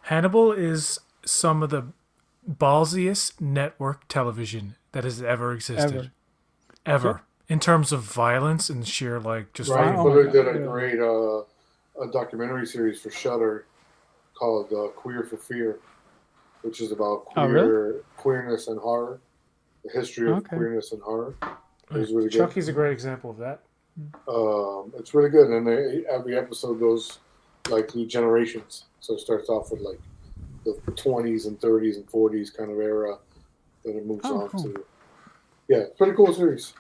Hannibal is some of the ballsiest network television that has ever existed. Ever. Yep. In terms of violence and sheer just Brian Oh Fuller my did God, a great a documentary series for Shudder called Queer for Fear, which is about queerness and horror, the history of queerness and horror. It was really good. Chucky's a great example of that. It's really good, and every episode goes through generations. So it starts off with the 20s and 30s and 40s kind of era, then it moves on to. Yeah, it's pretty cool series.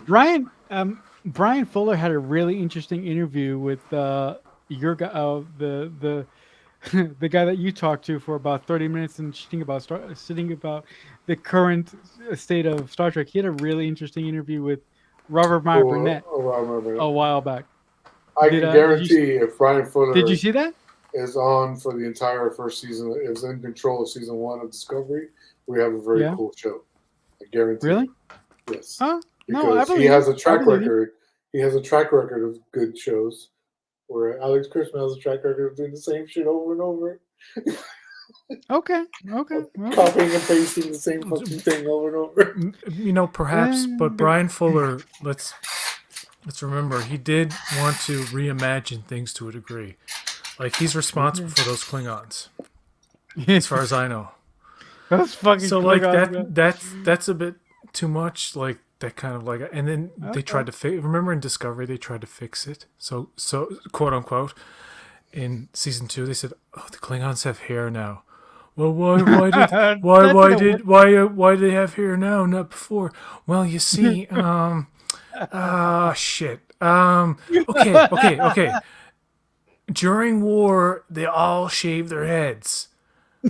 Brian Fuller had a really interesting interview with your guy, the guy that you talked to for about 30 minutes and sitting about the current state of Star Trek. He had a really interesting interview with Robert Meyer Burnett a while back. I can guarantee if Brian Fuller did you see that? Is on for the entire first season, is in control of season 1 of Discovery, we have a very cool show. I guarantee. Really? Yes. Huh? Because he has a track record. He has a track record of good shows, where Alex Kurtzman has a track record of doing the same shit over and over. Okay. Copying and pasting the same fucking thing over and over. Perhaps, but Brian Fuller, let's remember, he did want to reimagine things to a degree. He's responsible for those Klingons, as far as I know. That's fucking so that's a bit too much. That kind of and then they tried to remember in Discovery they tried to fix it. So quote unquote, in season 2 they said, "Oh, the Klingons have hair now." Well, why do they have hair now, not before? Well, you see, shit. Okay. During war, they all shave their heads.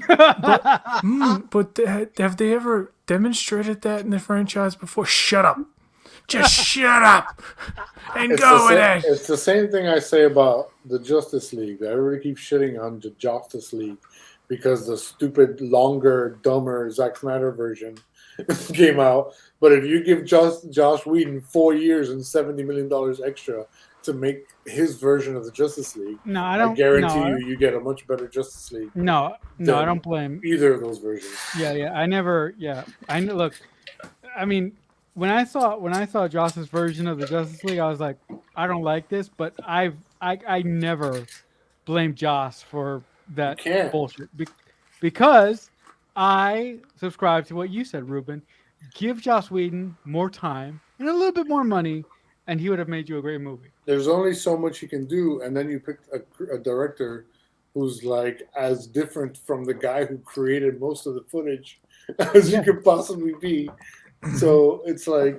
But have they ever demonstrated that in the franchise before? Shut up. Just shut up and go with it. It's the same thing I say about the Justice League. Everybody keeps shitting on the Justice League because the stupid, longer, dumber Zack Snyder version came out. But if you give Josh Whedon 4 years and $70 million extra to make his version of the Justice League, I guarantee you get a much better Justice League. No, I don't blame either of those versions. Look, I mean, when I saw Joss's version of the Justice League, I was like, I don't like this, but I never blame Joss for that bullshit because I subscribe to what you said, Ruben. Give Joss Whedon more time and a little bit more money, and he would have made you a great movie. There's only so much you can do, and then you pick a director who's as different from the guy who created most of the footage as you could possibly be. So it's I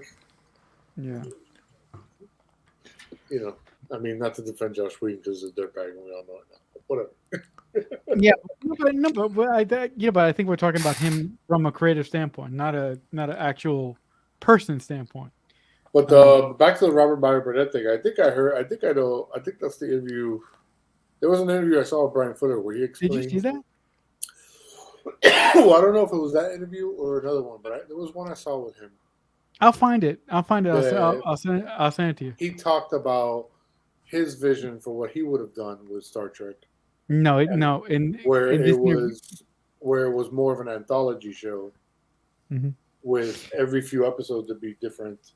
mean, not to defend Josh Whedon because he's a dirtbag, and we all know it now. But whatever. But I think we're talking about him from a creative standpoint, not an actual person standpoint. But back to the Robert Meyer Burnett thing, I think that's the interview. There was an interview I saw with Brian Fuller where he explained. Did you see that? Well, I don't know if it was that interview or another one, but there was one I saw with him. I'll find it. I'll send it to you. He talked about his vision for what he would have done with Star Trek. Where it was more of an anthology show with every few episodes to be different.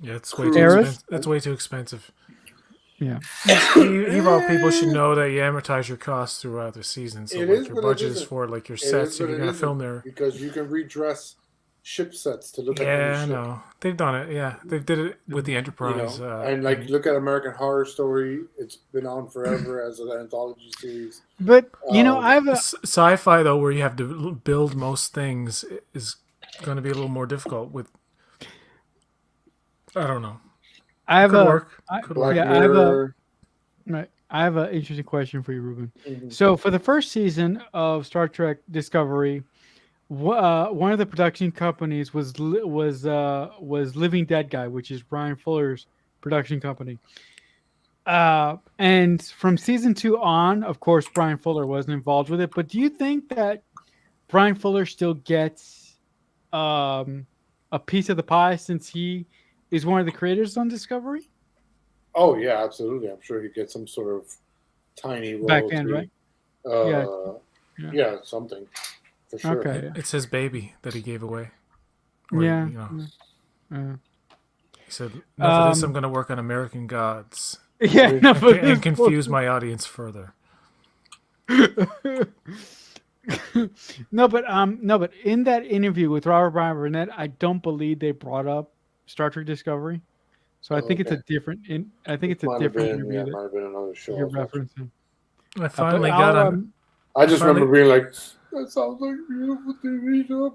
Yeah, it's way too expensive. That's way too expensive. Yeah. He wrote people should know that you amortize your costs throughout the season. So your budget is for your sets, so you're going to film there. Because you can redress ship sets to look at. Yeah, I know. They've done it. Yeah, they did it with the Enterprise. And look at American Horror Story. It's been on forever as an anthology series. But I have sci-fi though, where you have to build most things, is going to be a little more difficult. With I don't know. I have I have an interesting question for you, Ruben. Mm-hmm. So for the first season of Star Trek Discovery, one of the production companies was Living Dead Guy, which is Brian Fuller's production company. And from season 2 on, of course, Brian Fuller wasn't involved with it. But do you think that Brian Fuller still gets a piece of the pie since he is one of the creators on Discovery? Oh yeah, absolutely. I'm sure he gets some sort of tiny Back royalty. end, right? Yeah, something for sure. Okay. Yeah. It's his baby that he gave away. Or, Yeah. You know, Yeah. he said, "Enough of this. I'm going to work on American Gods Yeah, no, but and confuse my audience further." no, but in that interview with Robert Bryan Burnett, I don't believe they brought up Star Trek Discovery. So I think it's a different. I think it's a Might have different been, yeah, interview might have been another that show. you're referencing. I finally But got I'll, on. I just Finally- remember being like, "That sounds like a beautiful TV show."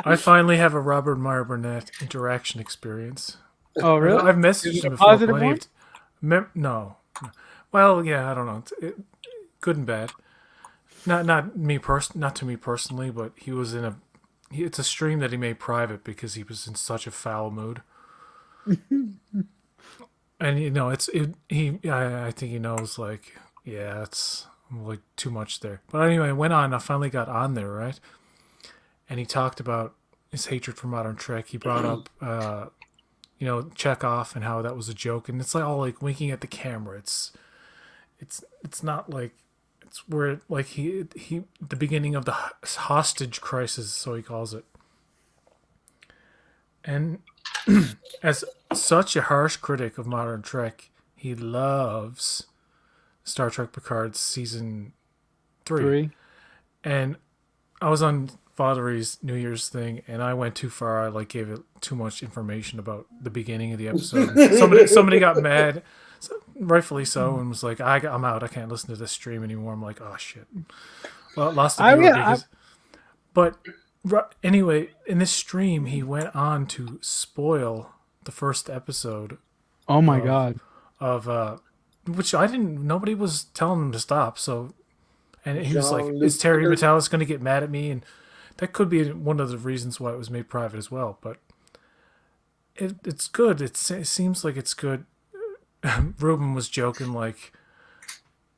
I finally have a Robert Meyer Burnett interaction experience. Oh, really? I've Is messaged it him a before. positive Plenty one? of no. Well, yeah, I don't know. Good and bad. Not me not to me personally, but he was in it's a stream that he made private because he was in such a foul mood. And you know, I think he knows, like, yeah, it's like too much there. But anyway, I went on. I finally got on there, right? And he talked about his hatred for modern Trek. He brought up, Chekhov and how that was a joke, and it's like all like winking at the camera. It's not like it's where like he the beginning of the hostage crisis, so he calls it. And as such a harsh critic of modern Trek, he loves Star Trek Picard season 3. And I was on Valerie's New Year's thing, and I went too far. I like gave it too much information about the beginning of the episode. somebody got mad, rightfully so, and was like, "I'm out. I can't listen to this stream anymore." I'm like, "Oh shit!" Well, it lost the viewer because. But anyway, in this stream, he went on to spoil the first episode. Oh my god! Of which I didn't. Nobody was telling him to stop. So, and he was like, "Is Terry Matalas going to get mad at me?" And that could be one of the reasons why it was made private as well. But it's good. It seems like it's good. Ruben was joking like,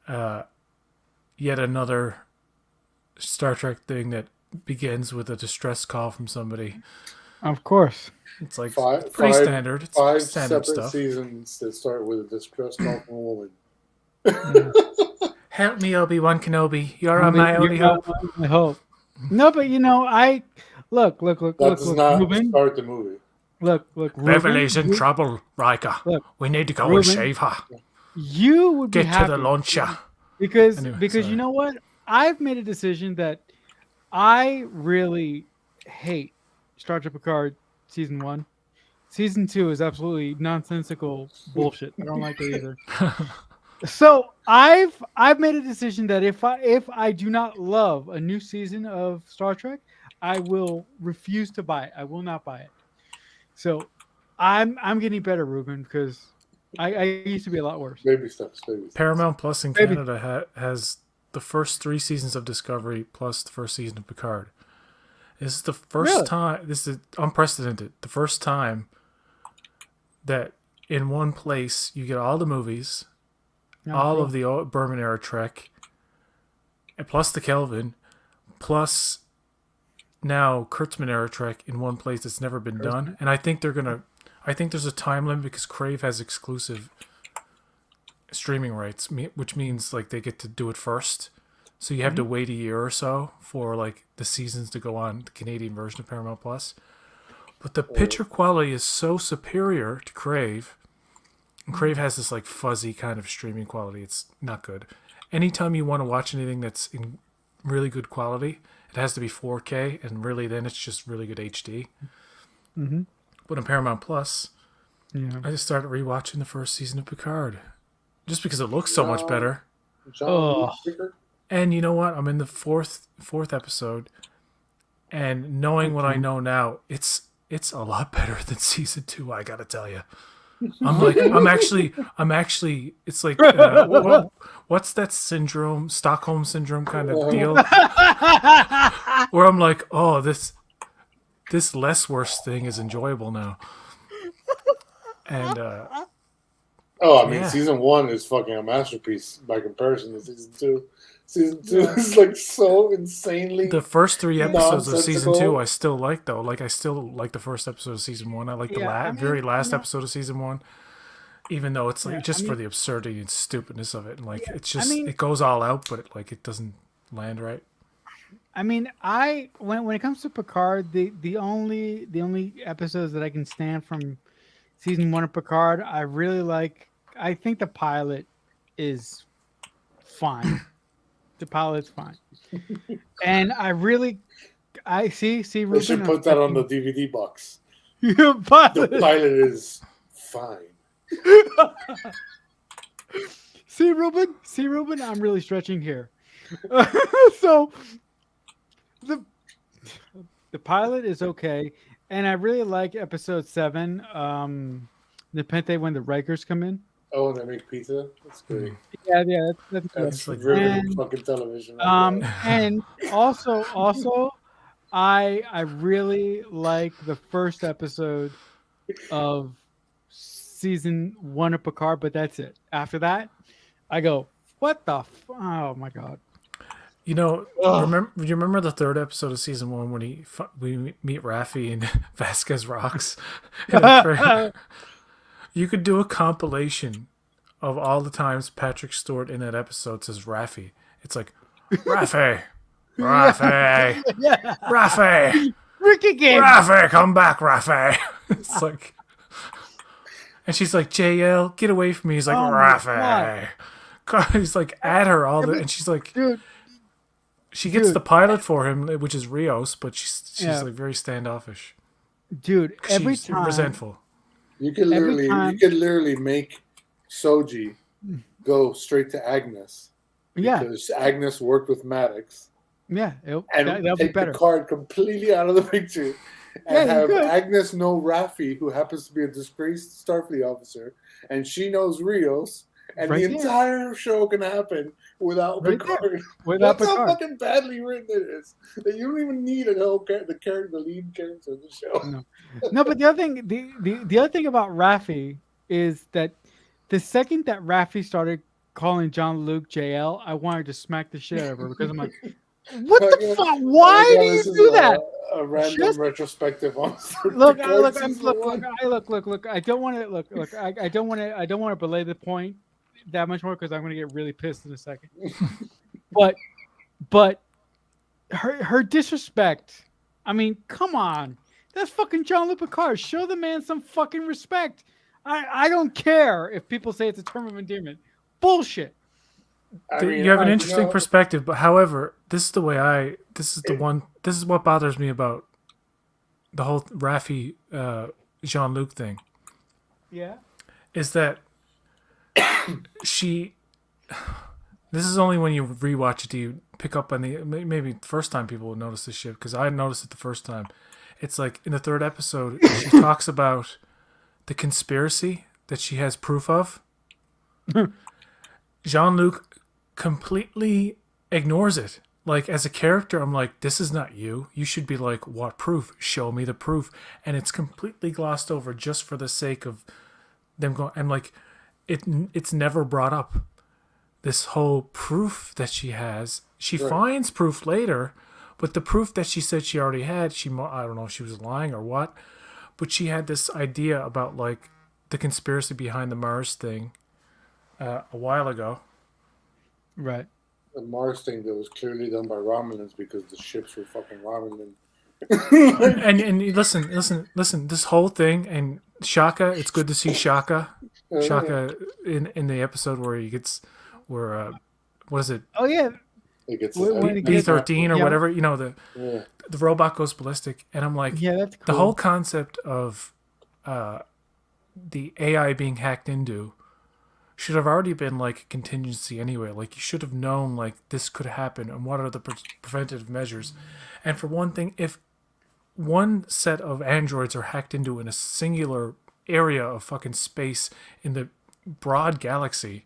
yet another Star Trek thing that begins with a distress call from somebody. Of course. It's like pretty standard. It's five standard separate stuff. Seasons that start with a distress call from a woman. Help me, Obi-Wan Kenobi. You're my only hope. My hope. No, but I look. That does not Ruben, start the movie. Look. Beverly's in trouble, Riker. Look, we need to go Ruben, and save her. You would be Get happy to the launcher. because Anyway, you know what? I've made a decision that I really hate Star Trek Picard season 1. Season 2 is absolutely nonsensical bullshit. I don't like it either. So I've made a decision that if I do not love a new season of Star Trek, I will refuse to buy it. I will not buy it. So I'm getting better, Ruben, because I used to be a lot worse. Baby steps. Paramount Plus in Canada has the first 3 seasons of Discovery plus the first season of Picard. This is the first time. This is unprecedented. The first time that in one place you get all the movies, all of the Berman era Trek, and plus the Kelvin, plus now Kurtzman era Trek in one place that's never been done. And I think there's a time limit because Crave has exclusive streaming rights, which means like they get to do it first. So you have to wait a year or so for like the seasons to go on the Canadian version of Paramount Plus. But the picture quality is so superior to Crave. And Crave has this like fuzzy kind of streaming quality. It's not good. Anytime you want to watch anything that's in really good quality, it has to be 4K, and really then it's just really good HD. Mm-hmm. But on Paramount Plus, Yeah. I just started rewatching the first season of Picard. Just because it looks so much better. And you know what? I'm in the fourth episode, and knowing what I know now, it's a lot better than season 2. I gotta tell you. I'm actually. It's like, what's that syndrome? Stockholm syndrome kind of deal, where I'm like, oh, this less worse thing is enjoyable now, and Oh, I mean, yeah. season 1 is fucking a masterpiece by comparison to season 2. Season 2 is like so insanely The first 3 episodes of season 2 nonsensical. I still like though. Like I still like the first episode of season 1. I like the Yeah, I very mean, last episode of season 1, even though it's like yeah, I just for mean, the absurdity and stupidness of it, and like yeah, it's I just mean, it goes all out, but it doesn't land right. I when it comes to Picard, the only episodes that I can stand from season 1 of Picard, I really like. I think the pilot is fine. The pilot's fine, and I see They should Ruben. put that on the DVD box. Your The pilot. pilot is fine. See Ruben. I'm really stretching here. So the the pilot is okay, and I really like episode 7. Nepenthe when the Rikers come in. Oh, and they make pizza? That's great. Yeah, that's good. That's like- riveting And, fucking television. Right there. and also, I really like the first episode of season 1 of Picard, but that's it. After that, I go, what the? Oh my god! You know, Ugh. you remember the 3rd episode of season 1 when we meet Raffi and Vasquez rocks? in a trailer? You could do a compilation of all the times Patrick Stewart in that episode says Raffi. It's like Raffi, Raffi, Yeah, Raffi, Ricky game. Raffi, come back, Raffi. It's like, and she's like, JL, get away from me. He's like, Oh my Raffi. God, he's like at her all the, and she's like, Dude, she gets dude. the pilot for him, which is Rios, but she's Yeah. like very standoffish. dude, every She's time. resentful. You could literally make Soji go straight to Agnes. Yeah, Because Agnes worked with Maddox. yeah, And that'll be take better. the card completely out of the picture. Yeah, And you have could. Agnes know Raffi, who happens to be a disgraced Starfleet officer, and she knows Rios, and Right the there. entire show can happen without Right Picard. Without That's how Picard. fucking badly written it is. That you don't even need the lead character of the show. No. No, but the other thing, the other thing about Raffi is that the second that Raffi started calling John Luke JL, I wanted to smack the shit out of her because I'm like, what the fuck? Why do you do that? A random Just- retrospective on Look, Picard look, season look, one. look. I don't want to look. I don't want to belay the point that much more because I'm going to get really pissed in a second. but her disrespect. I mean, come on, that's fucking Jean-Luc Picard. Show the man some fucking respect. I don't care if people say it's a term of endearment. Bullshit. I mean, You have an you interesting know, perspective, but however, this is what bothers me about the whole Raffi Jean-Luc thing Yeah. is that she. This is only when you rewatch it do you pick up on the maybe first time people will notice this shit because I noticed it the first time. It's like in the 3rd episode she talks about the conspiracy that she has proof of. Jean-Luc completely ignores it. Like as a character, I'm like, this is not you. You should be like, what proof? Show me the proof. And it's completely glossed over just for the sake of them going. I'm like, it's never brought up. This whole proof that she has, she Right. finds proof later, but the proof that she said she already had, I don't know if she was lying or what, but she had this idea about like the conspiracy behind the Mars thing a while ago. Right. the Mars thing that was clearly done by Romulans because the ships were fucking Romulan. And listen. This whole thing and Shaka. It's good to see Shaka. Shaka in the episode where he gets what is it? Oh yeah. It gets When it gets- B-13 or yeah. whatever. Yeah. The robot goes ballistic, and I'm like, Yeah, that's cool. the whole concept of the AI being hacked into should have already been like a contingency anyway. Like you should have known like this could happen and what are the preventative measures. And for one thing, if one set of androids are hacked into in a singular area of fucking space in the broad galaxy.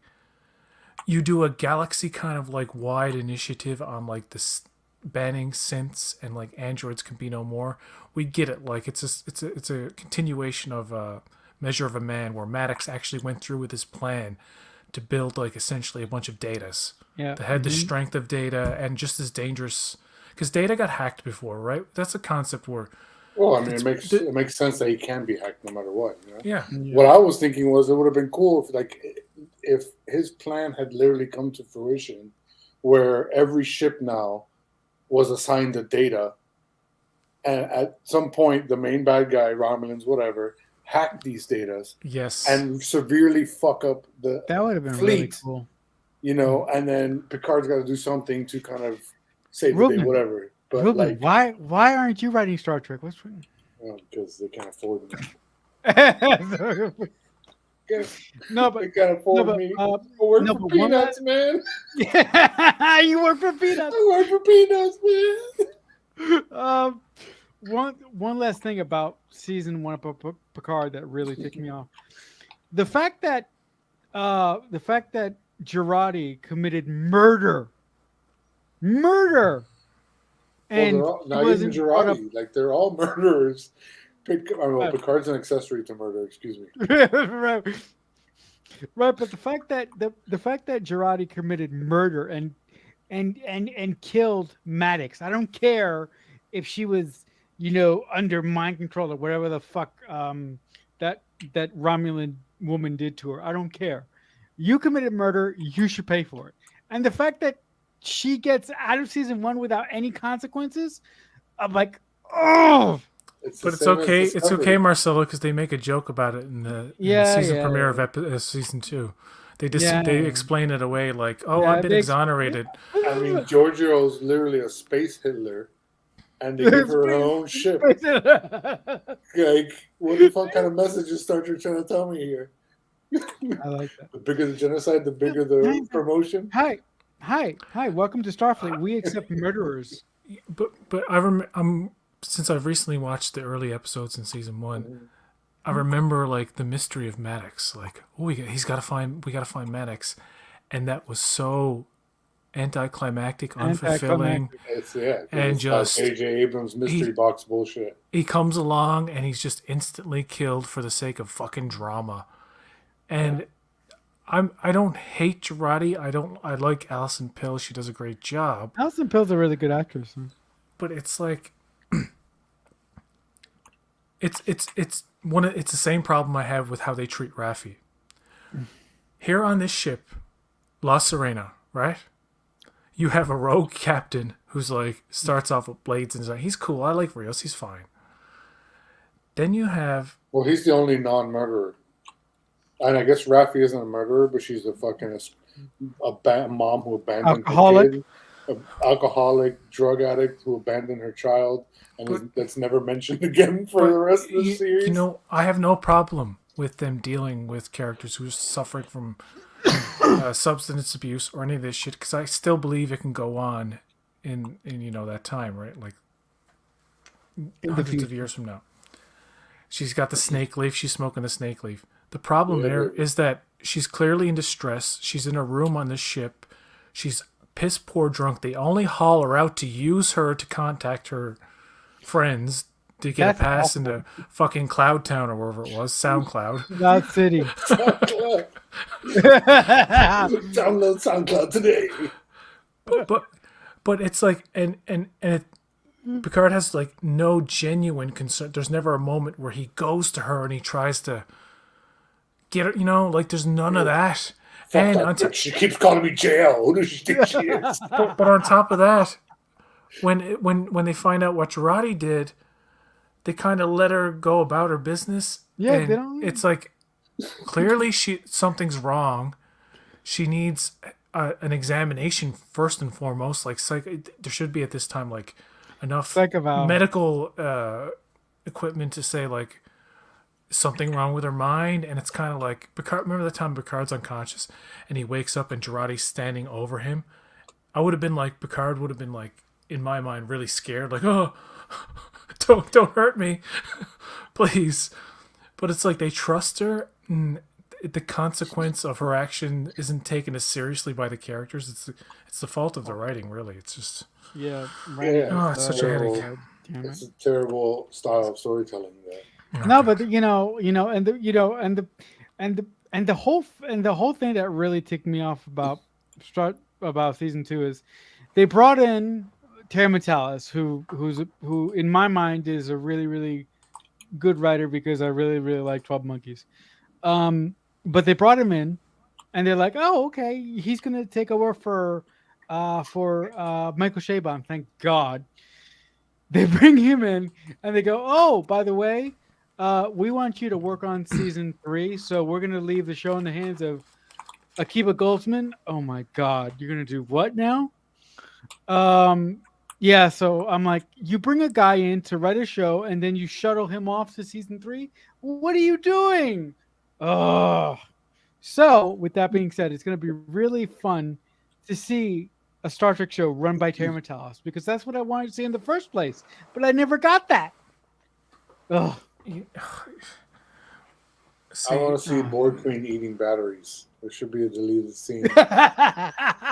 You do a galaxy kind of like wide initiative on like this banning synths and like androids can be no more. We get it. Like it's a continuation of Measure of a Man, where Maddox actually went through with his plan to build like essentially a bunch of Datas that had the strength of Data and just as dangerous. Because Data got hacked before, right? That's a concept where. Well, I mean, it makes sense that he can be hacked no matter what. You know? Yeah. What I was thinking was it would have been cool if his plan had literally come to fruition, where every ship now was assigned a Data, and at some point the main bad guy, Romulans, whatever, hack these Datas, yes, and severely fuck up the that would have been fleet, really cool. You know, and then Picard's got to do something to kind of save the Ruben, day, whatever. But Ruben, like, why aren't you writing Star Trek? What's wrong? because they can't afford me. No, but they can't afford me. I work for peanuts, man. Yeah, you work for peanuts. I work for peanuts, man. One last thing about season 1 of Picard that really ticked me off: the fact that Girardi committed murder, and Well, not even Girardi. Like they're all murderers. Picard's an accessory to murder. Excuse me. right, but the fact that Girardi committed murder and killed Maddox. I don't care if she was, under mind control or whatever the fuck that Romulan woman did to her. I don't care. You committed murder. You should pay for it. And the fact that she gets out of season 1 without any consequences, I'm like, oh. But it's okay. It's okay, Marcelo, because they make a joke about it in the season premiere of season 2. They explain it away like, I've been exonerated. I mean, Giorgio's literally a space Hitler, and they give her own ship. Like, what the fuck kind of message is Star Trek trying to tell me here? I like that. The bigger the genocide, the bigger the promotion. Hi. Welcome to Starfleet. We accept murderers. But since I've recently watched the early episodes in season 1, I remember like the mystery of Maddox. Like, we got to find Maddox, and that was so anticlimactic, unfulfilling. And just J.J. Abrams mystery box bullshit. He comes along and he's just instantly killed for the sake of fucking drama. And I don't hate Girardi. I like Alison Pill. She does a great job. Alison Pill's a really good actress. But it's like it's the same problem I have with how they treat Raffi. Here on this ship, La Serena, right? You have a rogue captain who's like starts off with blades and he's cool. I like Rios. He's fine. Then you have he's the only non-murderer. And I guess Raffi isn't a murderer, but she's a fucking mom who abandoned her kid. An alcoholic, drug addict who abandoned her child, and that's never mentioned again for the rest of the series. I have no problem with them dealing with characters who are suffering from substance abuse or any of this shit, because I still believe it can go on in that time, right? Like hundreds of years from now. She's got the snake leaf. She's smoking the snake leaf. The problem there is that she's clearly in distress. She's in a room on this ship. She's piss poor drunk. They only haul her out to use her to contact her friends to get a pass into fucking Cloud Town or wherever it was, SoundCloud. Cloud City. Download SoundCloud today. But it's like and Picard has like no genuine concern. There's never a moment where he goes to her and he tries to get her, like there's none of that. And she keeps calling me JL. Who does she think she is? But on top of that, when they find out what Girardi did, they kind of let her go about her business. Yeah, and they don't. It's like clearly something's wrong. She needs an examination first and foremost. Like there should be at this time like enough medical equipment to say like something wrong with her mind. And it's kind of like Picard. Remember the time Picard's unconscious and he wakes up and Girardi's standing over him? I would have been like, Picard would have been like, in my mind, really scared, like, oh, don't hurt me, please. But it's like they trust her. And the consequence of her action isn't taken as seriously by the characters. It's the fault of the writing, really. It's just Yeah, Yeah, oh, it's such a headache. Damn it. it's a terrible style of storytelling. There. No, but and the whole thing that really ticked me off about season 2 is they brought in Terry Metalis, who in my mind is a really really good writer because I really really like 12 Monkeys. But they brought him in, and they're like, oh okay, he's gonna take over for Michael Chabon. Thank God. They bring him in, and they go, oh by the way. We want you to work on season 3, so we're gonna leave the show in the hands of Akiva Goldsman. Oh my God, you're gonna do what now? Yeah. So I'm like, you bring a guy in to write a show, and then you shuttle him off to season 3. What are you doing? Oh. So with that being said, it's gonna be really fun to see a Star Trek show run by Terry Metalis because that's what I wanted to see in the first place, but I never got that. Ugh. I want to see Board Queen eating batteries. There should be a deleted scene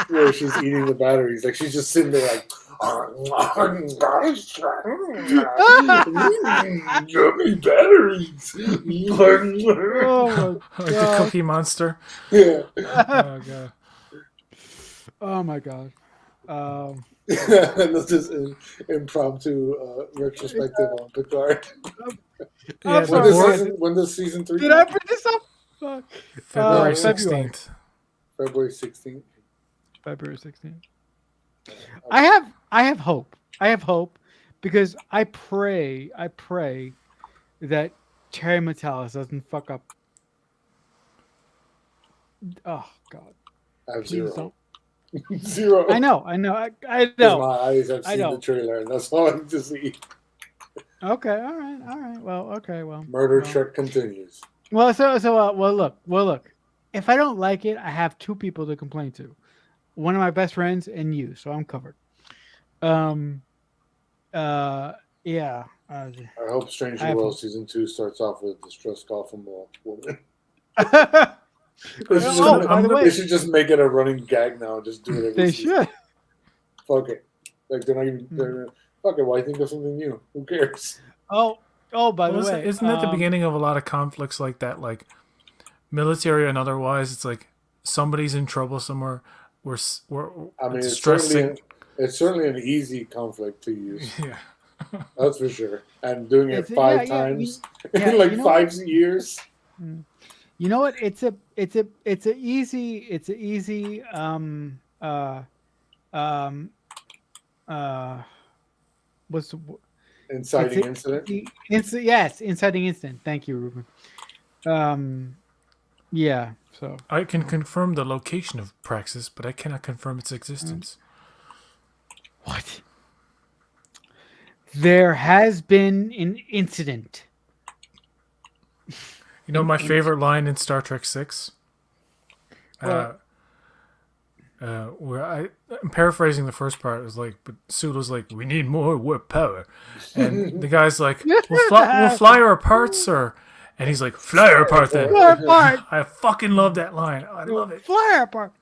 where she's eating the batteries. Like she's just sitting there like, yummy batteries. Oh my Like the God. Cookie Monster. Yeah. Oh god. Oh my God. That's just an impromptu retrospective on Picard. Yeah, I'm sorry. When does season 3 Did I bring this up? Fuck. February February. 16th. February 16th. February 16th. I have hope. I have hope because I pray that Terry Metalis doesn't fuck up. Oh God. I have Please zero. don't. Zero. I know. I With know. my eyes, I've I seen know. the trailer, and that's all I need to see. Okay. All right. Well, okay. Well. Murder well. Trek continues. Well, look. If I don't like it, I have 2 people to complain to. One of my best friends and you, so I'm covered. Yeah. I hope Strange I New have World hope. season 2 starts off with a distressed coffin woman. Oh, by the They way, should just make it a running gag now and just do it every they season. should. Fuck it. Like they're not even. Fuck it. Why think of something new? Who cares? Oh, by the way, Isn't that the beginning of a lot of conflicts like that? Like military and otherwise, it's like somebody's in trouble somewhere. We're I mean, stressing. it's certainly an easy conflict to use. Yeah. That's for sure. And doing it It's- 5 yeah, times yeah, in like you know 5 years. You know what? It's a easy what's the Inciting incident. yes, inciting incident. Thank you, Ruben. Yeah. So I can confirm the location of Praxis, but I cannot confirm its existence. what? There has been an incident. You know my favorite line in Star Trek 6? What? Where I'm paraphrasing the first part. It was like, but Sulu was like, "We need more warp power," and the guy's like, "We'll fly her apart, sir." And he's like, "Fly her apart then." Fly apart. I fucking love that line. I love it. Fly apart.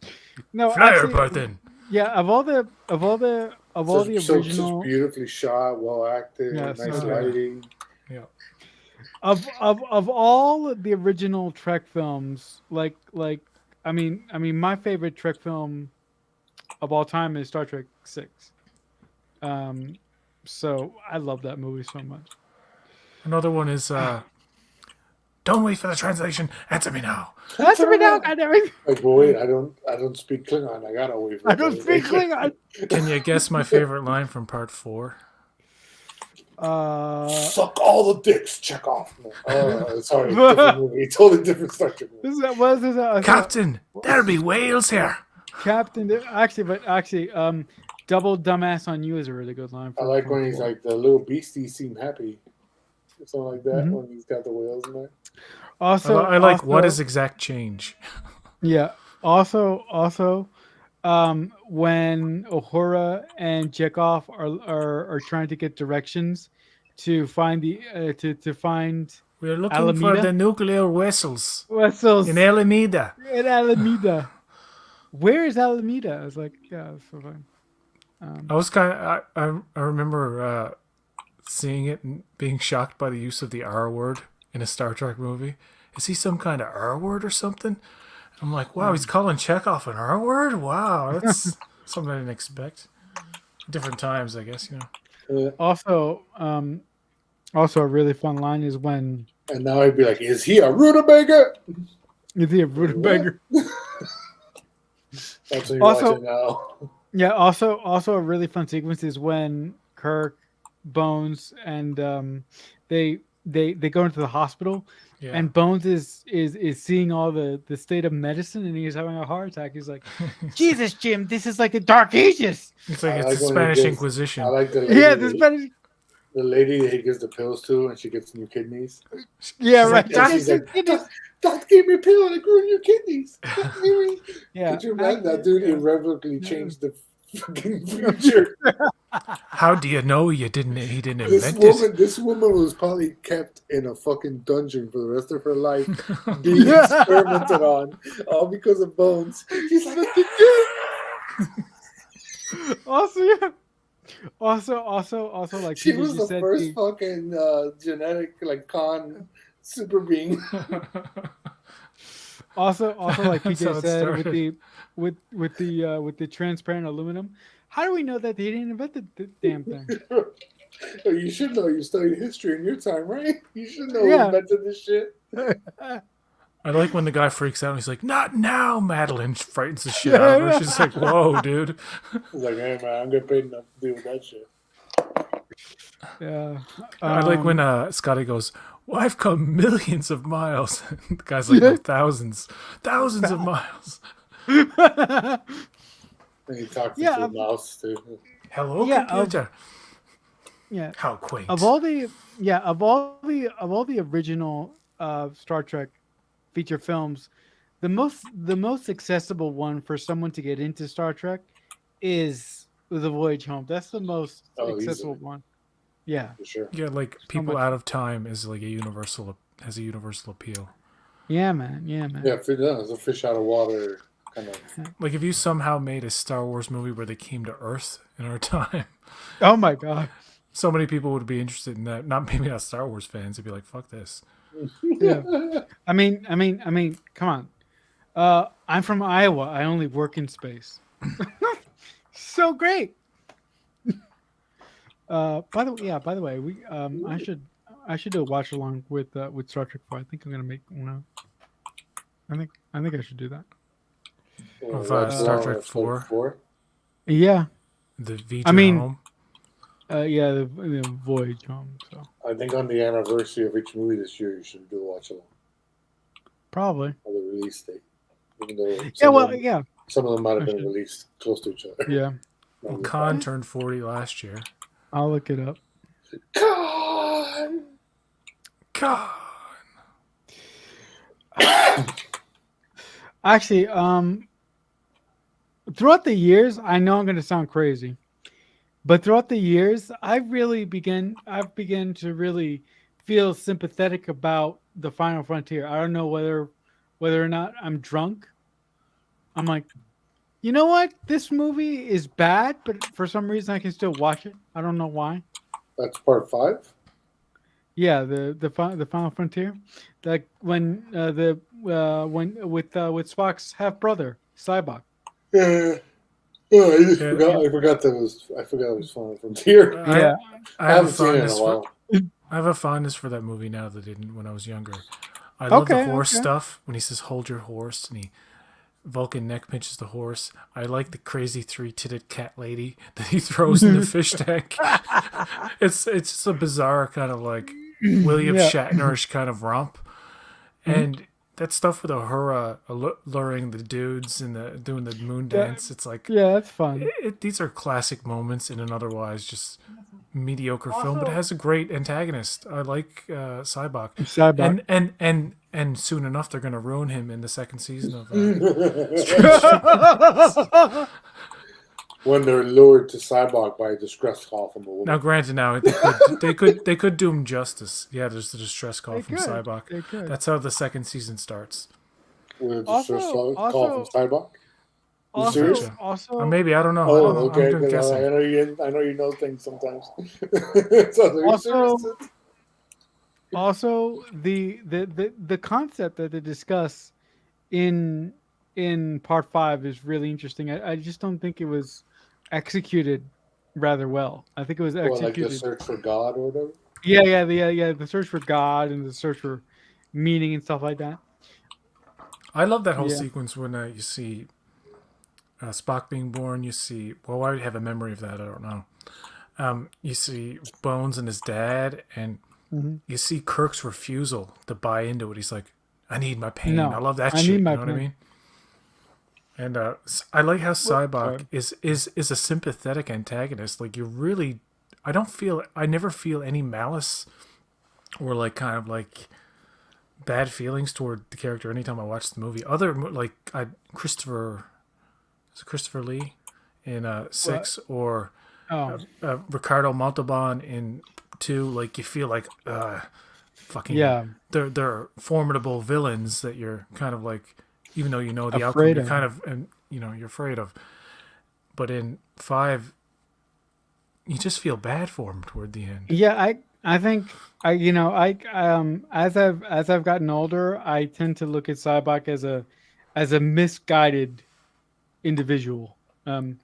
No, Fly her actually, apart then. Yeah, of all the So original beautifully shot, well acted, Yes, nice okay. lighting. Yeah. of all the original Trek films, like I mean my favorite Trek film of all time is Star Trek 6. So I love that movie so much. Another one is don't wait for the translation. Answer me now. That's me now. I never. Like, well, wait, I don't speak Klingon. I gotta wait for I don't speak Klingon. Can you guess my favorite line from part 4? Suck all the dicks. Check off. Oh, sorry, different movie. Totally different Star Trek movie. Captain, there'll be whales here. Captain. Actually, double dumbass on you is a really good line. I like when he's like the little beasties seem happy, or something like that. Mhm. When he's got the whales in there. Also, I like what is exact change. Yeah. Also, when Uhura and Chekhov are trying to get directions to find the to find We're looking for Alameda? the nuclear vessels Wessels in Alameda. in Alameda. Where is Alameda? I was like, yeah, that's so fun. I was kind of. I remember seeing it and being shocked by the use of the R word in a Star Trek movie. Is he some kind of R word or something? I'm like, wow, he's calling Chekhov an R word? Wow, that's something I didn't expect. Different times, I guess, you know. Also, also a really fun line is when And now I'd be like, is he a rutabaga? is he a rutabaga? That's what you're Also- watching now. Yeah. Also a really fun sequence is when Kirk, Bones, and they go into the hospital. Yeah. And Bones is seeing all the state of medicine, and he's having a heart attack. He's like, "Jesus, Jim, this is like the Dark Ages." It's like I it's like the when he Spanish gives- Inquisition. I like the lady, Yeah, the Spanish. the lady that he gives the pills to, and she gets new kidneys. Yeah, She's right. like, She's like, Doctor gave me a pill and it grew new kidneys. Yeah. Could you imagine that dude irrevocably changed the fucking future? How do you know he didn't invent This woman was probably kept in a fucking dungeon for the rest of her life, being experimented on, all because of Bones. She's like, Also, yeah. Also, like she PJ was just the said, first fucking genetic like con super being. also, like That's how PJ it said started. with the transparent aluminum. How do we know that they didn't invent the damn thing? You should know. You studied history in your time, right? You should know Yeah. who invented this shit. I like when the guy freaks out and he's like, "Not now!" Madeline frightens the shit out of her. She's like, "Whoa, dude!" He's like, hey man, I'm getting paid enough to deal with that shit. Yeah. I like when Scotty goes, "Well, I've come millions of miles." The guy's like, "No, thousands of miles." And he talks Yeah, to the mouse too. Hello, Yeah, computer. yeah. How quaint. Of all the original Star Trek feature films, the most accessible one for someone to get into Star Trek is The Voyage Home. That's the most accessible easily. one. Yeah. For sure. Yeah, like People much- Out of Time is like has a universal appeal. Yeah, man. Yeah, man. Yeah, it's a fish out of water kind of. Like if you somehow made a Star Wars movie where they came to Earth in our time, Oh my god. so many people would be interested in that. Maybe not Star Wars fans. They'd be like, "Fuck this." Yeah. I mean, come on. I'm from Iowa. I only work in space. So great. By the way, we I should do a watch along with Star Trek 4. I think I'm gonna make one. I think I should do that. Of, Star Trek 4? Yeah. The Vita I mean- Home. Yeah, the Voyage Home. So I think on the anniversary of each movie this year, you should do a watch along probably. or the release date. Even though Yeah. Well. Yeah. some of them might have I been should. released close to each other. Yeah. Well, Khan turned 40 last year. I'll look it up. God! Khan. Actually, throughout the years, I know I'm going to sound crazy, but throughout the years, I've begun to really feel sympathetic about the Final Frontier. I don't know whether or not I'm drunk. I'm like, you know what? This movie is bad, but for some reason I can still watch it. I don't know why. That's part 5? Yeah, the Final Frontier, like when with Spock's half brother Cybok. Yeah. Oh, I forgot it was Final Frontier. Yeah. I I have a haven't seen it in a fondness while. I have a fondness for that movie now that I didn't when I was younger. I love the horse stuff when he says "hold your horse" and Vulcan neck pinches the horse. I like the crazy 3-titted cat lady that he throws in the fish tank. It's just a bizarre kind of like William Shatnerish kind of romp, and that stuff with Uhura luring the dudes and doing the moon dance. It's like that's fun. these are classic moments in an otherwise just mediocre film, but it has a great antagonist. I like Cybok. And soon enough they're going to ruin him in the second season of when they're lured to Cybok by a distress call from a woman. Now, granted, now they could do him justice. Yeah, there's the distress call They from could. Cybok. They could. That's how the second season starts. With a distress Also- call from Cybok. You serious? Also, also, Or maybe I don't know. I Oh, don't know. okay. I'm 'Cause guessing. I know you know things sometimes. So, are you Also- serious? also the concept that they discuss in part 5 is really interesting. I just don't think it was executed rather well. I think it was What, like the executed. search for God or whatever? Yeah. The search for God and the search for meaning and stuff like that. I love that whole Yeah. sequence when you see Spock being born. You see, well, I have a memory of that. I don't know. You see Bones and his dad, and Mhm. you see Kirk's refusal to buy into it. He's like, "I need my pain. No, I love that I shit." need You my know what I pain. mean? And I like how sorry. Cybok is a sympathetic antagonist. Like I never feel any malice or like kind of like bad feelings toward the character anytime I watch the movie. Christopher Lee in 6 or Oh, Ricardo Montalban in 2. Like you feel like fucking yeah. they're formidable villains that you're kind of like, even though you know the outcome, Afraid you're of. kind of, and you're afraid of. But in 5, you just feel bad for him toward the end. Yeah, I think as I've gotten older, I tend to look at Cybok as a misguided individual. I'm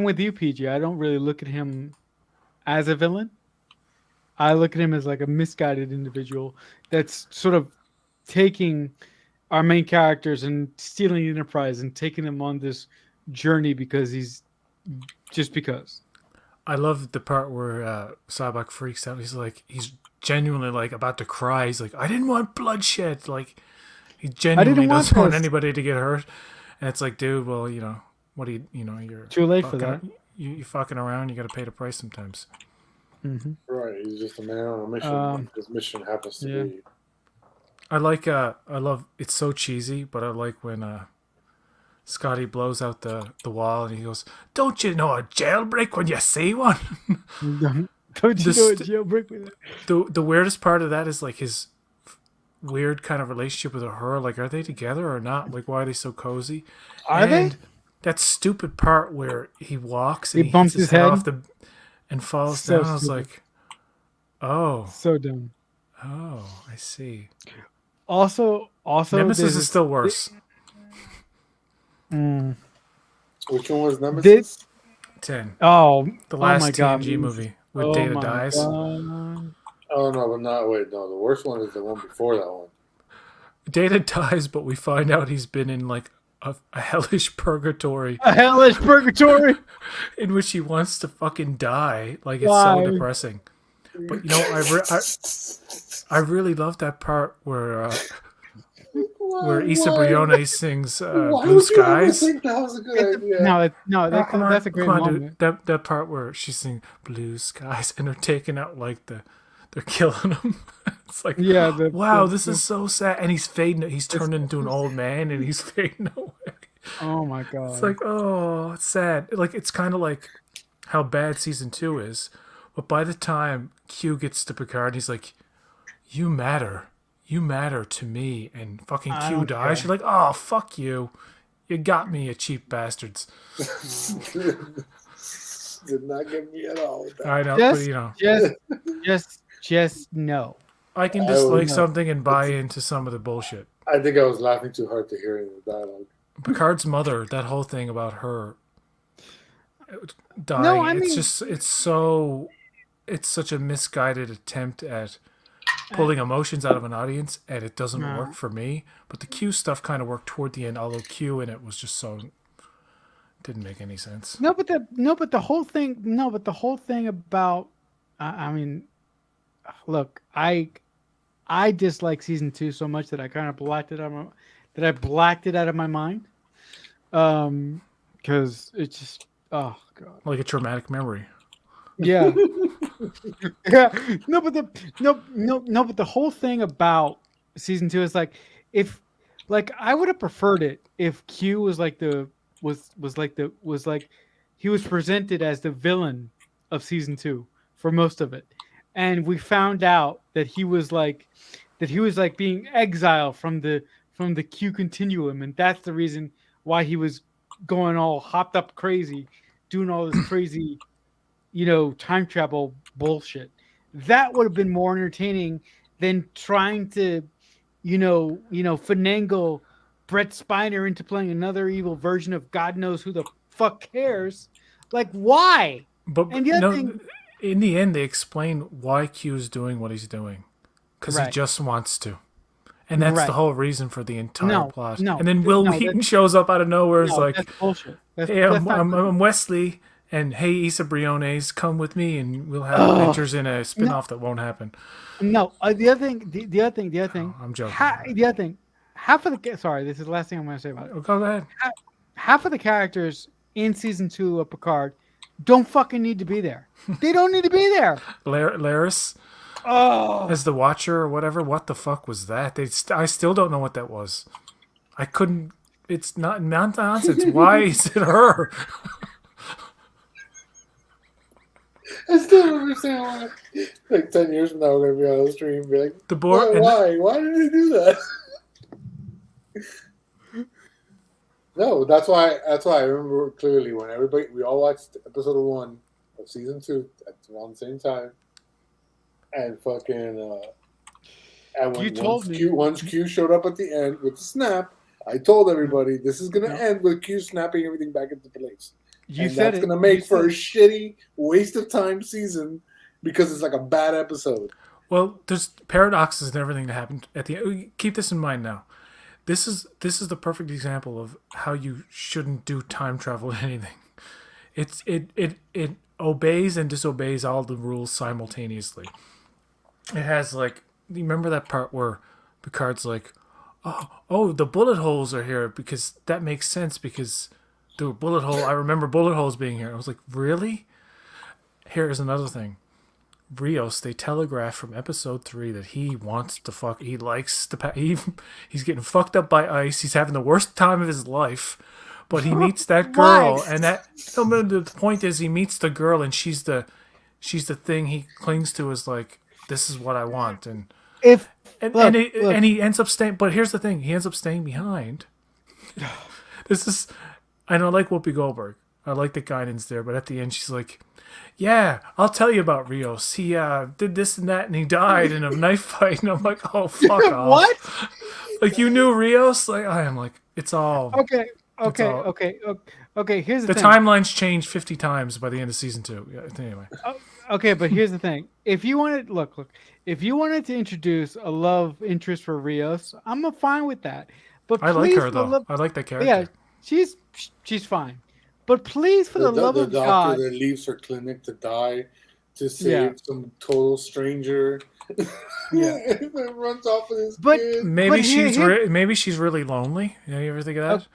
with you, PG. I don't really look at him as a villain. I look at him as like a misguided individual that's sort of taking our main characters and stealing the Enterprise and taking them on this journey because because. I love the part where Sabak freaks out. He's genuinely like about to cry. He's like, I didn't want bloodshed. Like he genuinely want doesn't want this. anybody to get hurt. And it's like, dude, well, what do you're Too late for fucking- that. You fucking around. You got to pay the price sometimes. Mm-hmm. Right, he's just a man on a mission. His mission happens to yeah. be. I love. It's so cheesy, but I like when Scotty blows out the wall and he goes, "Don't you know a jailbreak when you see one?" Don't you The do a st- jailbreak with it? The weirdest part of that is like his weird kind of relationship with her. Like, are they together or not? Like, why are they so cozy? Are they? That stupid part where he walks and He he bumps hits his head? off and falls So down. I was stupid. like, oh, So dumb. I see. Also, Nemesis there's is still worse. Which one was Nemesis? This 10. oh The last oh my God. TNG movie where Oh Data my dies. God. Oh no, but not wait. No, the worst one is the one before that one. Data dies, but we find out he's been in like a hellish purgatory A hellish purgatory. in which he wants to fucking die. Like, it's Why? so depressing. But I really love that part where Issa Brione sings Why Blue would you ever Skies. think that was a good idea? That's a great come on, moment. dude. That part where she's singing Blue Skies and they're taking out like they're killing him. It's like, Yeah, wow, this is so sad. And he's fading. He's turned into an old man and he's fading away. Oh my God. It's like, oh, it's sad. Like, it's kind of like how bad season 2 is. But by the time Q gets to Picard, he's like, you matter to me. And fucking I Q don't dies. care. You're like, oh, fuck you. You got me, you cheap bastards. Did not get me at all. With that. I know, Just- but just no. I can I dislike would- something and buy into some of the bullshit. I think I was laughing too hard to hear the dialogue. Picard's mother, that whole thing about her dying, No, I it's mean- just, it's such a misguided attempt at pulling emotions out of an audience, and it doesn't No. work for me. But the Q stuff kind of worked toward the end, although Q in it was just so, didn't make any sense. No, but the whole thing about I mean, look, I dislike season 2 so much that I kind of blacked it out of my mind. Because it's just, oh God. Like a traumatic memory. Yeah. Yeah. But the whole thing about season 2 is like, I would have preferred it if Q was like the was like he was presented as the villain of season 2 for most of it, and we found out that he was like being exiled from the Q continuum, and that's the reason why he was going all hopped up crazy, doing all this crazy, time travel bullshit. That would have been more entertaining than trying to, finagle Brett Spiner into playing another evil version of God knows who the fuck cares. Like, why? But And the other no, thing, in the end, they explain why Q's doing what he's doing, because he right, just wants to, and that's the right. whole reason for the entire No, plot. no, And then Will no, Wheaton shows up out of nowhere, and is no, like, that's bullshit. "Hey, That's not. I'm Wesley, and hey, Issa Briones, come with me, and we'll have Oh, adventures in a no, spin-off that won't happen." no. The other thing. Oh, I'm joking. The other thing. Half of the sorry, this is the last thing I'm going to say about it. Go ahead. Half of the characters in season 2 of Picard don't fucking need to be there. They don't need to be there. Laris Oh, as the Watcher or whatever. What the fuck was that? I still don't know what that was. I couldn't. It's not nonsense. Why is it her? I still don't understand why. Like 10 years from now, we're gonna be on the stream and be like, The board. Why did they do that? No, that's why I remember clearly when we all watched episode 1 of season 2 at around the same time, and fucking and you told me. once Q showed up at the end with the snap, I told everybody this is gonna end with Q snapping everything back into place. You And said that's it. gonna make for a shitty waste of time season because it's like a bad episode. Well, there's paradoxes and everything that happened at the end. Keep this in mind now. This is the perfect example of how you shouldn't do time travel in anything. It obeys and disobeys all the rules simultaneously. It has like, you remember that part where Picard's like, oh, the bullet holes are here because that makes sense because the bullet hole. I remember bullet holes being here. I was like, really? Here's another thing. Rios, they telegraph from episode 3 that he wants to fuck. He likes to. He's getting fucked up by ice. He's having the worst time of his life, but he meets that girl, and the point is he meets the girl, and she's the thing he clings to. Is like, this is what I want, and he ends up staying. But here's the thing: he ends up staying behind. This is, I don't like Whoopi Goldberg. I like the guidance there, but at the end she's like, yeah, I'll tell you about Rios. He did this and that, and he died in a knife fight. And I'm like, oh, fuck off. What? Like, you knew Rios? Like, I am like, it's all... Okay. Here's the thing. Timelines changed 50 times by the end of season 2. Yeah, anyway. Okay, but here's the thing. If you wanted, look, if you wanted to introduce a love interest for Rios, I'm fine with that. But I like her, though. I like that character. Yeah, she's fine. But please, for the love of God, the doctor that leaves her clinic to die to save some total stranger. Yeah, and runs off with his kid. Maybe she's really lonely. You ever think of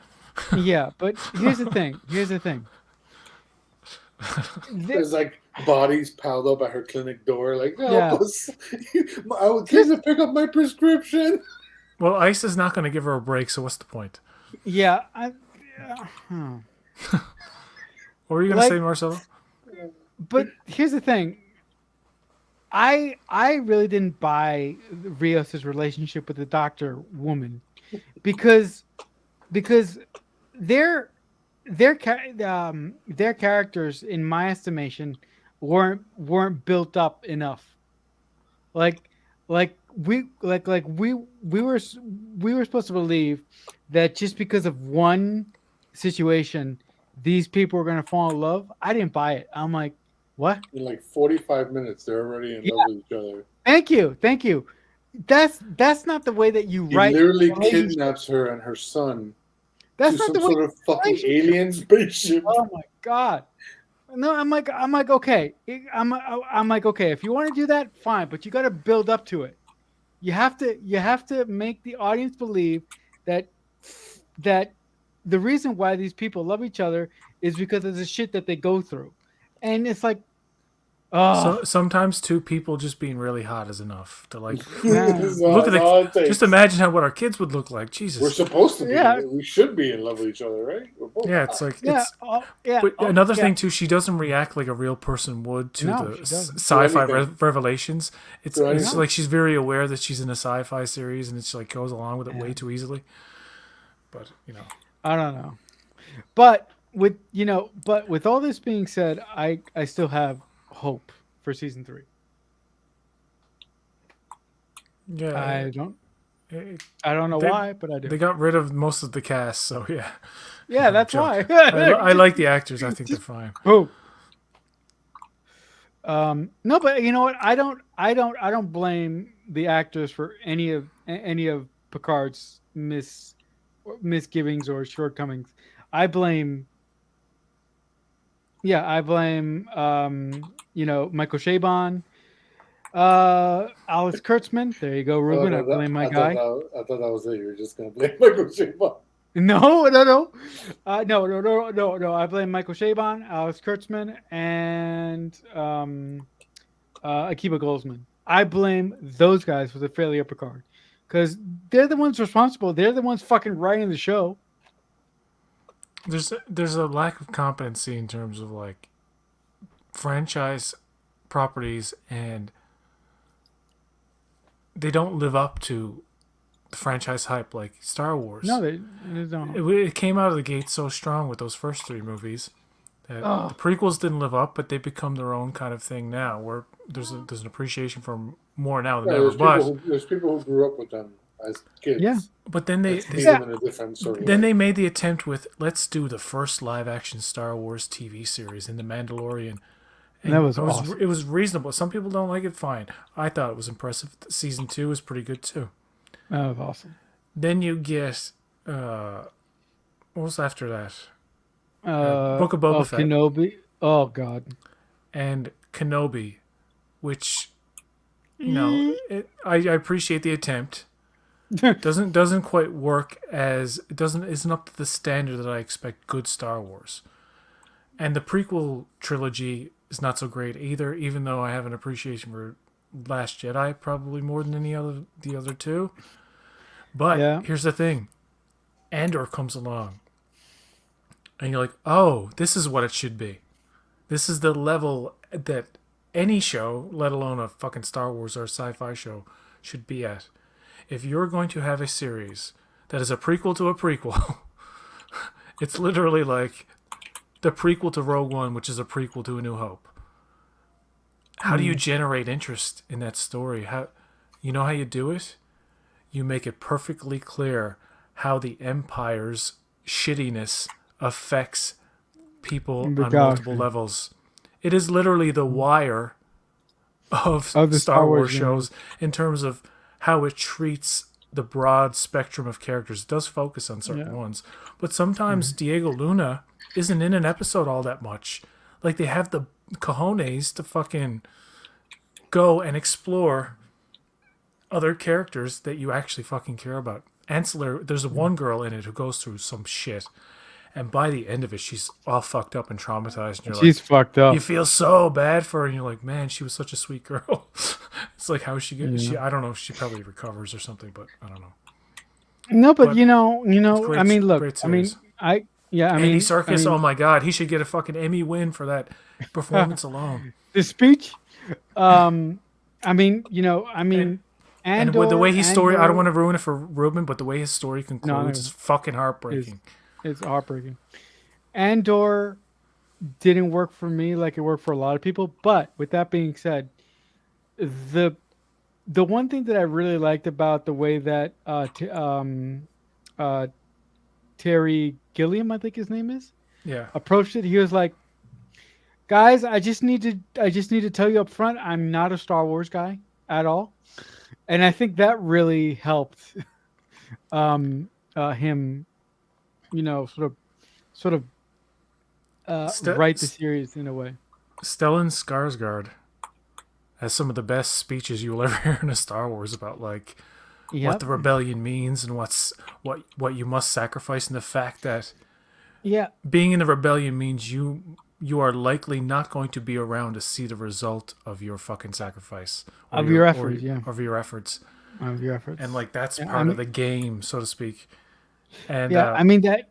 that? Yeah, but here's the thing. There's like bodies piled up at her clinic door. Like, help us! I would came to pick up my prescription. Well, Ice is not going to give her a break, so what's the point? Yeah. What were you going to say, Marcelo? But here's the thing. I really didn't buy Rios's relationship with the doctor woman because their characters, in my estimation, weren't built up enough. We were supposed to believe that just because of one situation, these people were gonna fall in love. I didn't buy it. I'm like, what? In like 45 minutes, they're already in love with each other. Thank you. That's not the way that you write. He literally kidnaps her and her son. That's to not some the way. Sort of fucking alien spaceship. Oh my god. No, I'm like okay. I'm like, okay, if you want to do that, fine, but you got to build up to it. You have to make the audience believe that the reason why these people love each other is because of the shit that they go through. And it's like, Oh, sometimes two people just being really hot is enough to like This is all- look at all it the. takes. Just imagine how what our kids would look like. We're Jesus. supposed to be. Yeah. We should be in love with each other, right? We're both Yeah, it's like yeah, it's. yeah. But oh, another yeah. thing too, she doesn't react like a real person would to No, the she doesn't. sci-fi To anything. revelations. It's To it's anything. like she's very aware that she's in a sci-fi series, and it's like goes along with it way too easily. But I don't know. But with all this being said, I still have hope for season 3. yeah, I don't know They- why, but I do. they got rid of most of the cast, so yeah. Yeah, that's joke. why. I like the actors. I think they're fine. Oh. No, but you know what? I don't blame the actors for any of Picard's misgivings or shortcomings. I blame Michael Chabon, Alex Kurtzman. There you go, Ruben. I blame my guy. I thought that was it. You were just gonna blame Michael Chabon. No. No. I blame Michael Chabon, Alex Kurtzman, and Akiva Goldsman. I blame those guys for the failure of Picard because they're the ones responsible. They're the ones fucking writing the show. There's a lack of competency in terms of like franchise properties, and they don't live up to the franchise hype like Star Wars. No, they don't. It came out of the gate so strong with those first 3 movies that the prequels didn't live up, but they become their own kind of thing now, where there's an appreciation for more now than ever. There's people who grew up with them as kids. Yeah. But then they See them in a different sort of then way. they made the attempt with let's do the first live action Star Wars TV series in The Mandalorian. And That was it awesome. It was reasonable. Some people don't like it. Fine. I thought it was impressive. Season 2 was pretty good too. That was awesome. Then you get what was after that? Book of Boba Fett. Kenobi. Oh God. And Kenobi, which I appreciate the attempt. doesn't quite work as isn't up to the standard that I expect good Star Wars. And the prequel trilogy is not so great either, even though I have an appreciation for Last Jedi probably more than the other two. But here's the thing. Andor comes along. And you're like, oh, this is what it should be. This is the level that any show, let alone a fucking Star Wars or a sci-fi show, should be at. If you're going to have a series that is a prequel to a prequel, it's literally like the prequel to Rogue One, which is a prequel to A New Hope. How do you generate interest in that story? How you do it? You make it perfectly clear how the Empire's shittiness affects people on multiple levels. It is literally the Wire of the Star Wars shows in terms of how it treats the broad spectrum of characters. It does focus on certain ones. But sometimes Diego Luna isn't in an episode all that much. Like, they have the cojones to fucking go and explore other characters that you actually fucking care about. Ancillary, there's one girl in it who goes through some shit, and by the end of it, she's all fucked up and traumatized. And She's fucked up. You feel so bad for her, and you're like, man, she was such a sweet girl. It's like, how is she getting? I don't know if she probably recovers or something, but I don't know. No, but But great- I mean, look, great I mean, series. Andy Serkis, oh my god, he should get a fucking Emmy win for that performance alone. the speech. And And with the way his story, I don't want to ruin it for Ruben, but the way his story concludes is fucking heartbreaking. It's heartbreaking. Andor didn't work for me like it worked for a lot of people. But with that being said, the one thing that I really liked about the way that Terry Gilliam, I think his name is, approached it, he was like, guys, I just need to tell you up front, I'm not a Star Wars guy at all. And I think that really helped him, sort of write the series in a way. Stellan Skarsgård has some of the best speeches you will ever hear in a Star Wars about like what the rebellion means and what you must sacrifice, and the fact that being in the rebellion means you you are likely not going to be around to see the result of your fucking sacrifice Of your efforts, yeah. of your efforts, Of your efforts. and like that's Yeah, part of the game, so to speak. And yeah, I mean that.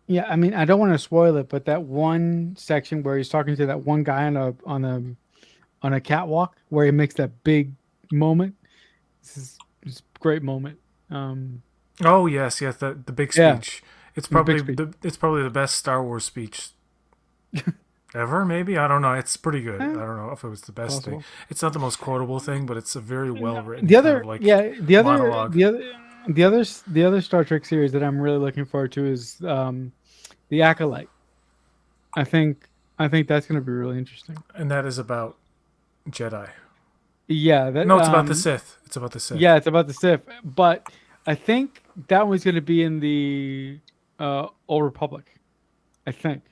Yeah, I mean I don't want to spoil it, but that one section where he's talking to that one guy on a catwalk where he makes that big moment. This is a great moment. oh yes, the big Yeah, speech. It's the big probably speech. it's probably the best Star Wars speech ever. Maybe, I don't know. It's pretty good. I Eh, don't know if it was the best possible. thing. It's not the most quotable thing, but it's a very well written The kind other, of like yeah, monologue. the other Star Trek series that I'm really looking forward to is the Acolyte. I think that's going to be really interesting. And that is about Jedi. Yeah, that No, it's about the Sith. It's about the Sith. yeah, it's about the Sith, but I think that one's going to be in the Old Republic. I think.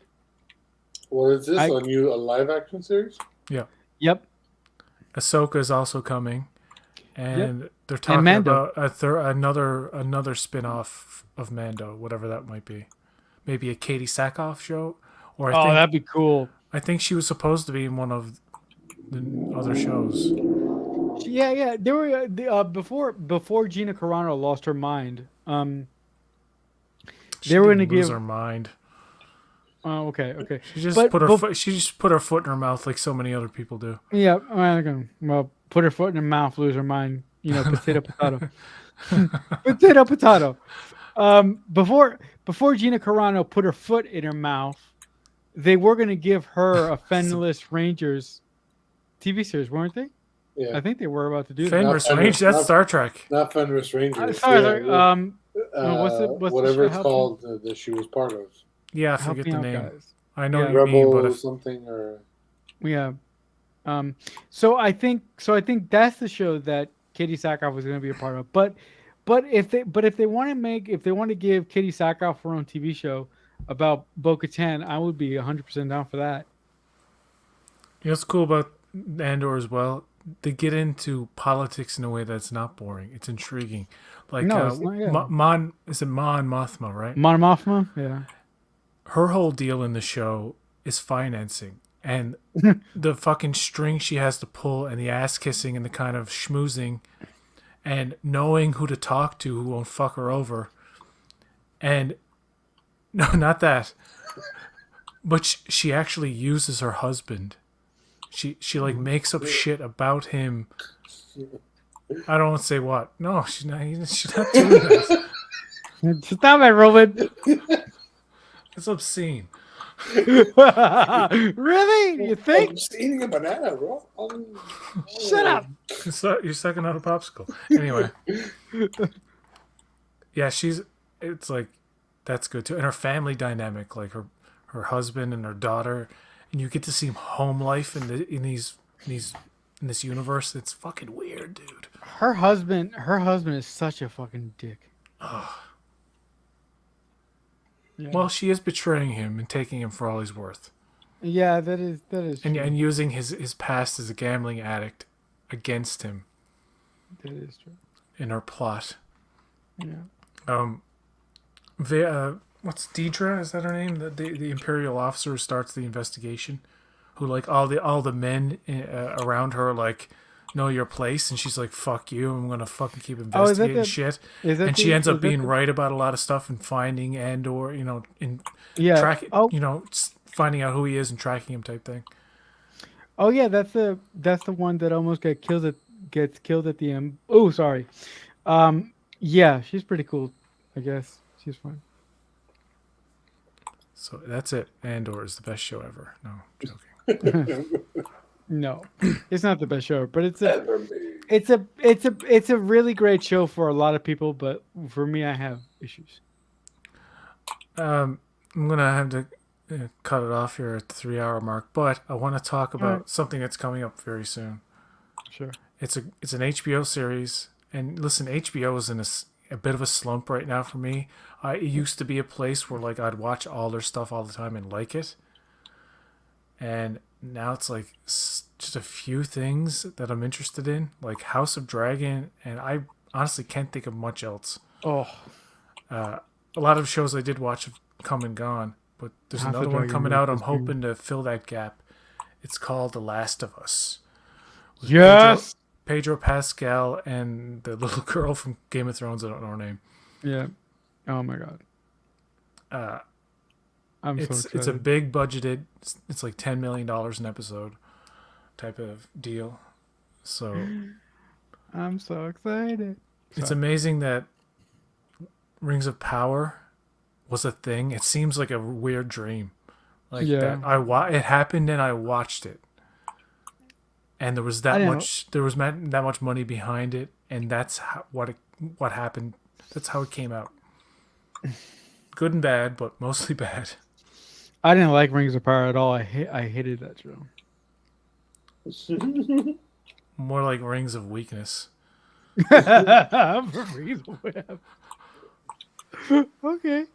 What is this? A live action series? Yeah. Yep. Ahsoka is also coming, and they're And talking Mando. about another spin-off of Mando, whatever that might be. Maybe a Katie Sackhoff show, or Oh, that'd be cool. I think she was supposed to be in one of the other shows. Yeah, yeah. There were before Gina Carano lost her mind. She They were didn't gonna lose give. her mind. Oh, okay, okay. She just But put her she just put her foot in her mouth like so many other people do. Yeah, well, put her foot in her mouth, lose her mind. You know, potato, potato, potato, potato. Before Gina Carano put her foot in her mouth, they were going to give her a Fenless Rangers TV series, weren't they? Yeah. I think they were about to do that. Fenris Range, that's Star Trek. Not Fenris Rangers. Sorry. What's whatever the it's show? called that she was part of. Yeah, I Help forget me the out, name. guys. I know Yeah. what you mean, Rebel but if something or Yeah. So I think that's the show that Katie Sackhoff was going to be a part of. But if they want to give Katie Sackhoff her own TV show about Bo-Katan, I would be 100% down for that. you know what's cool about Andor as well? They get into politics in a way that's not boring. It's intriguing. Like No, it's not, yeah. Is it Mon Mothma, right? Mon Mothma, yeah. Her whole deal in the show is financing and the fucking string she has to pull and the ass kissing and the kind of schmoozing and knowing who to talk to who won't fuck her over. And no, not that. But she actually uses her husband. She like makes up shit about him. I don't want to say what. No, she's not doing that. Stop it, Ruben. It's obscene. Really? You think? I'm just eating a banana, bro. Shut up. You're sucking out a popsicle. Anyway. Yeah, it's like, that's good too. And her family dynamic, like her husband and her daughter, and you get to see home life in this universe. It's fucking weird, dude. Her husband is such a fucking dick. Yeah. Well, she is betraying him and taking him for all he's worth. Yeah, that is true. And using his past as a gambling addict against him. That is true. In her plot. Yeah. What's Deidre? Is that her name? The Imperial officer who starts the investigation, who like all the men around her like know your place, and she's like, "Fuck you! I'm gonna fucking keep investigating shit." And she ends up being right about a lot of stuff and finding Andor, tracking, finding out who he is and tracking him type thing. Oh yeah, that's the one that almost gets killed at the end. Oh, sorry. Yeah, she's pretty cool. I guess she's fine. So that's it. Andor is the best show ever. No, I'm joking. No, it's not the best show, but it's a really great show for a lot of people. But for me, I have issues. I'm gonna have to cut it off here at the 3-hour mark, but I want to talk about something that's coming up very soon. Sure. It's an HBO series, and listen, HBO is in a bit of a slump right now for me. It used to be a place where like I'd watch all their stuff all the time and like it, and now it's like just a few things that I'm interested in, like House of Dragon, and I honestly can't think of much else. Oh, a lot of shows I did watch have come and gone, but there's House of another one Dragon coming really out. I'm does bring- hoping to fill that gap. It's called The Last of Us. With Yes. Pedro Pascal and the little girl from Game of Thrones. I don't know her name. Yeah. Oh my god. I'm so excited. It's a big budgeted. It's like $10 million an episode type of deal. So I'm so excited. it's amazing that Rings of Power was a thing. It seems like a weird dream. Like Yeah. that it happened and I watched it. And there was that much money behind it, and that's what happened. That's how it came out. Good and bad, but mostly bad. I didn't like Rings of Power at all. I hated that show. More like Rings of Weakness. Okay.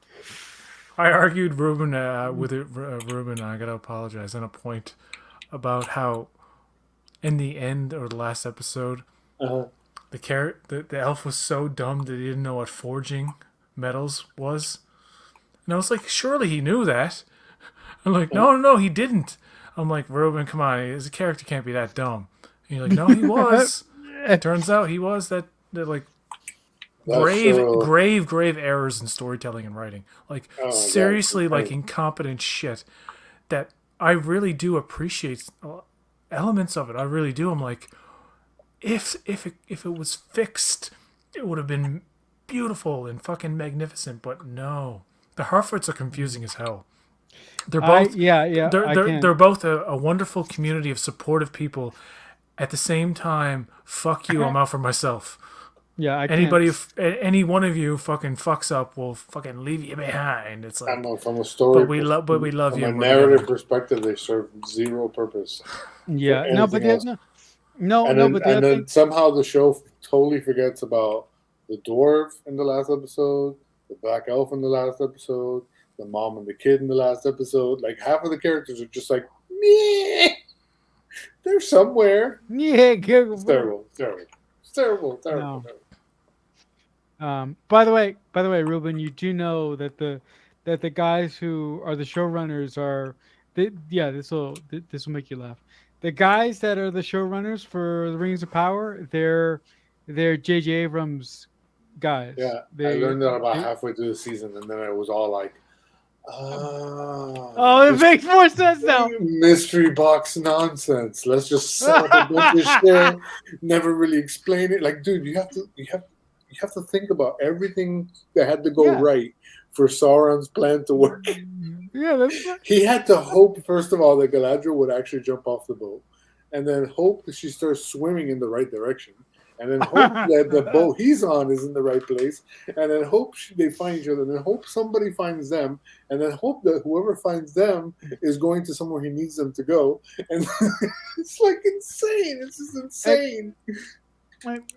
I argued Ruben Ruben. I gotta apologize on a point about how, in the end or the last episode, the elf was so dumb that he didn't know what forging metals was, and I was like, surely he knew that. I'm like, no, he didn't. I'm like, Ruben, come on, his character can't be that dumb. And you're like, no, he was. It turns out he was that like. Grave errors in storytelling and writing. Like seriously, like incompetent shit that I really do appreciate elements of it. I really do. I'm like, if it was fixed, it would have been beautiful and fucking magnificent. But no, the Harfords are confusing as hell. They're both They're both a wonderful community of supportive people. At the same time, fuck you, I'm out for myself. Yeah, any one of you fucking fucks up, will fucking leave you behind. It's like, I know from a story, but we love you. From a narrative perspective, they serve zero purpose. Yeah, but then somehow the show totally forgets about the dwarf in the last episode, the black elf in the last episode, the mom and the kid in the last episode. Like half of the characters are just like, meh. They're somewhere. Yeah, it's terrible. No. By the way, Ruben, you do know that the guys who are the showrunners are, this will make you laugh. The guys that are the showrunners for the Rings of Power, they're J.J. Abrams guys. Yeah, I learned that about halfway through the season, and then I was all like, it makes more sense now. Mystery box nonsense. Let's just set up a bunch of shit. Never really explain it. Like, dude, you have to think about everything that had to go right for Sauron's plan to work. Yeah, that's right. He had to hope, first of all, that Galadriel would actually jump off the boat, and then hope that she starts swimming in the right direction. And then hope that the boat he's on is in the right place. And then hope they find each other. And then hope somebody finds them. And then hope that whoever finds them is going to somewhere he needs them to go. And it's like insane. It's just insane.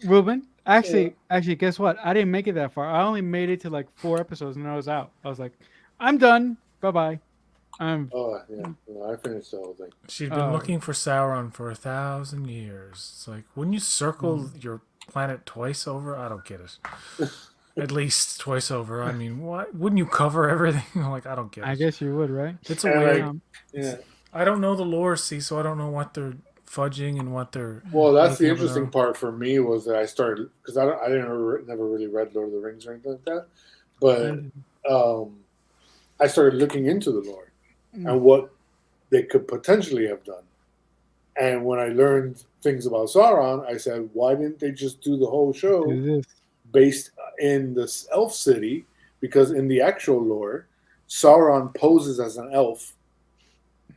Ruben, actually, guess what? I didn't make it that far. I only made it to like 4 episodes and I was out. I was like, I'm done. Bye-bye. I finished the whole thing. She'd been looking for Sauron for 1,000 years. It's like, wouldn't you circle your planet twice over? I don't get it. At least twice over. I mean, what? Wouldn't you cover everything? Like, I don't get it. I guess you would, right? It's a weird. I don't know the lore, so I don't know what they're fudging and what they're. Well, that's the interesting part for me was that I started because I never really read Lord of the Rings or anything like that, but I started looking into the lore. And what they could potentially have done. And when I learned things about Sauron, I said, why didn't they just do the whole show based in this elf city? Because in the actual lore, Sauron poses as an elf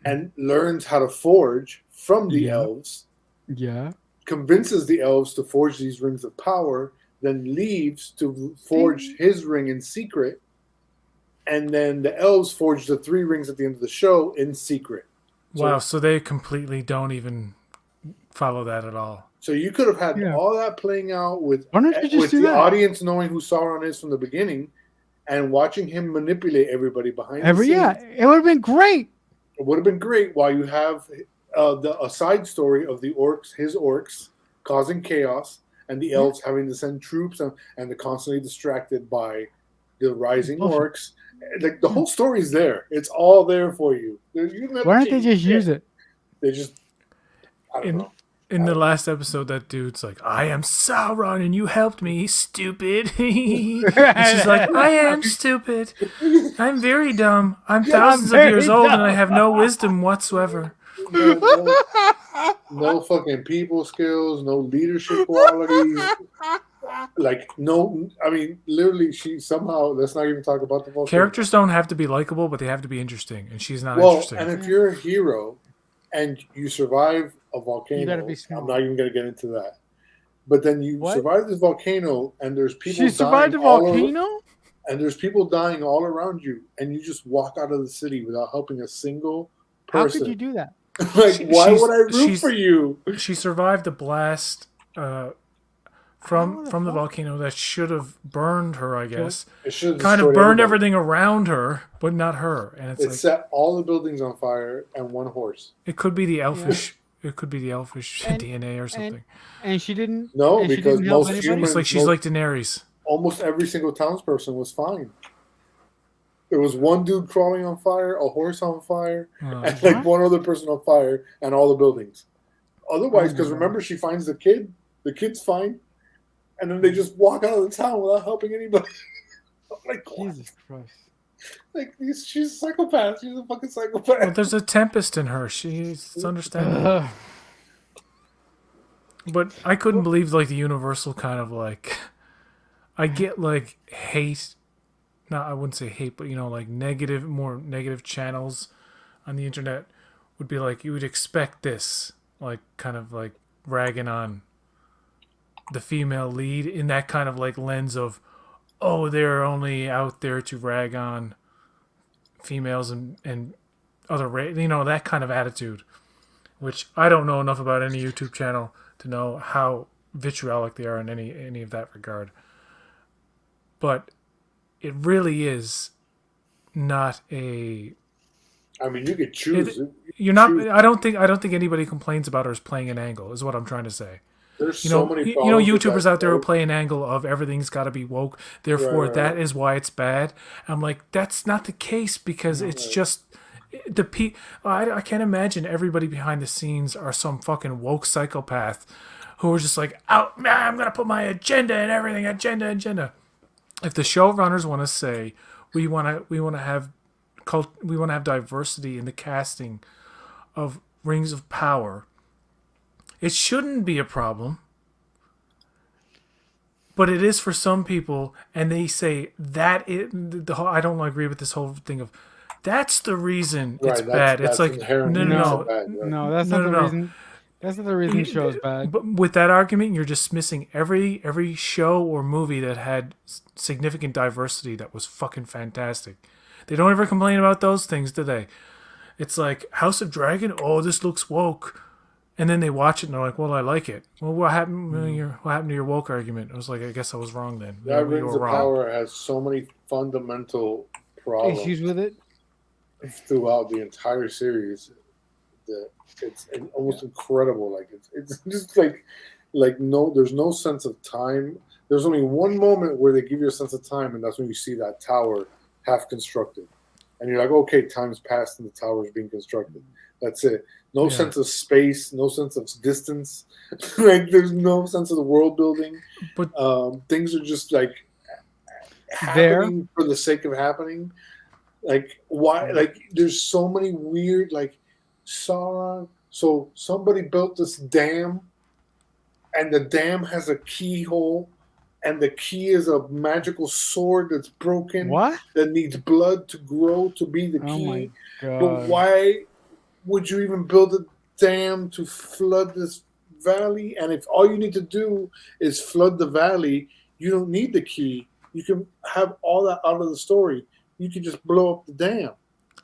and learns how to forge from the elves. Yeah. Convinces the elves to forge these rings of power, then leaves to forge his ring in secret. And then the elves forge the 3 rings at the end of the show in secret. Wow, so they completely don't even follow that at all. So you could have had all that playing out with audience knowing who Sauron is from the beginning and watching him manipulate everybody behind the scenes. Yeah, it would have been great. It would have been great while you have a side story of the orcs, his orcs, causing chaos, and the elves having to send troops and they're constantly distracted by the rising orcs Like the whole story's there. It's all there for you. Why don't they just use it? They just, I don't know. In the last episode, that dude's like, "I am Sauron, and you helped me, stupid." And she's like, "I am stupid. I'm very dumb. I'm thousands of years old, and I have no wisdom whatsoever." No fucking people skills, no leadership qualities. Like, no, I mean, literally, she somehow, let's not even talk about the volcano. Characters don't have to be likable, but they have to be interesting, and she's not Well, interesting. and if you're a hero and you survive a volcano, You gotta be smart. I'm not even going to get into that. But then you What? survive this volcano, and there's people She survived the dying all volcano? and there's people dying all around you, and you just walk out of the city without helping a single How person. could you do that? Like, why would I root for you? She survived the blast from How the the fuck? volcano that should have burned her, I guess. It should have Kind of destroyed burned everybody. everything around her, but not her. And it's It like, set all the buildings on fire and one horse. it could be the elfish. It could be the elfish And- DNA or something. And she didn't. No, and she because didn't help most anybody? humans, It's like she's like Daenerys. almost every single townsperson was fine. There was one dude crawling on fire, a horse on fire, and like What? one other person on fire, and all the buildings. Otherwise, Oh because my remember, she finds the kid's fine, and then they just walk out of the town without helping anybody. I'm like, what? Jesus Christ. Like she's a psychopath. She's a fucking Well, psychopath. there's a tempest in her. It's understandable. Ugh. But I couldn't believe like the universal kind of like, I get like hate, no, I wouldn't say hate, but like more negative channels on the internet would be like, you would expect this, like kind of like ragging on the female lead in that kind of like lens of, oh, they're only out there to rag on females and other that kind of attitude, which I don't know enough about any YouTube channel to know how vitriolic they are in any of that regard. But it really is not a. I mean, you could choose. You're not. I don't think anybody complains about her as playing an angle. Is what I'm trying to say. There's so many. YouTubers out there who play an angle of everything's got to be woke. Therefore, Right. that is why it's bad. I'm like, that's not the case because it's just the I can't imagine everybody behind the scenes are some fucking woke psychopath who are just like, oh, I'm gonna put my agenda and everything. Agenda. If the showrunners want to say we want to have diversity in the casting of Rings of Power, it shouldn't be a problem. But it is for some people, and they say that I don't agree with this whole thing of that's the reason it's bad. It's like inherently no. bad, right? No, that's No, not the no. reason. That's not the reason the show's bad. But with that argument, you're dismissing every show or movie that had significant diversity that was fucking fantastic. They don't ever complain about those things, do they? It's like House of Dragon. Oh, this looks woke, and then they watch it and they're like, "Well, I like it." Well, what happened to your woke argument? I was like, I guess I was wrong then. That Maybe you Rings were of wrong. Power has so many fundamental problems Issues with it. throughout the entire series that it's almost incredible. Like it's just like no, there's no sense of time. There's only one moment where they give you a sense of time, and that's when you see that tower half constructed, and you're like, okay, time's passed and the tower's being constructed. That's it. No sense of space, no sense of distance. Like there's no sense of the world building. But Things are just like happening for the sake of happening. Like why? Like there's so many weird like Sauron. So somebody built this dam, and the dam has a keyhole, and the key is a magical sword that's broken. What? That needs blood to grow to be the Oh key. my god. But why would you even build a dam to flood this valley? And if all you need to do is flood the valley, you don't need the key. You can have all that out of the story. You can just blow up the dam.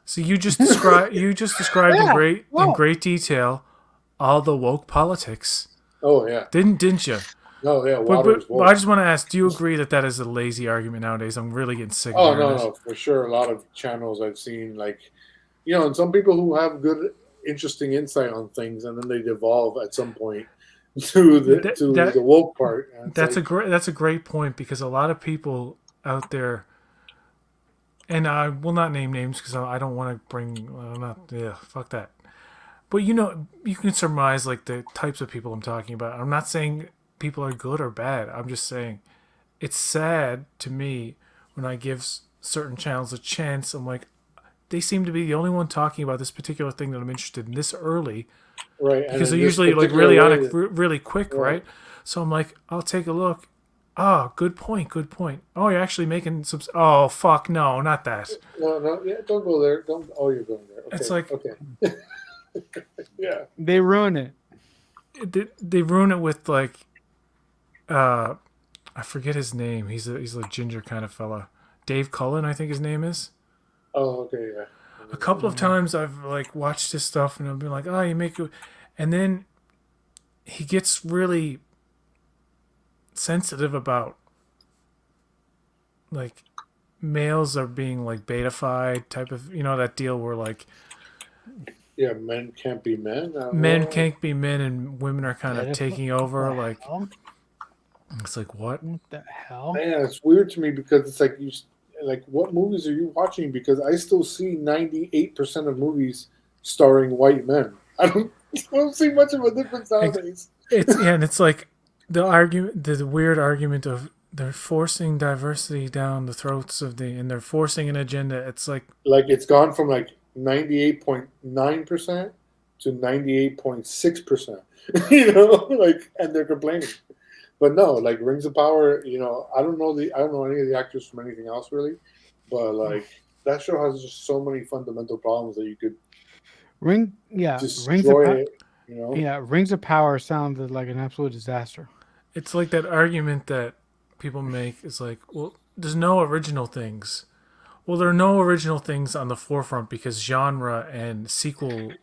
so you just described in great detail all the woke politics, Oh yeah. didn't you? No, yeah. But Water is I just want to ask, do you agree that is a lazy argument nowadays? I'm really getting sick of Oh hearing no, this. for sure. A lot of channels I've seen, like, and some people who have good, interesting insight on things, and then they devolve at some point to the woke part. And That's a great point because a lot of people out there and I will not name names because I don't want to bring. I'm not. Yeah, fuck that. But you know, you can surmise like the types of people I'm talking about. I'm not saying people are good or bad. I'm just saying it's sad to me when I give certain channels a chance. I'm like, they seem to be the only one talking about this particular thing that I'm interested in this early Right, and because they're in this usually like particular really on way, it really quick, right? right? So I'm like, I'll take a look. Ah, good point, good point. Oh, you're actually making some. Oh, fuck, no, not that. No, no, yeah, don't go there. Don't. Oh, you're going there. It's Okay, like okay. Yeah. They ruin it. they ruin it with like, uh, I forget his name. He's a ginger kind of fella. Dave Cullen, I think his name is. Oh, okay, yeah. A couple of times I've like watched his stuff and I've been like, oh, you make it, and then he gets really sensitive about like males are being like betafied type of that deal where like Yeah, men can't be men. men Well, can't be men and women are kind of taking over What the like hell? it's like what. What the hell? man, it's weird to me because it's like like what movies are you watching? Because I still see 98% of movies starring white men. I don't see much of a difference nowadays. It's yeah, and it's like the weird argument of they're forcing diversity down the throats of and they're forcing an agenda. It's like Like it's gone from like 98.9% to 98.6%. Like, and they're complaining. But no, like Rings of Power, I don't know any of the actors from anything else really, but like that show has just so many fundamental problems that you could Rings of destroy Power. it. Yeah, Rings of Power sounded like an absolute disaster. it's like that argument that people make is like, well, there's no original things. Well, there are no original things on the forefront because genre and sequel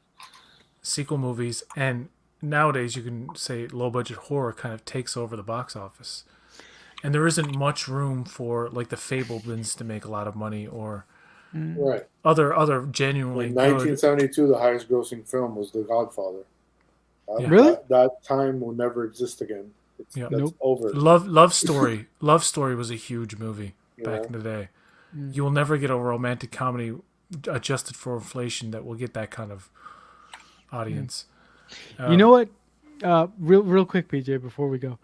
movies and nowadays you can say low budget horror kind of takes over the box office. And there isn't much room for like the Fablemans to make a lot of money or Right. other genuinely In good. 1972, the highest grossing film was The Godfather. Yeah. Really? That time will never exist again. Yeah. That's Nope. over. Love Story. Love Story was a huge movie You back know? in the day. You will never get a romantic comedy adjusted for inflation that will get that kind of audience. You know what? Real quick, PJ, before we go,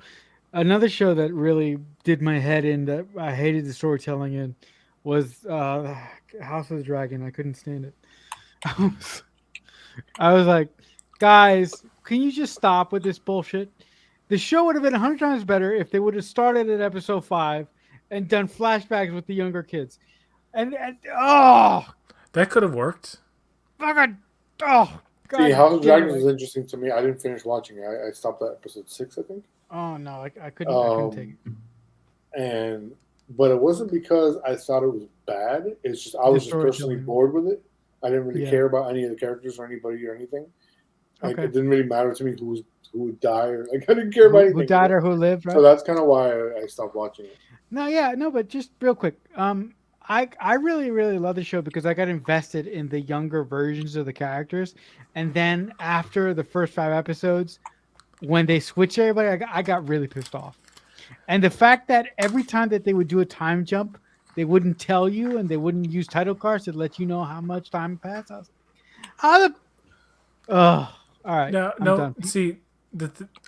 another show that really did my head in that I hated the storytelling in was House of the Dragon. I couldn't stand it. I was like, guys, can you just stop with this bullshit? The show would have been 100 times better if they would have started at episode 5 and done flashbacks with the younger kids. And oh, That could have worked. fucking, oh, God. See, House of damn Dragons it. was interesting to me. I didn't finish watching it. I stopped at episode 6, I think. Oh, no, I couldn't take it. But it wasn't because I thought it was bad. It's just I was just personally storytelling. bored with it. I didn't really Yeah. care about any of the characters or anybody or anything. Like Okay. it didn't really matter to me who would die or like I didn't care about anything. Who died or who lived, right? So that's kind of why I stopped watching it. No, but just real quick. I really, really love the show because I got invested in the younger versions of the characters. And then after the first 5 episodes, when they switch everybody, I got really pissed off. And the fact that every time that they would do a time jump, they wouldn't tell you and they wouldn't use title cards to let you know how much time passed. I was like, how the... Oh, all right. No, I'm no. done. See,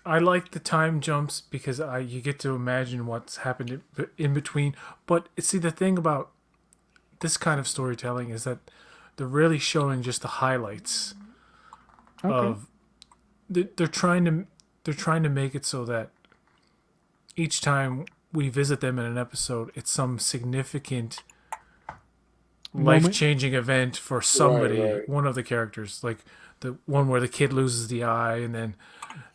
I like the time jumps because you get to imagine what's happened in between. But see, the thing about this kind of storytelling is that they're really showing just the highlights of. They're trying to make it so that each time we visit them in an episode, it's some significant life-changing event for somebody, Right. one of the characters, like the one where the kid loses the eye, and then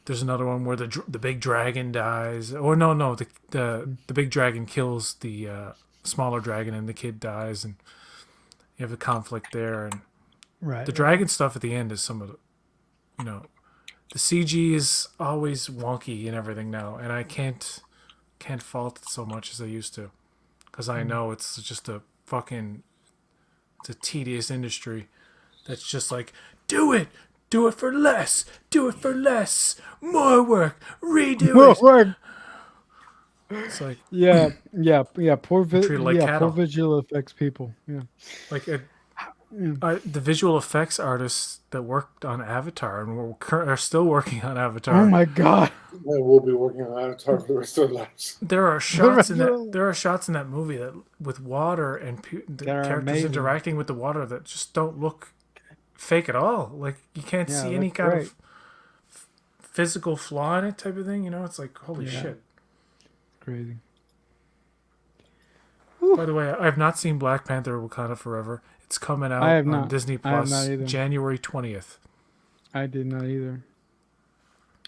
there's another one where the big dragon dies, or no, the big dragon kills the smaller dragon, and the kid dies, and you have a conflict there, and Right. the dragon stuff at the end is some of the, the CG is always wonky and everything now, and I can't fault it so much as I used to, because I know it's just it's a tedious industry that's just like, do it for less, more work, redo it. Word. It's like treated like Poor cattle. visual effects people. Yeah. Like Yeah. the visual effects artists that worked on Avatar and are still working on Oh Avatar. my god. And we'll be working on Avatar for the rest of our lives. There are The shots rest in of that. them There are shots in that movie that with water and the that are characters amazing. interacting with the water that just don't look fake at all. Like you can't Yeah, see any look kind great. of physical flaw in it, type of thing. You know, it's like holy Yeah. shit. Crazy. By the way, I have not seen Black Panther: Wakanda Forever. It's coming I out have on not. Disney I have not Plus either. January 20th. I did not either.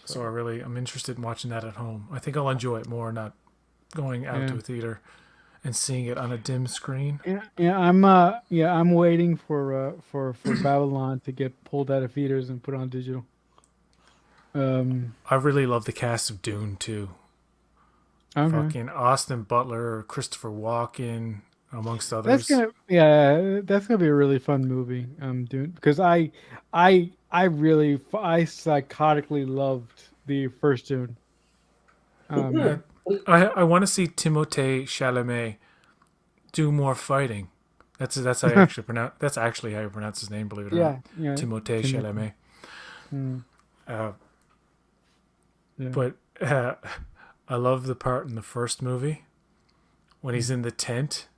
So I'm interested in watching that at home. I think I'll enjoy it more not going out Yeah. to a theater and seeing it on a dim screen. I'm waiting for Babylon to get pulled out of theaters and put on digital. I really love the cast of Dune too. Okay. Fucking Austin Butler, Christopher Walken, amongst others. That's gonna be a really fun movie. Doing because I psychotically loved the first Dune. I, I want to see Timothée Chalamet do more fighting. That's how you actually pronounce. That's actually how you pronounce his name. Believe it or not, Yeah, Timothée Chalamet. Mm, Uh, yeah. but I love the part in the first movie when he's in the tent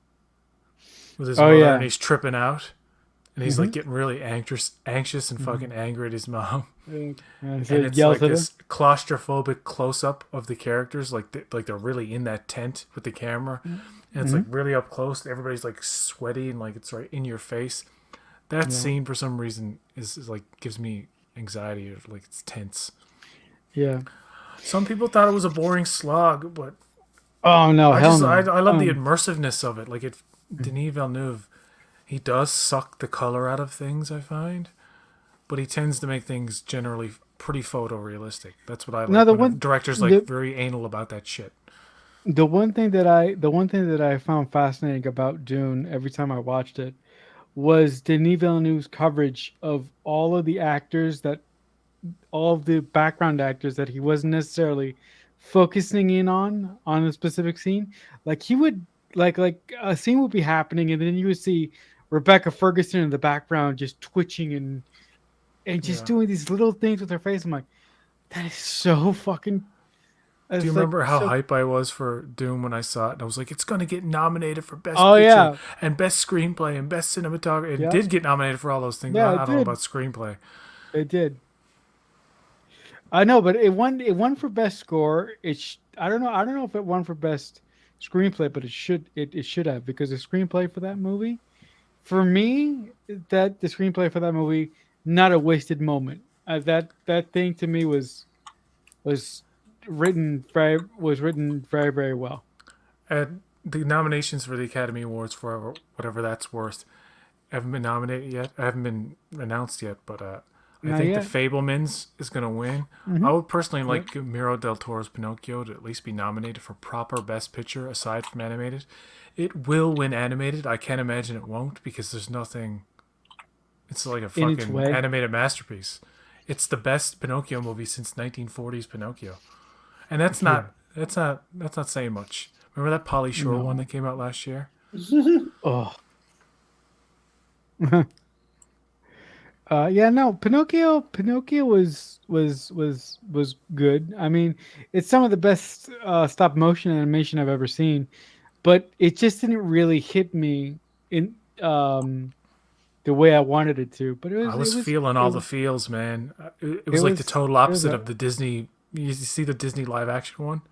with his Oh, mother yeah. and he's tripping out and he's like Mhm. getting really anxious and fucking angry at his mom. Yeah, so And he it's yells like at him. this claustrophobic close up of the characters, like they're really in that tent with the camera, and it's like really up close. Everybody's like sweaty and like it's right in your face. That scene for some reason is like gives me anxiety, or like it's tense. Yeah. Some people thought it was a boring slog, but Oh no, hell no. I love the immersiveness of it. Like Denis Villeneuve, he does suck the color out of things, I find, but he tends to make things generally pretty photorealistic. That's what I like. No, When directors like very anal about that shit. the one thing that I found fascinating about Dune every time I watched it was Denis Villeneuve's coverage of all of the background actors that he wasn't necessarily focusing in on a specific scene. Like he would like a scene would be happening and then you would see Rebecca Ferguson in the background just twitching and just Yeah. doing these little things with her face. I'm like, that is so fucking. Do you remember how hype I was for Doom when I saw it? And I was like, it's going to get nominated for Best Oh, Picture yeah. and Best Screenplay and Best Cinematography. It Yeah. did get nominated for all those things. Yeah, I it don't know did. about Screenplay. It did. I know, but it won for best score. I don't know if it won for best screenplay, but it should have, because the screenplay for that movie, for me, that the screenplay for that movie, not a wasted moment. That thing to me was written very, very well. And the nominations for the Academy Awards for whatever that's worth haven't been nominated yet. I haven't been announced yet, but I Not think yet. The Fablemans is going to win. I would personally like Miro del Toro's Pinocchio to at least be nominated for proper Best Picture aside from animated. It will win animated. I can't imagine it won't, because there's nothing. It's like a In its fucking way. animated masterpiece. It's the best Pinocchio movie since 1940s Pinocchio, and that's not saying much. Remember that Pauly Shore one that came out last year? Oh. Yeah, no, Pinocchio was good. I mean, it's some of the best stop motion animation I've ever seen, but it just didn't really hit me in the way I wanted it to. But I was feeling all the feels, man. It was like the total it opposite was of the Disney. You see the Disney live action one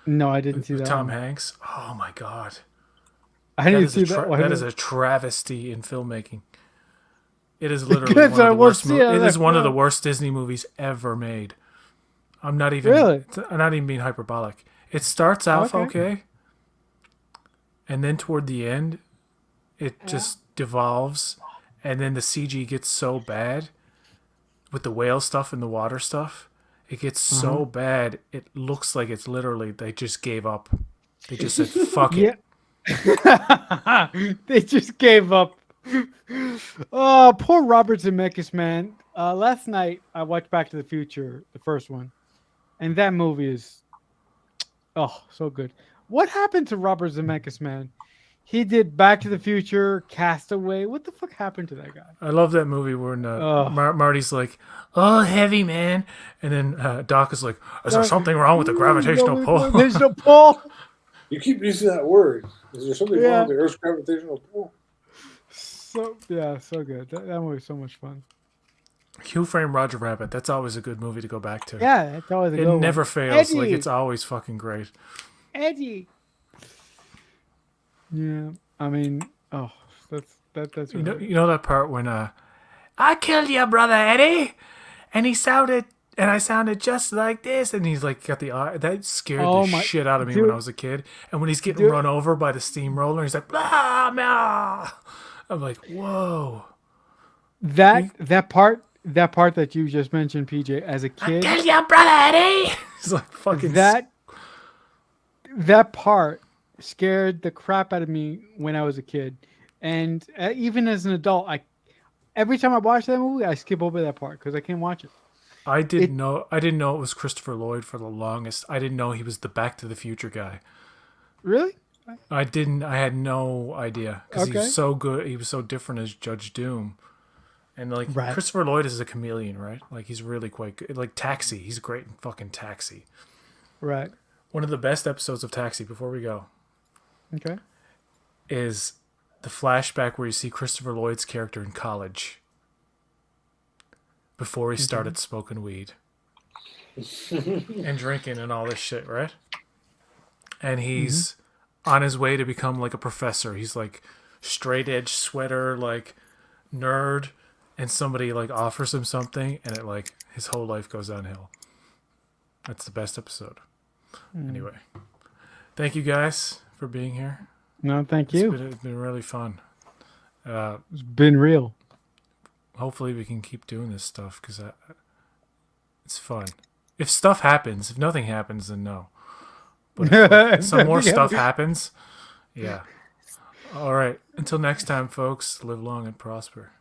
No, I didn't see with that Tom one. Hanks? Oh my god, I didn't see that one. that is a travesty in filmmaking. It is literally Good, one so I of the won't worst. see it. It is one of the Yeah. worst Disney movies ever made. I'm not even. Really? I'm not even being hyperbolic. It starts off Okay. okay, and then toward the end, it just devolves, and then the CG gets so bad with the whale stuff and the water stuff. It gets so bad. It looks like it's literally they just gave up. They just said fuck it. Yeah. They just gave up. Oh, poor Robert Zemeckis, man. Last night I watched Back to the Future, the first one, and that movie is Oh, so good. What happened to Robert Zemeckis, man? He did Back to the Future, Castaway. What the fuck happened to that guy? I love that movie when Oh, Marty's like, "Oh, heavy man," and then Doc is like, "Is there something wrong with the gravitational pull?" There's no pull. You keep using that word. Is there something wrong Yeah. with the Earth's gravitational pull? So so good. That movie was so much fun. Who Framed Roger Rabbit? That's always a good movie to go back to. Yeah, that's always a It good never one. fails. Like Eddie. it's always fucking great. Eddie. Yeah, I mean, oh, that's You know that part when I killed your brother Eddie, and I sounded just like this, and he's like got the eye that scared Oh the my- shit out of me dude. when I was a kid. And when he's getting Dude. run over by the steamroller, he's like, blah, blah. I'm like, whoa. that part that you just mentioned, PJ, as a kid, Kill your brother Eddie. He's like fucking that part scared the crap out of me when I was a kid, and even as an adult, every time I watch that movie, I skip over that part because I can't watch it. I didn't know it was Christopher Lloyd for the longest. I didn't know he was the Back to the Future guy. Really? I had no idea because he Okay. was so good. He was so different as Judge Doom, and like Right. Christopher Lloyd is a chameleon, right? Like he's really quite good. Like Taxi, he's great in fucking Taxi. Right. One of the best episodes of Taxi. Before we go, Okay. is the flashback where you see Christopher Lloyd's character in college before he started smoking weed and drinking and all this shit, right? And he's on his way to become like a professor. He's like straight edge sweater, like nerd, and somebody like offers him something, and it like his whole life goes downhill. That's the best episode. Anyway, thank you guys for being here. No, thank you. It's been really fun. It's been real. Hopefully we can keep doing this stuff because it's fun. If stuff happens, if nothing happens, then no. But if some more stuff happens, yeah. All right. Until next time, folks, live long and prosper.